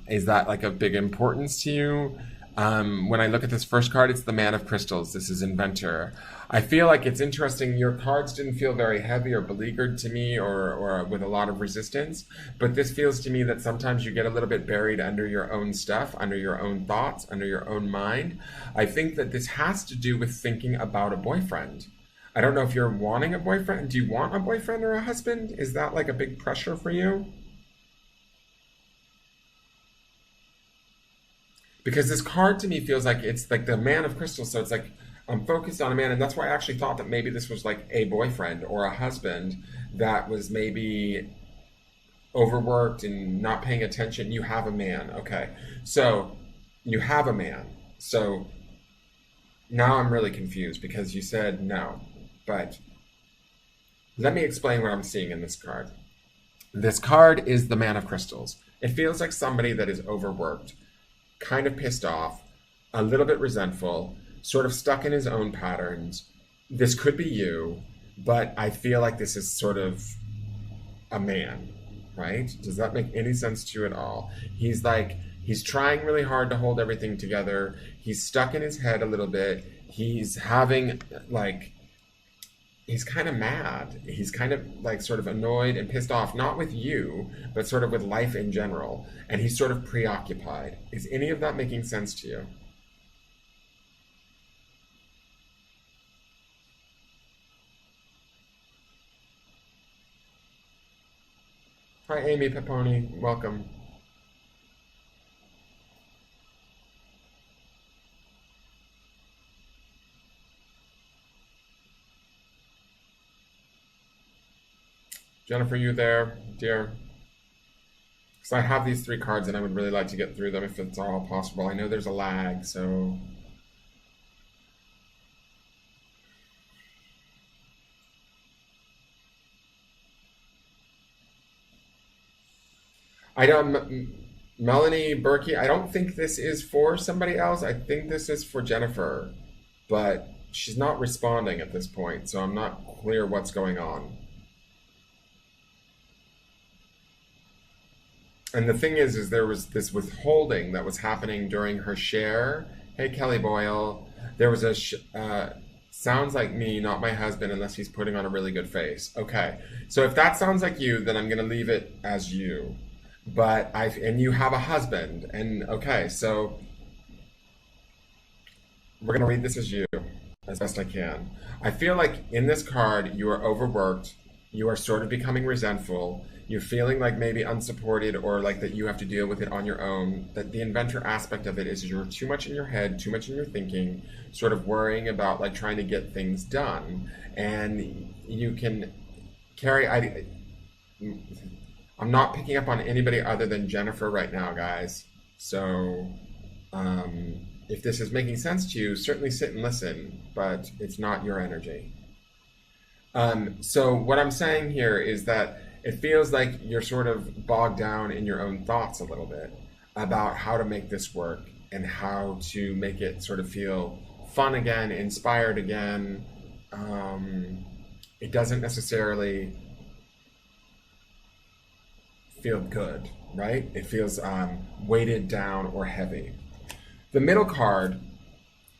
Is that like of big importance to you? When I look at this first card, it's the Man of Crystals. This is Inventor. I feel like it's interesting. Your cards didn't feel very heavy or beleaguered to me or with a lot of resistance. But this feels to me that sometimes you get a little bit buried under your own stuff, under your own thoughts, under your own mind. I think that this has to do with thinking about a boyfriend. I don't know if you're wanting a boyfriend. Do you want a boyfriend or a husband? Is that like a big pressure for you? Because this card to me feels like it's like the Man of Crystals. So it's like I'm focused on a man. And that's why I actually thought that maybe this was like a boyfriend or a husband that was maybe overworked and not paying attention. You have a man. Okay. So you have a man. So now I'm really confused because you said no. But let me explain what I'm seeing in this card. This card is the Man of Crystals. It feels like somebody that is overworked, kind of pissed off, a little bit resentful, sort of stuck in his own patterns. This could be you, but I feel like this is sort of a man, right? Does that make any sense to you at all? He's trying really hard to hold everything together. He's stuck in his head a little bit. He's having he's kind of mad. He's kind of like sort of annoyed and pissed off, not with you, but sort of with life in general. And he's sort of preoccupied. Is any of that making sense to you? Hi, Amy Peponi. Welcome. Jennifer, you there, dear? Because I have these three cards and I would really like to get through them if it's all possible. I know there's a lag, so... I don't... Melanie Berkey, I don't think this is for somebody else. I think this is for Jennifer. But she's not responding at this point, so I'm not clear what's going on. And the thing is there was this withholding that was happening during her share. Hey, Kelly Boyle. There was sounds like me, not my husband, unless he's putting on a really good face. Okay. So if that sounds like you, then I'm going to leave it as you. But and you have a husband. And okay, so we're going to read this as you as best I can. I feel like in this card, you are overworked. You are sort of becoming resentful. You're feeling like maybe unsupported or like that you have to deal with it on your own. That the inventor aspect of it is you're too much in your head, too much in your thinking, sort of worrying about like trying to get things done. And you can carry, I'm not picking up on anybody other than Jennifer right now, guys. So if this is making sense to you, certainly sit and listen, but it's not your energy. So what I'm saying here is that it feels like you're sort of bogged down in your own thoughts a little bit about how to make this work and how to make it sort of feel fun again, inspired again. It doesn't necessarily feel good, right? It feels weighted down or heavy. The middle card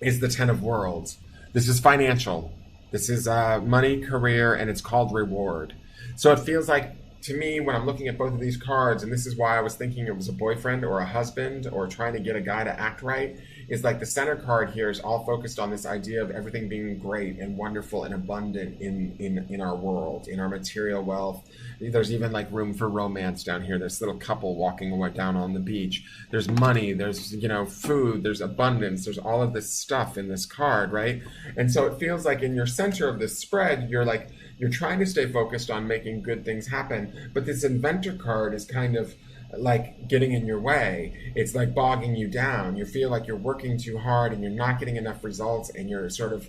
is the Ten of Worlds. This is financial. This is money, career, and it's called reward. So it feels like, to me, when I'm looking at both of these cards, and this is why I was thinking it was a boyfriend or a husband or trying to get a guy to act right, is like the center card here is all focused on this idea of everything being great and wonderful and abundant in our world, in our material wealth. There's even like room for romance down here. There's a little couple walking down on the beach. There's money, there's, food, there's abundance, there's all of this stuff in this card, right? And so it feels like in your center of this spread, you're trying to stay focused on making good things happen, but this inventor card is kind of like getting in your way. It's like bogging you down. You feel like you're working too hard and you're not getting enough results, and you're sort of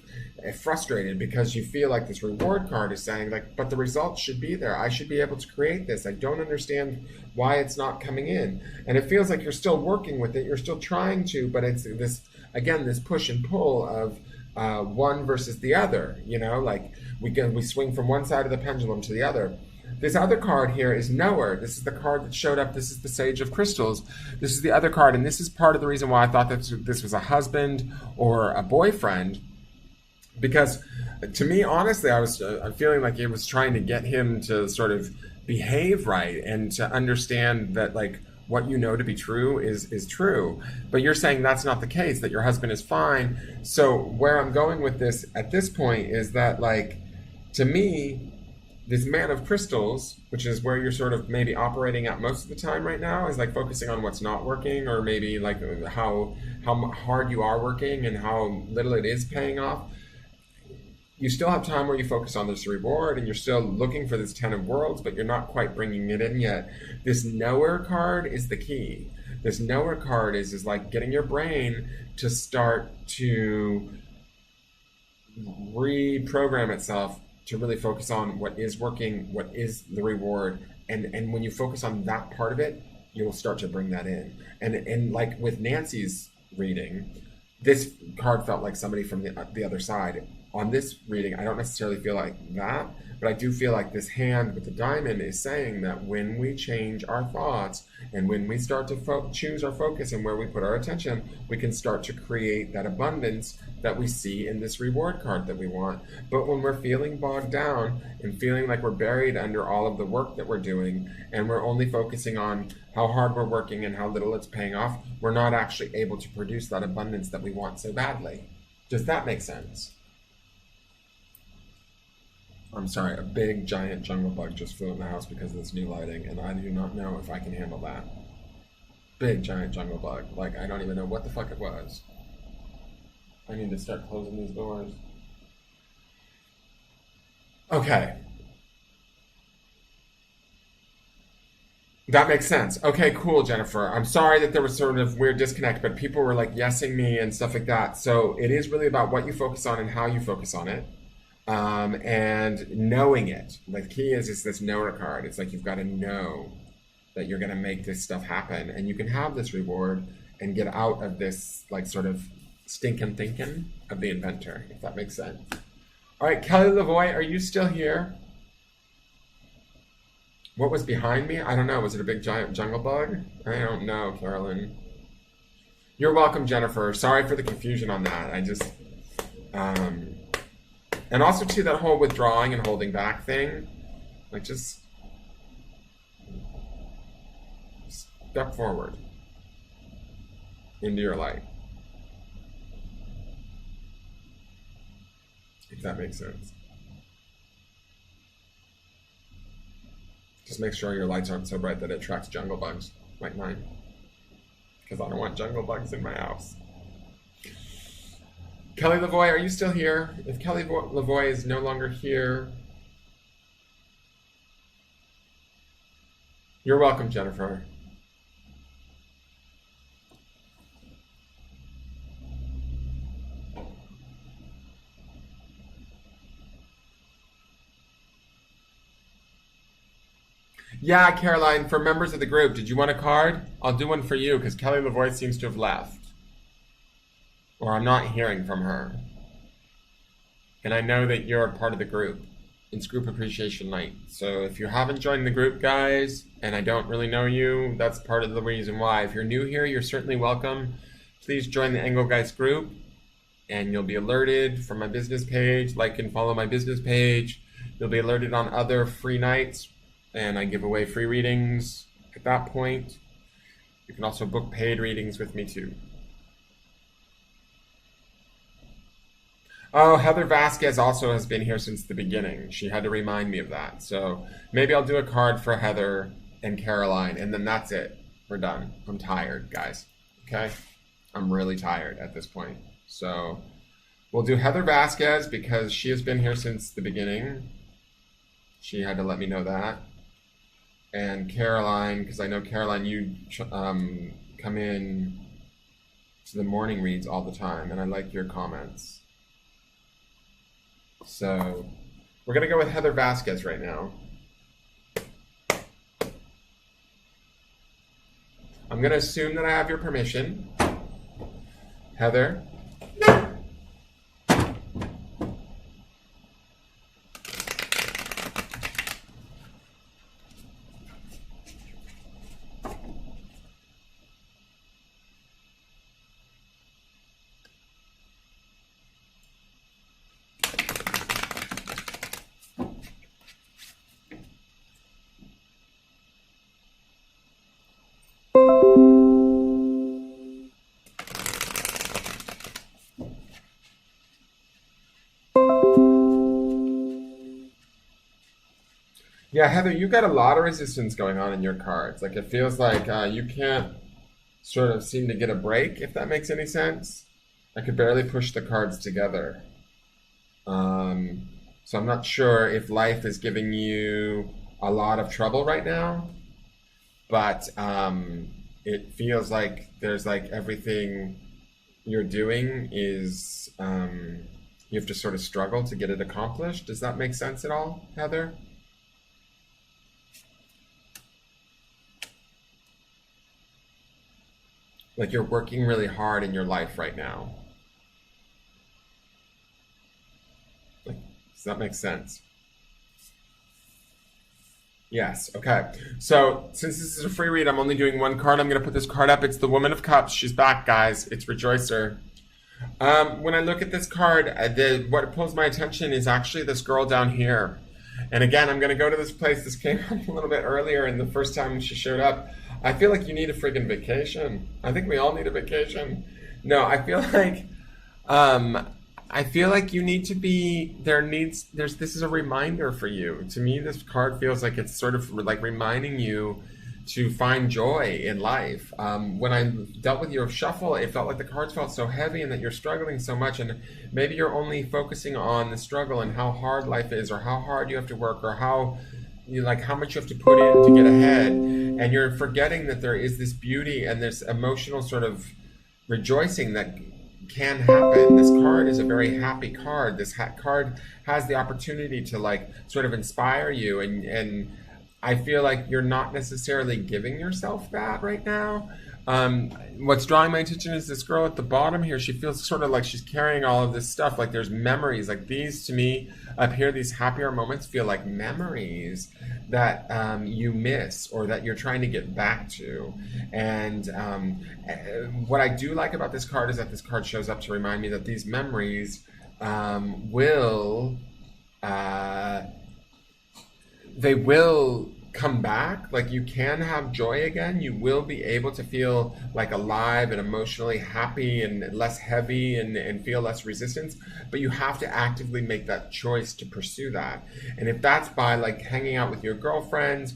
frustrated because you feel like this reward card is saying like, but the results should be there. I should be able to create this. I don't understand why it's not coming in. And it feels like you're still working with it. You're still trying to, but it's this, again, this push and pull of one versus the other, like we swing from one side of the pendulum to the other. This other card here is Knower. This is the card that showed up. This is the Sage of Crystals. This is the other card, and this is part of the reason why I thought that this was a husband or a boyfriend, because to me, honestly, I'm feeling like it was trying to get him to sort of behave right and to understand that like what you know to be true is true. But you're saying that's not the case, that your husband is fine. So where I'm going with this at this point is that, like, to me, this Man of Crystals, which is where you're sort of maybe operating at most of the time right now, is like focusing on what's not working, or maybe like how hard you are working and how little it is paying off. You still have time where you focus on this reward and you're still looking for this 10 of Worlds, but you're not quite bringing it in yet. This Knower card is the key. This Knower card is like getting your brain to start to reprogram itself to really focus on what is working, what is the reward. And when you focus on that part of it, you will start to bring that in. And like with Nancy's reading, this card felt like somebody from the other side. On this reading, I don't necessarily feel like that, but I do feel like this hand with the diamond is saying that when we change our thoughts and when we start to choose our focus and where we put our attention, we can start to create that abundance that we see in this reward card that we want. But when we're feeling bogged down and feeling like we're buried under all of the work that we're doing, and we're only focusing on how hard we're working and how little it's paying off, we're not actually able to produce that abundance that we want so badly. Does that make sense? I'm sorry, a big giant jungle bug just flew in the house because of this new lighting, and I do not know if I can handle that. Big giant jungle bug. Like, I don't even know what the fuck it was. I need to start closing these doors. Okay. That makes sense. Okay, cool, Jennifer. I'm sorry that there was sort of weird disconnect, but people were like yesing me and stuff like that. So it is really about what you focus on and how you focus on it. And knowing it. The key is this knower card. It's like you've got to know that you're going to make this stuff happen, and you can have this reward and get out of this like sort of stinking thinking of the inventor, if that makes sense. All right, Kelly Lavoie, are you still here? What was behind me? I don't know. Was it a big giant jungle bug? I don't know, Carolyn. You're welcome, Jennifer. Sorry for the confusion on that. I just and also, too, that whole withdrawing and holding back thing, like just step forward into your light, if that makes sense. Just make sure your lights aren't so bright that it attracts jungle bugs, like mine, because I don't want jungle bugs in my house. Kelly Lavoie, are you still here? If Kelly Lavoie is no longer here, you're welcome, Jennifer. Yeah, Caroline, for members of the group, did you want a card? I'll do one for you because Kelly Lavoie seems to have left. Or I'm not hearing from her. And I know that you're a part of the group. It's Group Appreciation Night. So if you haven't joined the group, guys, and I don't really know you, that's part of the reason why. If you're new here, you're certainly welcome. Please join the Engelgeist group, and you'll be alerted from my business page. Like and follow my business page. You'll be alerted on other free nights, and I give away free readings at that point. You can also book paid readings with me too. Oh, Heather Vasquez also has been here since the beginning. She had to remind me of that. So maybe I'll do a card for Heather and Caroline, and then that's it. We're done. I'm tired, guys. Okay? I'm really tired at this point. So we'll do Heather Vasquez because she has been here since the beginning. She had to let me know that. and Caroline, because I know Caroline, you come in to the morning reads all the time, and I like your comments. So we're gonna go with Heather Vasquez right now. I'm gonna assume that I have your permission, Heather. Yeah, Heather, you got a lot of resistance going on in your cards. Like it feels like you can't sort of seem to get a break, if that makes any sense. I could barely push the cards together. So I'm not sure if life is giving you a lot of trouble right now, but it feels like there's like everything you're doing is you have to sort of struggle to get it accomplished. Does that make sense at all, Heather? Like you're working really hard in your life right now. Like, does that make sense? Yes, okay. So since this is a free read, I'm only doing one card. I'm going to put this card up. It's the Woman of Cups. She's back, guys. It's Rejoicer. When I look at this card, what pulls my attention is actually this girl down here. And again, I'm going to go to this place. This came up a little bit earlier, and the first time she showed up, I feel like you need a friggin' vacation. I think we all need a vacation. No, I feel like you need to be, this is a reminder for you. To me, this card feels like it's sort of like reminding you to find joy in life. When I dealt with your shuffle, it felt like the cards felt so heavy and that you're struggling so much, and maybe you're only focusing on the struggle and how hard life is, or how hard you have to work, or how much you have to put in to get ahead, and you're forgetting that there is this beauty and this emotional sort of rejoicing that can happen. This card is a very happy card. This card has the opportunity to like sort of inspire you, and I feel like you're not necessarily giving yourself that right now. What's drawing my attention is this girl at the bottom here. She feels sort of like she's carrying all of this stuff. Like there's memories. Like these, to me, up here, these happier moments feel like memories that you miss or that you're trying to get back to. And what I do like about this card is that this card shows up to remind me that these memories will come back. Like you can have joy again. You will be able to feel like alive and emotionally happy and less heavy and feel less resistance, but you have to actively make that choice to pursue that. And if that's by like hanging out with your girlfriends,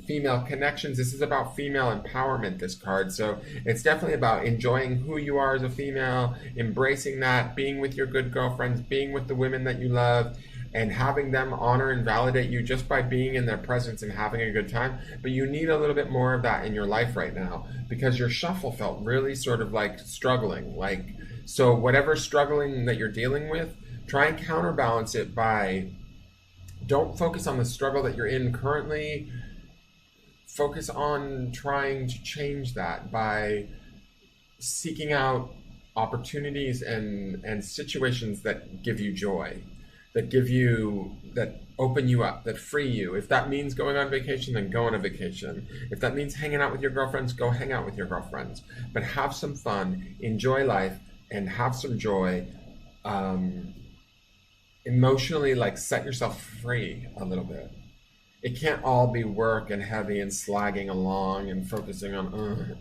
female connections, this is about female empowerment, this card. So it's definitely about enjoying who you are as a female, embracing that, being with your good girlfriends, being with the women that you love, and having them honor and validate you just by being in their presence and having a good time. But you need a little bit more of that in your life right now, because your shuffle felt really sort of like struggling. So whatever struggling that you're dealing with, try and counterbalance it by, don't focus on the struggle that you're in currently. Focus on trying to change that by seeking out opportunities and situations that give you joy, that open you up, that free you. If that means going on vacation, then go on a vacation. If that means hanging out with your girlfriends, go hang out with your girlfriends. But have some fun, enjoy life, and have some joy. Emotionally, like set yourself free a little bit. It can't all be work and heavy and slagging along and focusing on,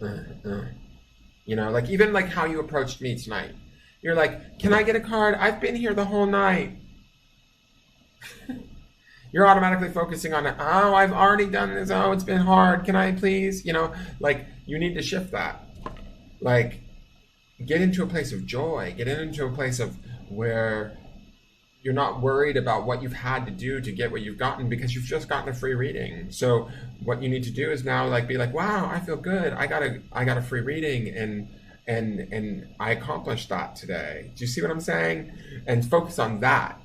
like even like how you approached me tonight. You're like, can I get a card? I've been here the whole night. You're automatically focusing on, oh, I've already done this. Oh, it's been hard. Can I please? Like you need to shift that. Like get into a place of joy. Get into a place of where you're not worried about what you've had to do to get what you've gotten because you've just gotten a free reading. So what you need to do is now like be like, wow, I feel good. I got a free reading and I accomplished that today. Do you see what I'm saying? And focus on that.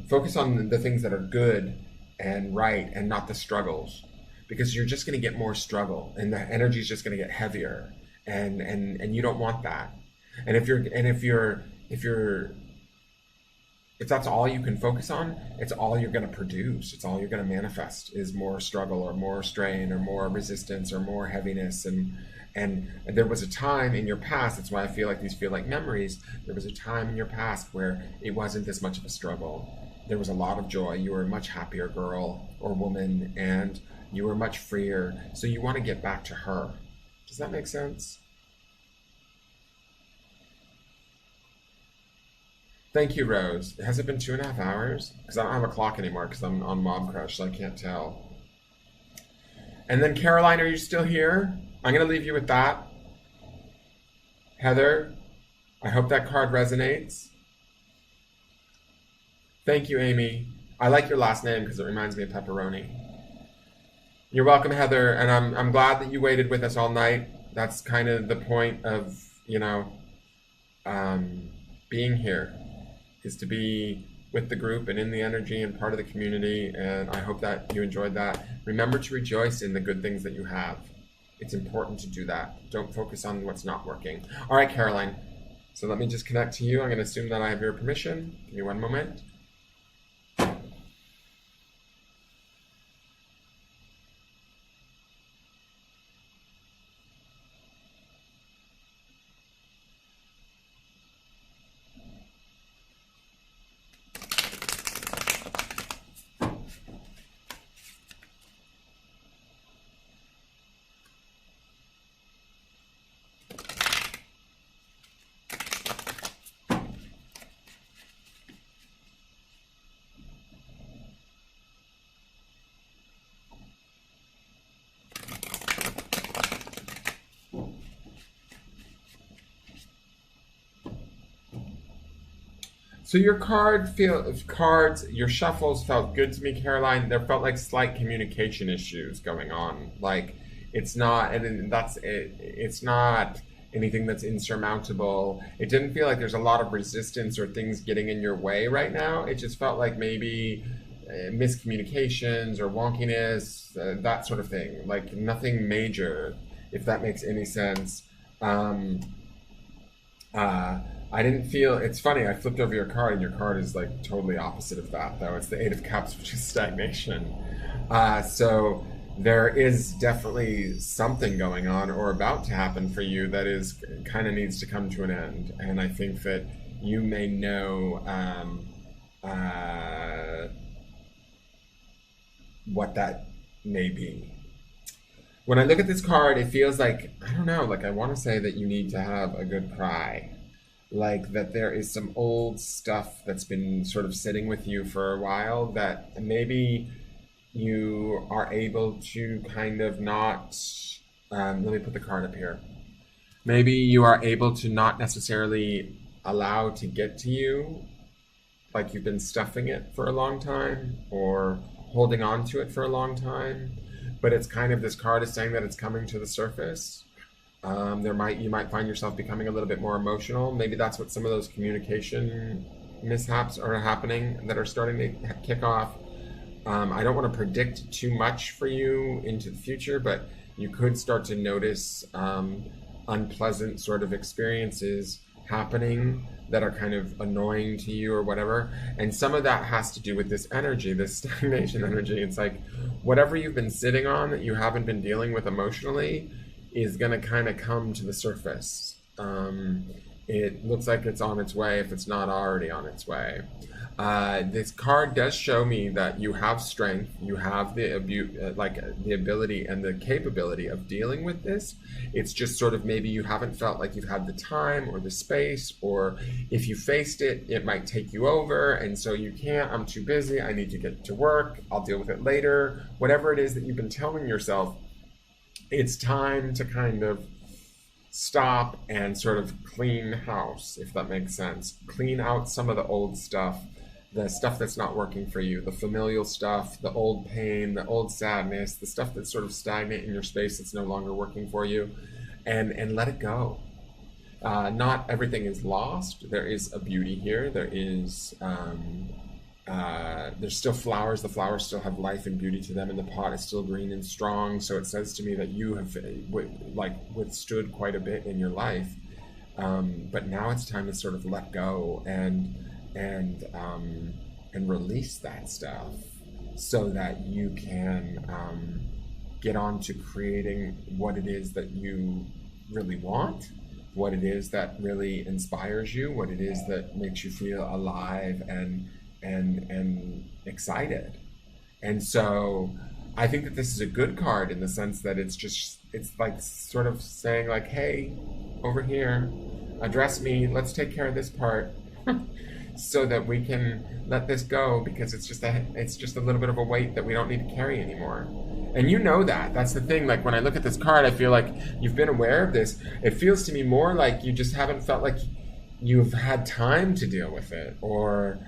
Focus on the things that are good and right and not the struggles, because you're just going to get more struggle and the energy is just going to get heavier, and you don't want that. And if that's all you can focus on, it's all you're going to produce. It's all you're going to manifest is more struggle or more strain or more resistance or more heaviness. And there was a time in your past, that's why I feel like these feel like memories. There was a time in your past where it wasn't this much of a struggle. There was a lot of joy. You were a much happier girl or woman, and you were much freer. So you want to get back to her. Does that make sense? Thank you, Rose. Has it been 2.5 hours? Because I don't have a clock anymore because I'm on Mob Crush, so I can't tell. And then Caroline, are you still here? I'm going to leave you with that. Heather, I hope that card resonates. Thank you, Amy. I like your last name because it reminds me of pepperoni. You're welcome, Heather, and I'm glad that you waited with us all night. That's kind of the point of, being here, is to be with the group and in the energy and part of the community, and I hope that you enjoyed that. Remember to rejoice in the good things that you have. It's important to do that. Don't focus on what's not working. All right, Caroline. So let me just connect to you. I'm going to assume that I have your permission. Give me one moment. So your your shuffles felt good to me, Caroline. There felt like slight communication issues going on. Like it's not, and that's it. It's not anything that's insurmountable. It didn't feel like there's a lot of resistance or things getting in your way right now. It just felt like maybe miscommunications or wonkiness, that sort of thing. Like nothing major, if that makes any sense. Um, uh, I didn't feel, it's funny, I flipped over your card and your card is like totally opposite of that, though. It's the Eight of Cups, which is stagnation. So there is definitely something going on or about to happen for you that is kind of needs to come to an end. And I think that you may know what that may be. When I look at this card, it feels like, I don't know, like I want to say that you need to have a good cry. Like that there is some old stuff that's been sort of sitting with you for a while that maybe you are able to kind of not, let me put the card up here. Maybe you are able to not necessarily allow to get to you, like you've been stuffing it for a long time or holding on to it for a long time. But it's kind of, this card is saying that it's coming to the surface. You might find yourself becoming a little bit more emotional. Maybe that's what some of those communication mishaps are happening that are starting to kick off. I don't want to predict too much for you into the future, but you could start to notice unpleasant sort of experiences happening that are kind of annoying to you or whatever. And some of that has to do with this energy, this stagnation energy. It's like whatever you've been sitting on that you haven't been dealing with emotionally is going to kind of come to the surface. It looks like it's on its way if it's not already on its way. This card does show me that you have strength, you have the ability and the capability of dealing with this. It's just sort of maybe you haven't felt like you've had the time or the space, or if you faced it, it might take you over, and so you can't. I'm too busy. I need to get to work. I'll deal with it later. Whatever it is that you've been telling yourself, it's time to kind of stop and sort of clean house, if that makes sense. Clean out some of the old stuff, the stuff that's not working for you, the familial stuff, the old pain, the old sadness, the stuff that's sort of stagnant in your space that's no longer working for you, and let it go. Not everything is lost. There is a beauty here. There's still flowers. The flowers still have life and beauty to them, and the pot is still green and strong. So it says to me that you have withstood quite a bit in your life, but now it's time to sort of let go and release that stuff, so that you can get on to creating what it is that you really want, what it is that really inspires you, what it is that makes you feel alive and excited. And so I think that this is a good card in the sense that it's like sort of saying like, hey, over here, address me, let's take care of this part so that we can let this go, because it's just a little bit of a weight that we don't need to carry anymore. And you know that. That's the thing. Like when I look at this card, I feel like you've been aware of this. It feels to me more like you just haven't felt like you've had time to deal with it, or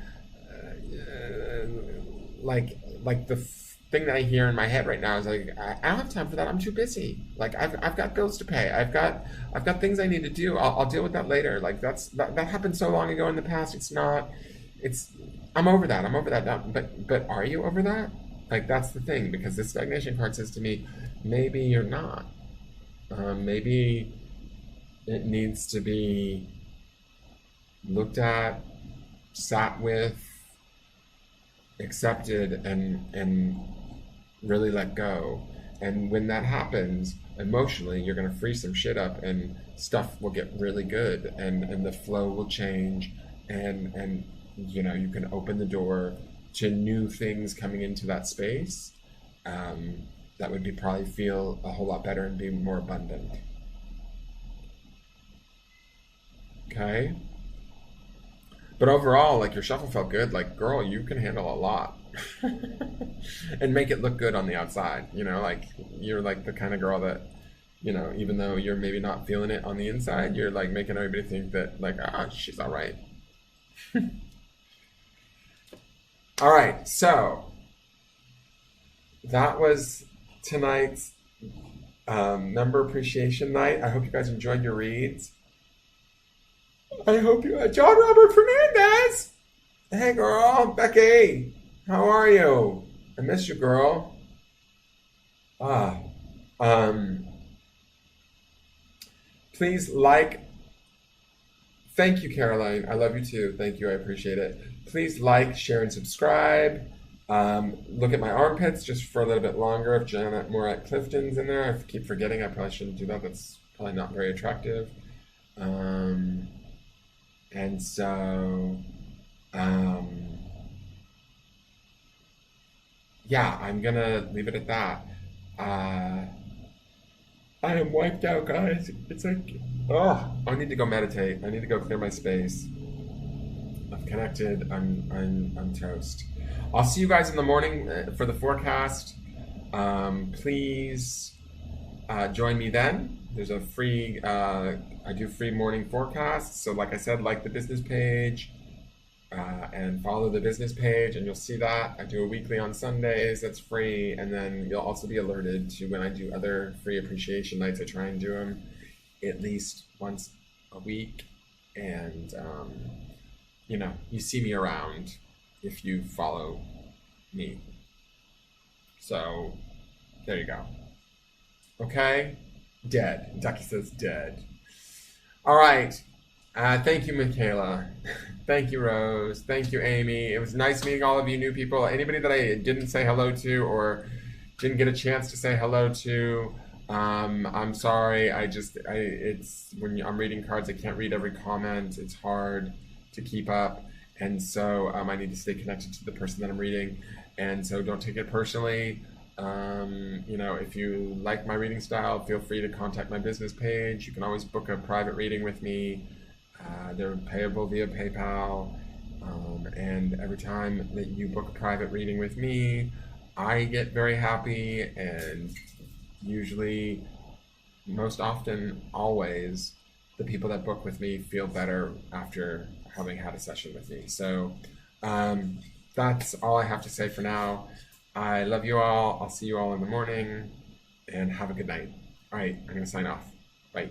like the thing that I hear in my head right now is like, I don't have time for that. I'm too busy. Like I've got bills to pay. I've got things I need to do. I'll deal with that later. Like that happened so long ago in the past. I'm over that. I'm over that now. But are you over that? Like that's the thing, because this stagnation card says to me, maybe you're not. Maybe it needs to be looked at, sat with, accepted, and really let go. And when that happens, emotionally, you're going to free some shit up, and stuff will get really good, and the flow will change, and you know, you can open the door to new things coming into that space that would probably feel a whole lot better and be more abundant. Okay? But overall, like, your shuffle felt good. Like, girl, you can handle a lot. And make it look good on the outside. You know, like, you're like the kind of girl that, you know, even though you're maybe not feeling it on the inside, you're like making everybody think that, like, she's all right. All right, so that was tonight's member appreciation night. I hope you guys enjoyed your reads. I hope you... John Robert Fernandez! Hey, girl. Becky. How are you? I miss you, girl. Please like... Thank you, Caroline. I love you, too. Thank you. I appreciate it. Please like, share, and subscribe. Look at my armpits just for a little bit longer. If Janet Morat Clifton's in there, I keep forgetting. I probably shouldn't do that. That's probably not very attractive. And so, yeah, I'm gonna leave it at that. I am wiped out, guys. It's like, I need to go meditate. I need to go clear my space. I've connected. I'm toast. I'll see you guys in the morning for the forecast. Please join me then. There's a free, I do free morning forecasts. So like I said, like the business page and follow the business page, and you'll see that. I do a weekly on Sundays. That's free. And then you'll also be alerted to when I do other free appreciation nights. I try and do them at least once a week. And, you know, you see me around if you follow me. So there you go. Okay? Dead. Ducky says dead. All right. Thank you, Michaela. Thank you, Rose. Thank you, Amy. It was nice meeting all of you new people. Anybody that I didn't say hello to or didn't get a chance to say hello to, I'm sorry. It's when I'm reading cards, I can't read every comment. It's hard to keep up. And so I need to stay connected to the person that I'm reading. And so don't take it personally. You know, if you like my reading style, feel free to contact my business page. You can always book a private reading with me. They're payable via PayPal. And every time that you book a private reading with me, I get very happy, and usually most often, always, the people that book with me feel better after having had a session with me. So um, that's all I have to say for now. I love you all. I'll see you all in the morning and have a good night. All right, I'm going to sign off. Bye.